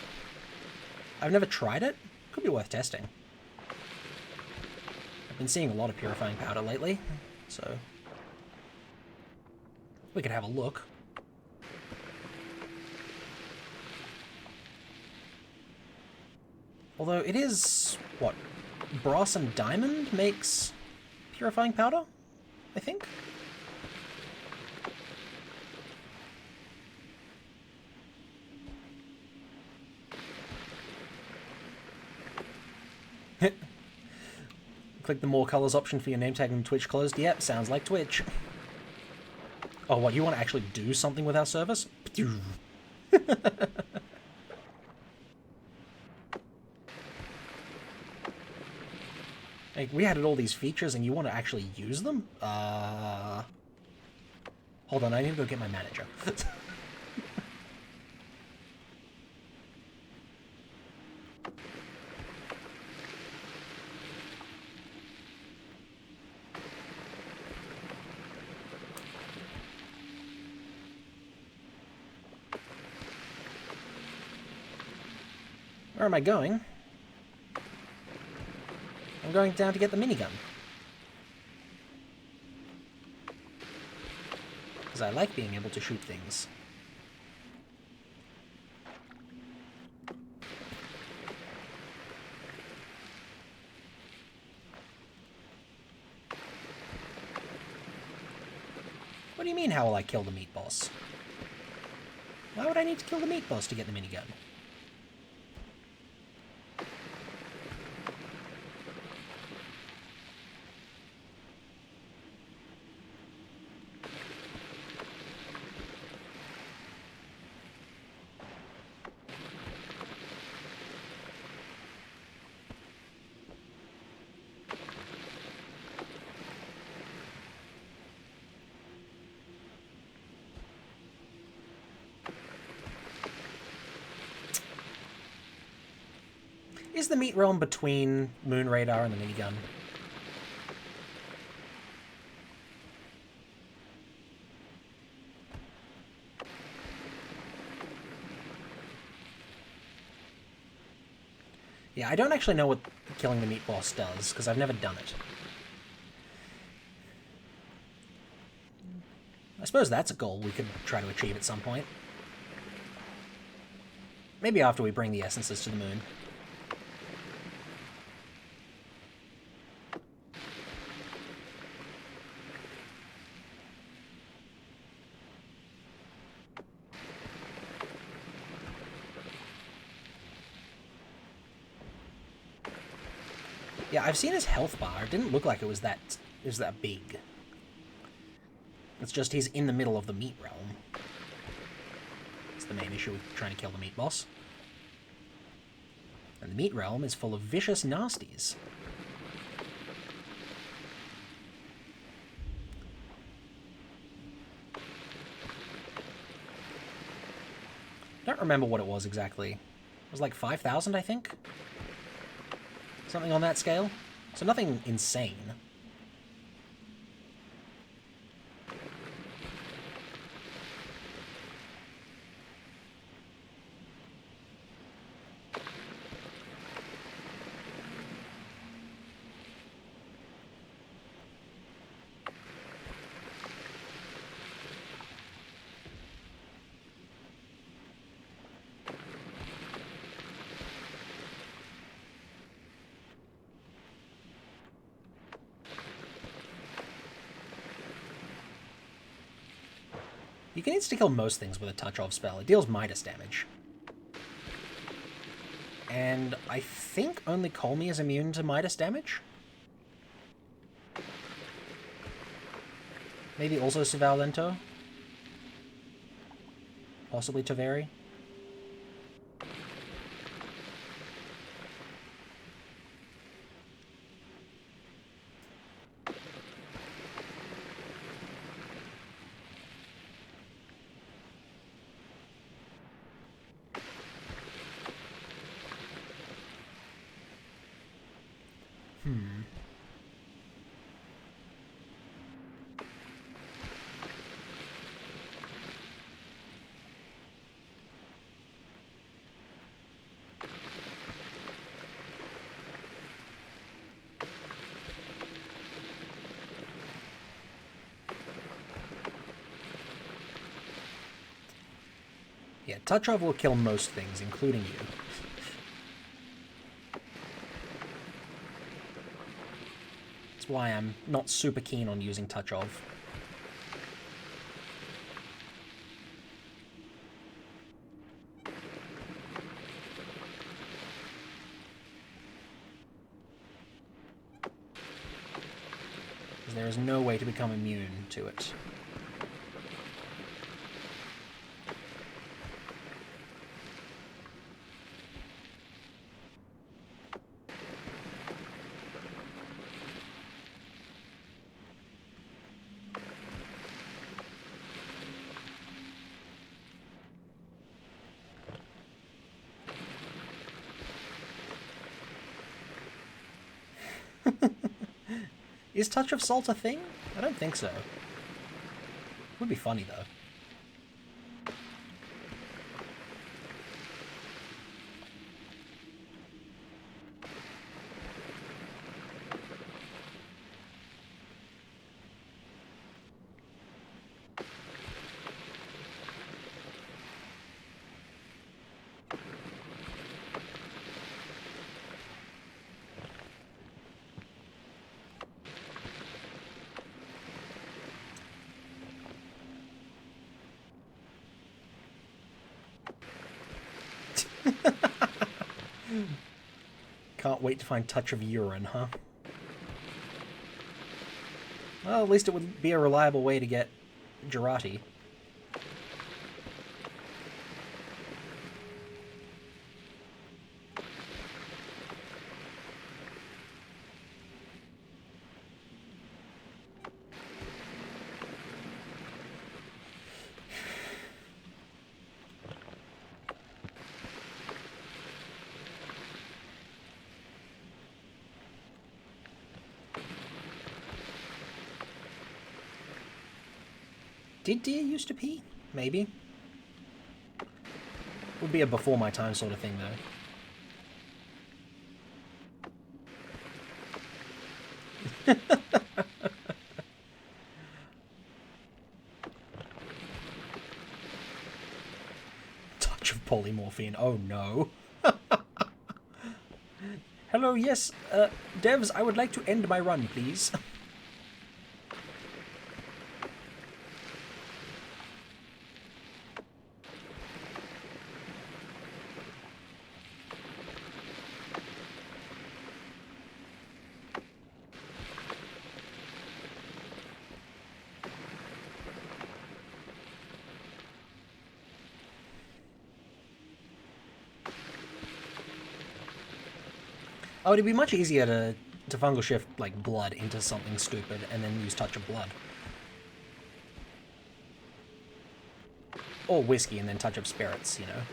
I've never tried it. Could be worth testing. I've been seeing a lot of Purifying Powder lately, so we could have a look. Although it is, what, brass and diamond makes Purifying Powder, I think? Click the more colors option for your name tag and Twitch closed. Yep, sounds like Twitch. Oh, what, you want to actually do something with our service? Like, we added all these features and you want to actually use them? Hold on, I need to go get my manager. Where am I going? I'm going down to get the minigun. Because I like being able to shoot things. What do you mean, how will I kill the meat boss? Why would I need to kill the meat boss to get the minigun? Is the meat realm between Moon Radar and the minigun? Yeah, I don't actually know what killing the meat boss does, because I've never done it. I suppose that's a goal we could try to achieve at some point. Maybe after we bring the essences to the moon. Yeah, I've seen his health bar. It didn't look like it was that big. It's just he's in the middle of the meat realm. It's the main issue with trying to kill the meat boss. And the meat realm is full of vicious nasties. I don't remember what it was exactly. It was like 5,000, I think? Something on that scale. So nothing insane. You can insta-kill most things with a touch-off spell. It deals Midas damage. And I think only Colmy is immune to Midas damage? Maybe also Sivalento? Possibly Taveri? Yeah, Touch of will kill most things, including you. That's why I'm not super keen on using Touch of. Because there is no way to become immune to it. Is Touch of Salt a thing? I don't think so. Would be funny, though. Can't wait to find Touch of Urine, huh? Well, at least it would be a reliable way to get Girati. Did deer used to pee? Maybe. Would be a before my time sort of thing, though. Touch of polymorphine. Oh no. Hello, yes, devs, I would like to end my run, please. Oh, it'd be much easier to fungal shift, like, blood into something stupid and then use Touch of Blood. Or whiskey and then Touch of Spirits, you know?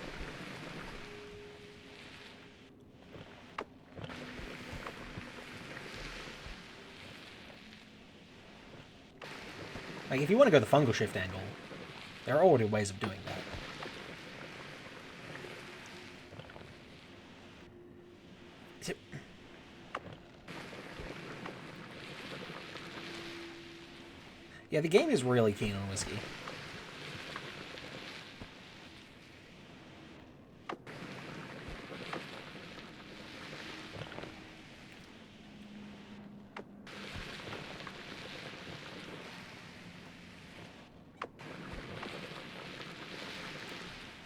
Like, if you want to go the fungal shift angle, there are already ways of doing that. Yeah, the game is really keen on whiskey.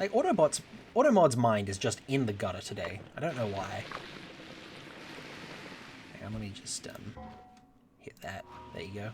Like, Automod's mind is just in the gutter today. I don't know why. Hang on, let me just, hit that. There you go.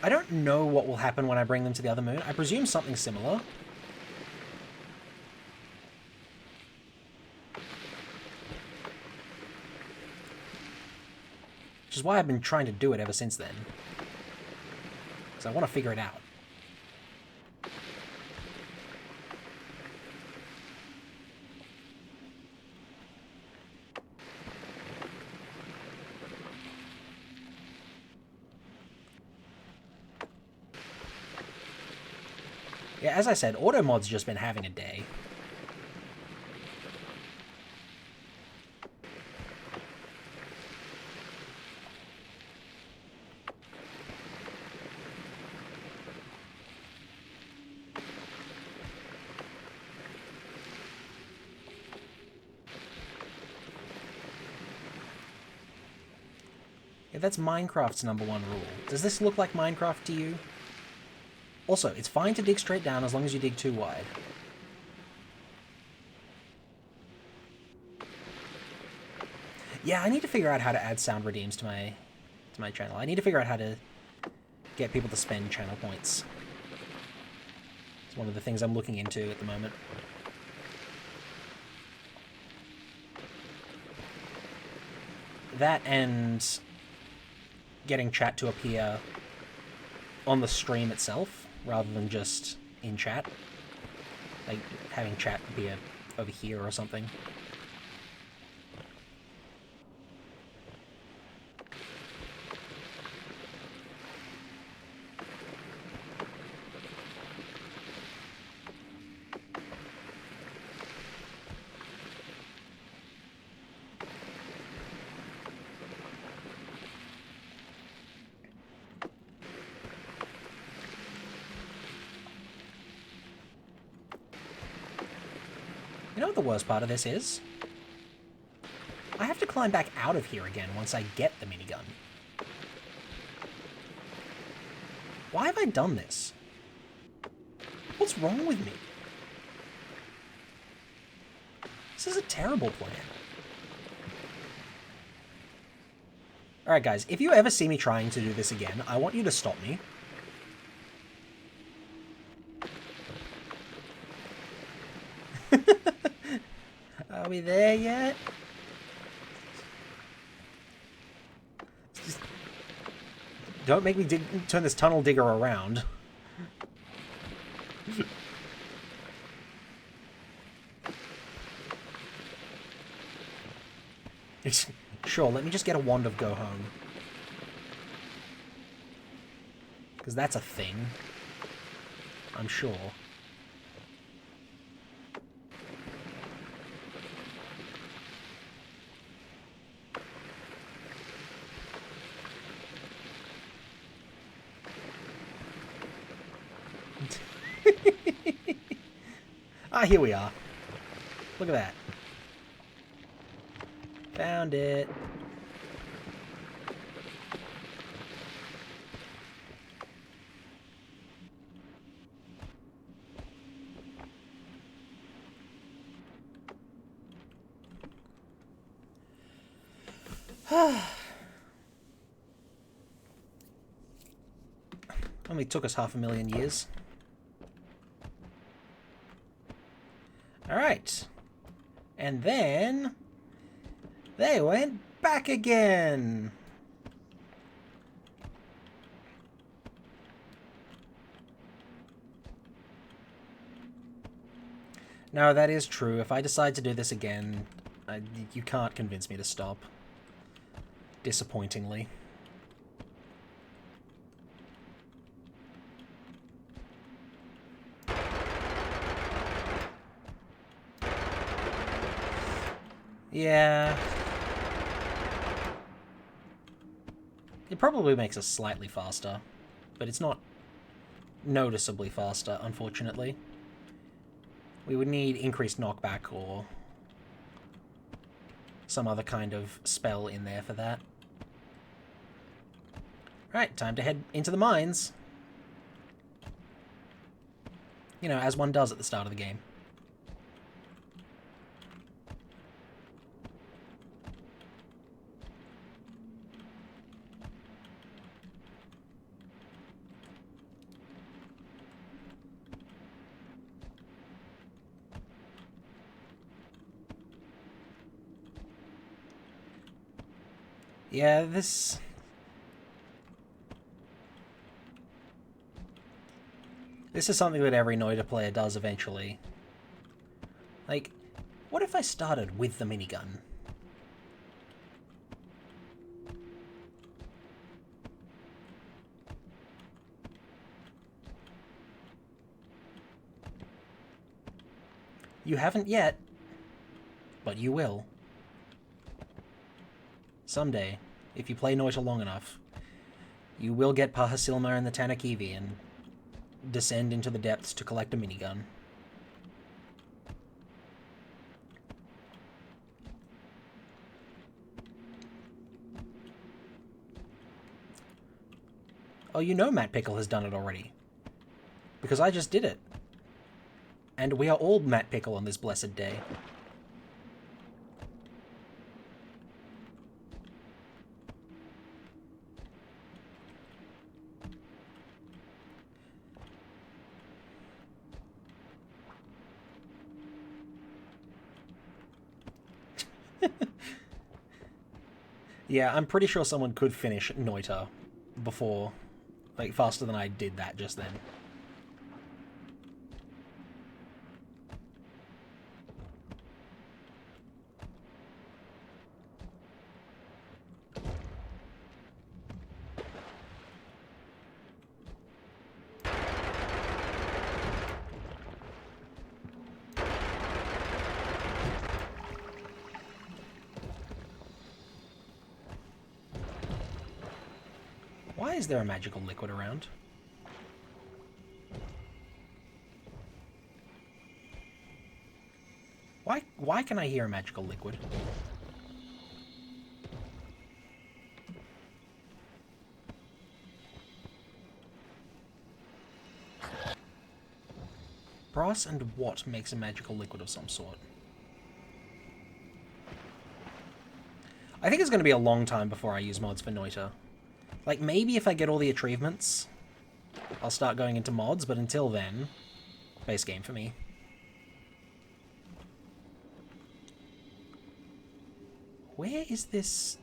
I don't know what will happen when I bring them to the other moon. I presume something similar. Which is why I've been trying to do it ever since then. Because I want to figure it out. Yeah, as I said, Automod's just been having a day. Yeah, that's Minecraft's #1 rule. Does this look like Minecraft to you? Also, it's fine to dig straight down as long as you dig too wide. Yeah, I need to figure out how to add sound redeems to my channel. I need to figure out how to get people to spend channel points. It's one of the things I'm looking into at the moment. That and getting chat to appear on the stream itself rather than just in chat. Like having chat appear over here or something. You know what the worst part of this is? I have to climb back out of here again once I get the minigun. Why have I done this? What's wrong with me? This is a terrible plan. Alright guys, if you ever see me trying to do this again, I want you to stop me. Are we there yet? Just don't make me turn this tunnel digger around. Sure, let me just get a wand of go home. Because that's a thing. I'm sure. Ah, here we are. Look at that. Found it. Only took us 500,000 years. Alright. And then they went back again. No, that is true. If I decide to do this again, you can't convince me to stop. Disappointingly. Yeah. It probably makes us slightly faster, but it's not noticeably faster, unfortunately. We would need increased knockback or some other kind of spell in there for that. Right, time to head into the mines. You know, as one does at the start of the game. Yeah, this is something that every Noita player does eventually. Like, what if I started with the minigun? You haven't yet, but you will. Someday, if you play Noita long enough, you will get Pahasilma and the Tanakivi and descend into the depths to collect a minigun. Oh, you know Matt Pickle has done it already. Because I just did it. And we are all Matt Pickle on this blessed day. Yeah, I'm pretty sure someone could finish Noita before, like, faster than I did that just then. Why is there a magical liquid around? Why can I hear a magical liquid? Brass and what makes a magical liquid of some sort? I think it's going to be a long time before I use mods for Noita. Like, maybe if I get all the achievements, I'll start going into mods, but until then, base game for me. Where is this?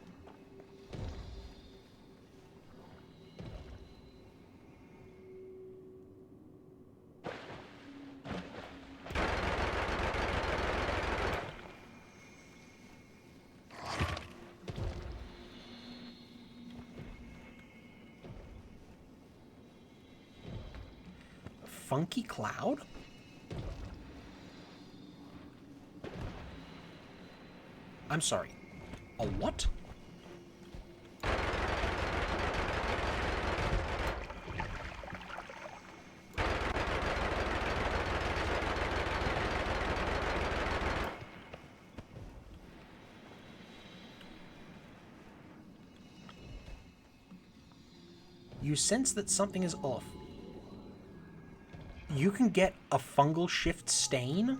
Funky cloud? I'm sorry. A what? You sense that something is off. You can get a fungal shift stain?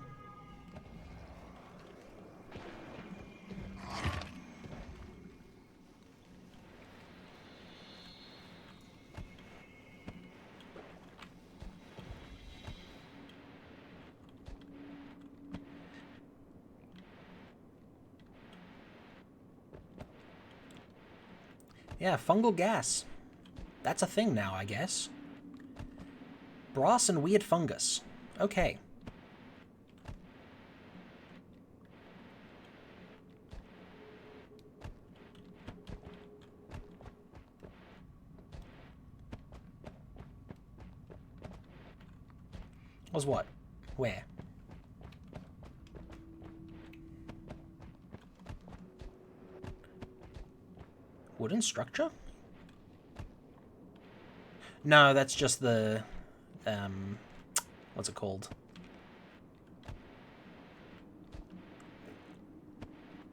Yeah, fungal gas. That's a thing now, I guess. Brass and weird fungus. Okay. Was what? Where? Wooden structure? No, that's just the... what's it called?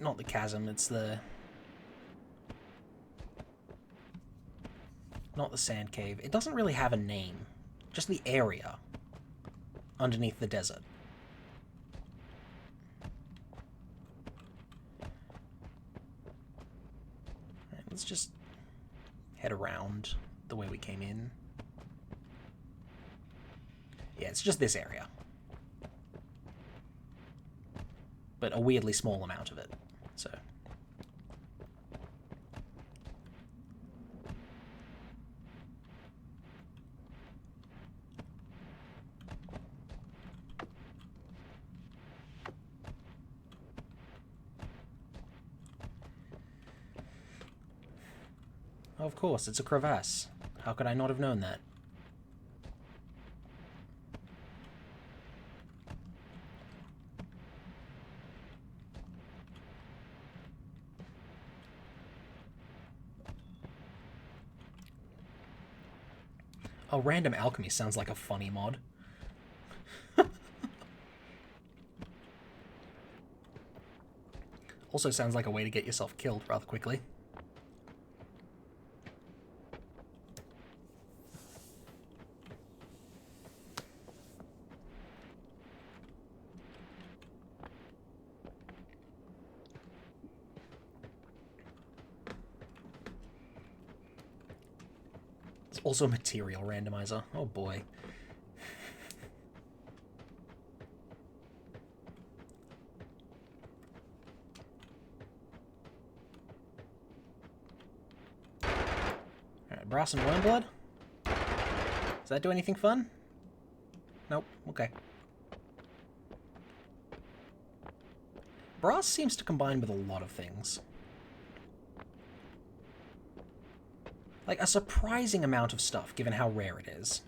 Not the chasm, it's the... Not the sand cave. It doesn't really have a name. Just the area underneath the desert. Right, let's just head around the way we came in. Yeah, it's just this area. But a weirdly small amount of it, so... Of course, it's a crevasse. How could I not have known that? Oh, random alchemy sounds like a funny mod. Also sounds like a way to get yourself killed rather quickly. It's also a material randomizer. Oh boy. Alright, brass and wormblood? Does that do anything fun? Nope. Okay. Brass seems to combine with a lot of things. Like, a surprising amount of stuff, given how rare it is.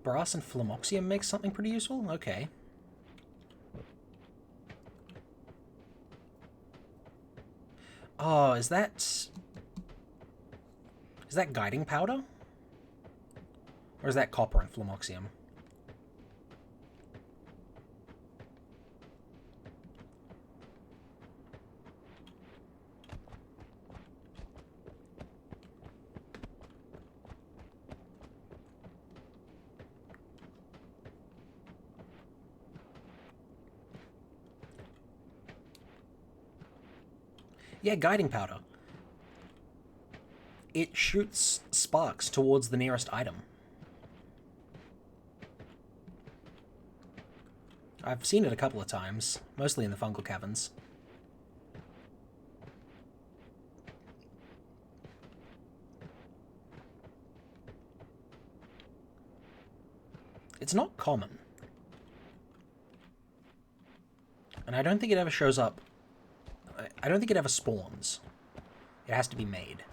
Brass and phlomoxium makes something pretty useful? Okay. Oh, is that guiding powder? Or is that copper and phlomoxium? Yeah, guiding powder. It shoots sparks towards the nearest item. I've seen it a couple of times, mostly in the fungal caverns. It's not common. And I don't think it ever shows up. I don't think it ever spawns. It has to be made.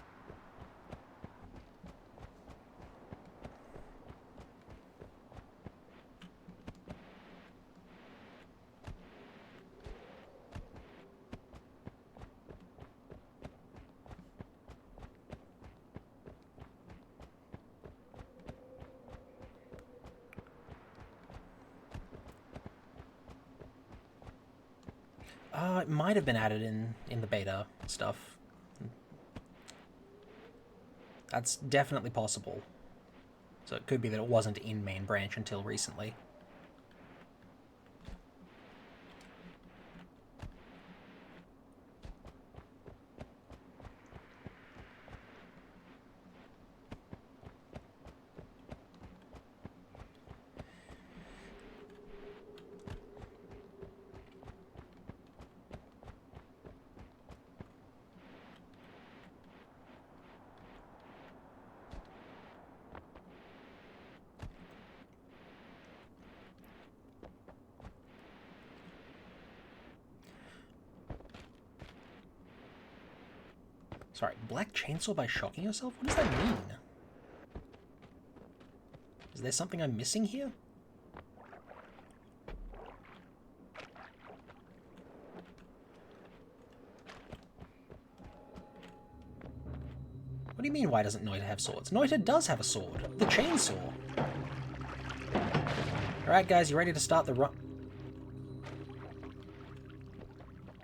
It might have been added in the beta stuff. That's definitely possible. So it could be that it wasn't in main branch until recently. Sorry, Black Chainsaw by shocking yourself? What does that mean? Is there something I'm missing here? What do you mean, why doesn't Noita have swords? Noita does have a sword. The chainsaw. Alright, guys, you ready to start the run?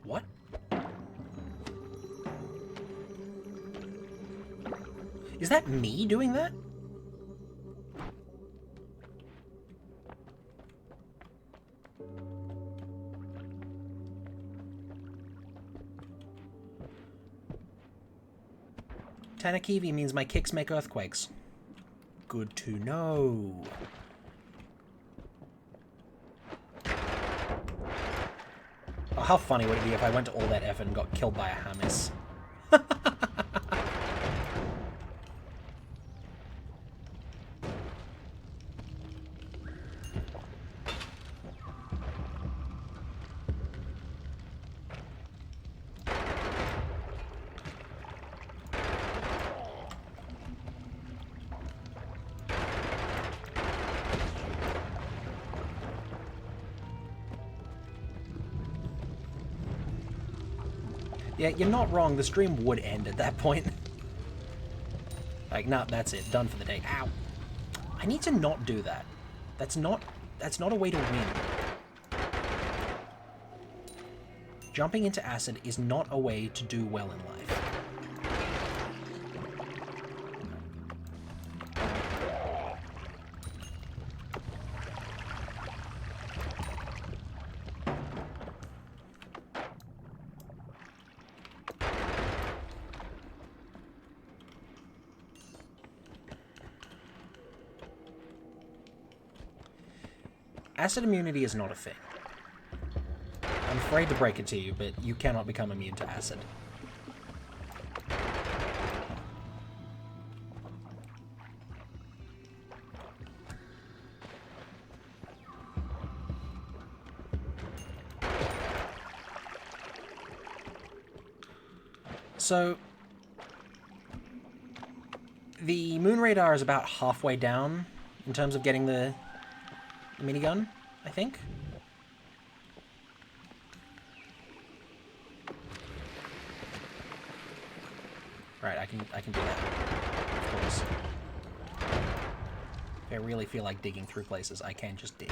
What? Is that me doing that? Tanakivi means my kicks make earthquakes. Good to know. Oh, how funny would it be if I went to all that effort and got killed by a Hamis? Yeah, you're not wrong. The stream would end at that point. Like, nah, that's it. Done for the day. Ow. I need to not do that. That's not a way to win. Jumping into acid is not a way to do well in life. Acid immunity is not a thing. I'm afraid to break it to you, but you cannot become immune to acid. So, the moon radar is about halfway down in terms of getting the minigun, I think. Right, I can do that. Of course. If I really feel like digging through places, I can just dig.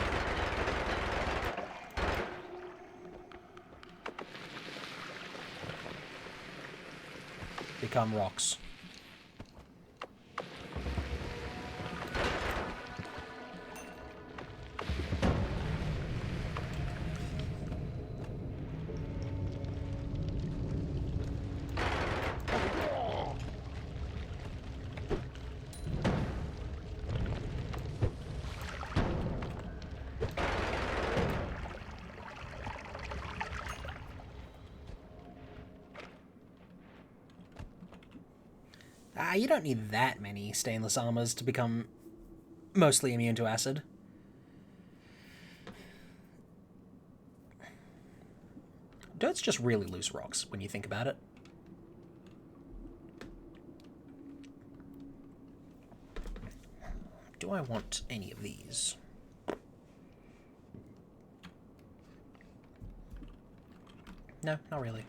Become rocks. You don't need that many stainless armors to become mostly immune to acid. Dirt's just really loose rocks when you think about it. do I want any of these? No, not really.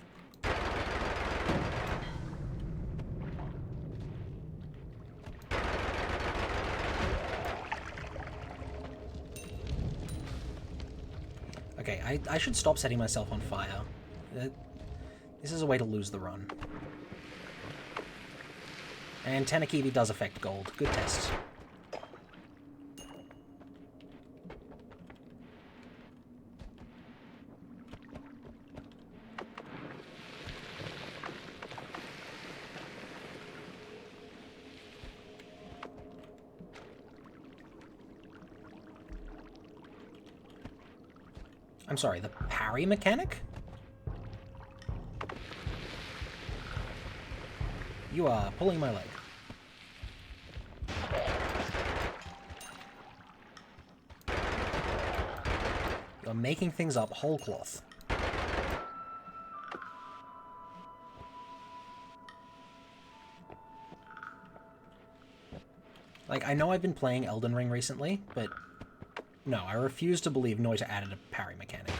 Okay, I should stop setting myself on fire. This is a way to lose the run. And Tanakibi does affect gold. Good test. I'm sorry, the parry mechanic? You are pulling my leg. You're making things up whole cloth. Like, I know I've been playing Elden Ring recently, but no, I refuse to believe Noita added a parry mechanic.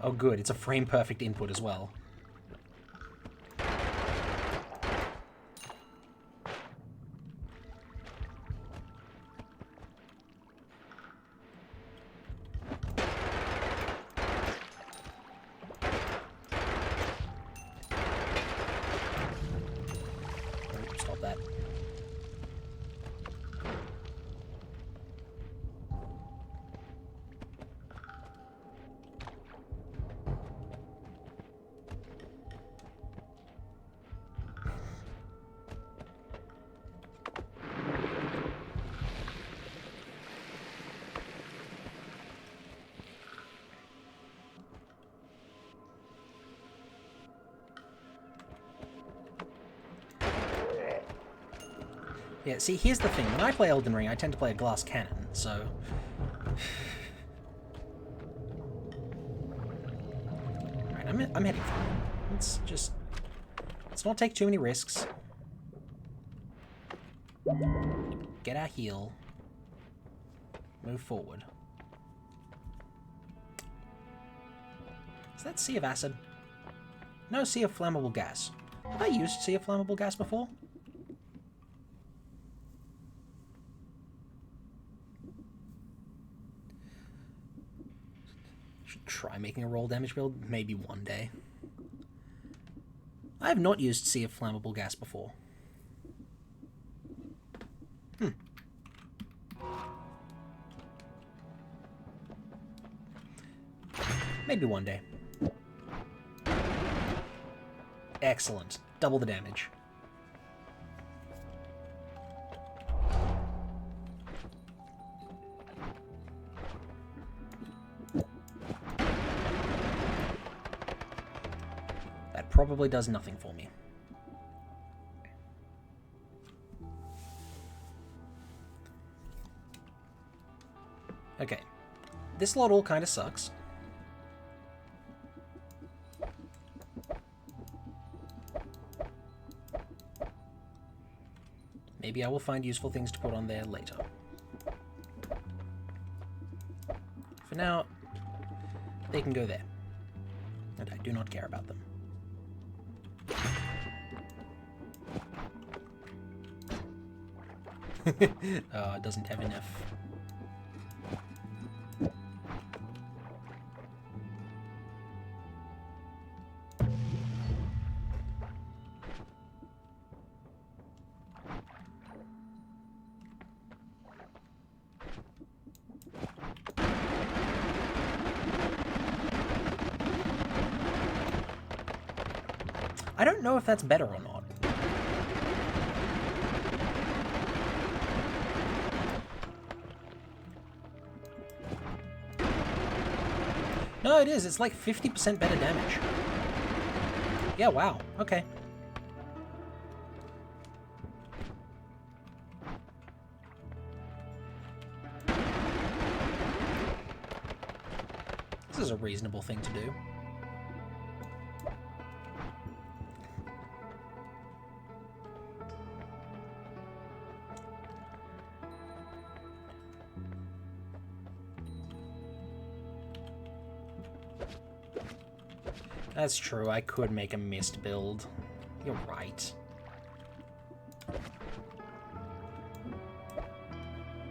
Oh good, it's a frame-perfect input as well. Stop that. Yeah, see, here's the thing. When I play Elden Ring, I tend to play a glass cannon, so... Alright, I'm heading for it. Let's just... Let's not take too many risks. Get our heal. Move forward. Is that Sea of Acid? No, Sea of Flammable Gas. Have I used Sea of Flammable Gas before? Try making a roll damage build, maybe one day. I have not used Sea of Flammable Gas before. Maybe one day. Excellent. Double the damage. Probably does nothing for me. Okay. This lot all kind of sucks. Maybe I will find useful things to put on there later. For now, they can go there. And I do not care about them. Oh, it doesn't have enough. I don't know if that's better or not. No, it is. It's like 50% better damage. Yeah, wow. Okay. This is a reasonable thing to do. That's true, I could make a mist build. You're right.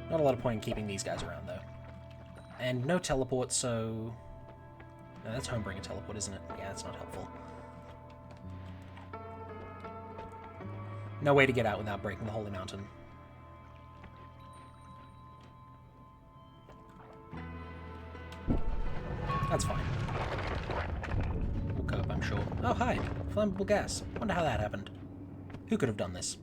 Not a lot of point in keeping these guys around, though. And no teleport, so... No, that's Homebringer teleport, isn't it? Yeah, that's not helpful. No way to get out without breaking the Holy Mountain. That's fine. We'll cope, I'm sure. Oh, hi! Flammable gas. Wonder how that happened. Who could have done this?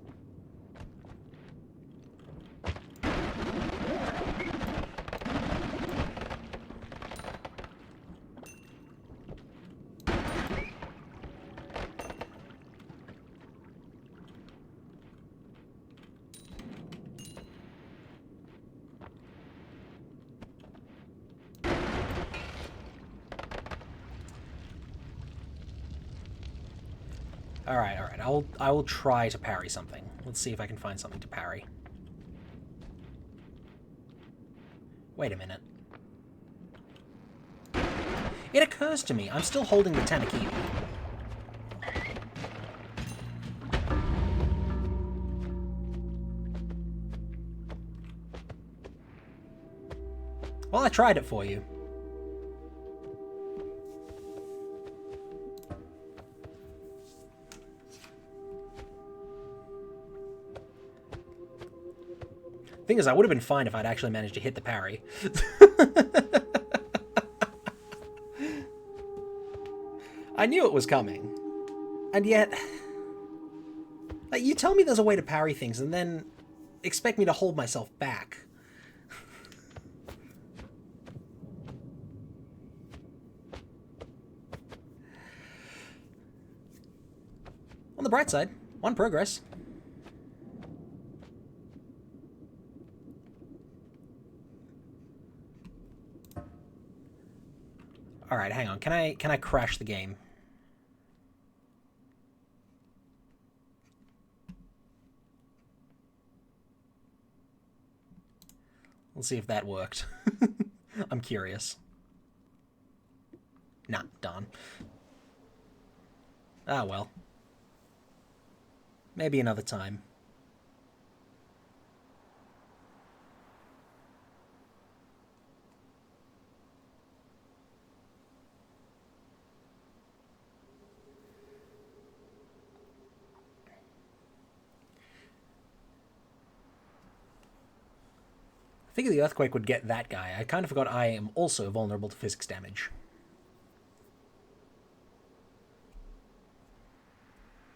Alright, alright. I will try to parry something. Let's see if I can find something to parry. Wait a minute. It occurs to me, I'm still holding the Tanakiwi. Well, I tried it for you. Thing is, I would have been fine if I'd actually managed to hit the parry. I knew it was coming. And yet... Like, you tell me there's a way to parry things, and then expect me to hold myself back. On the bright side, 1 progress. Alright, hang on. Can I crash the game? Let's see if that worked. I'm curious. Nah, darn. Ah, well. Maybe another time. I figured the earthquake would get that guy. I kind of forgot I am also vulnerable to physics damage.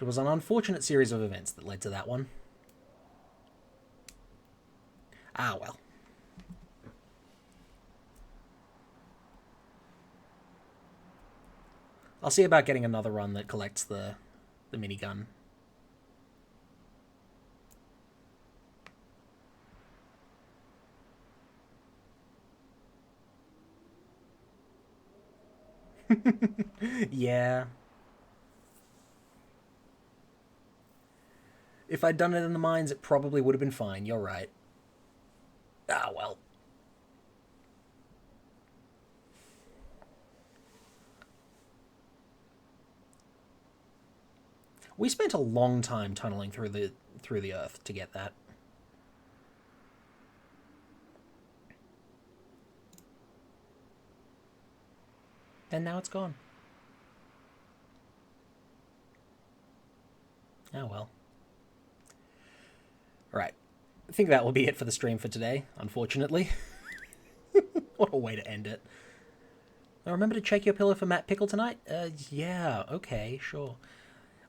It was an unfortunate series of events that led to that one. Ah, well. I'll see about getting another run that collects the minigun. Yeah. If I'd done it in the mines, it probably would have been fine. You're right. Ah, well. We spent a long time tunneling through the earth to get that. And now it's gone. Oh well. Right. I think that will be it for the stream for today, unfortunately. What a way to end it. Now remember to check your pillow for Matt Pickle tonight? Yeah, okay, sure.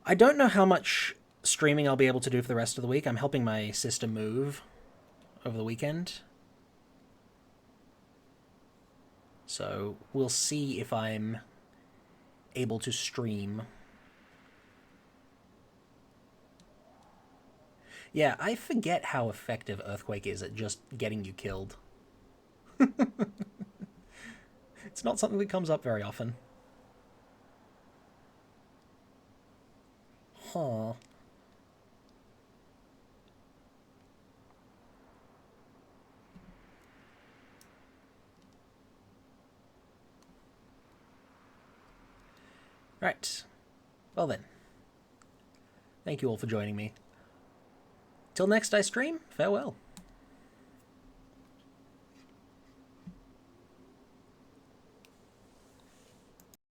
I don't know how much streaming I'll be able to do for the rest of the week. I'm helping my sister move over the weekend. So we'll see if I'm able to stream. Yeah, I forget how effective Earthquake is at just getting you killed. It's not something that comes up very often. Huh. Right. Well then. Thank you all for joining me. Till next I stream, farewell.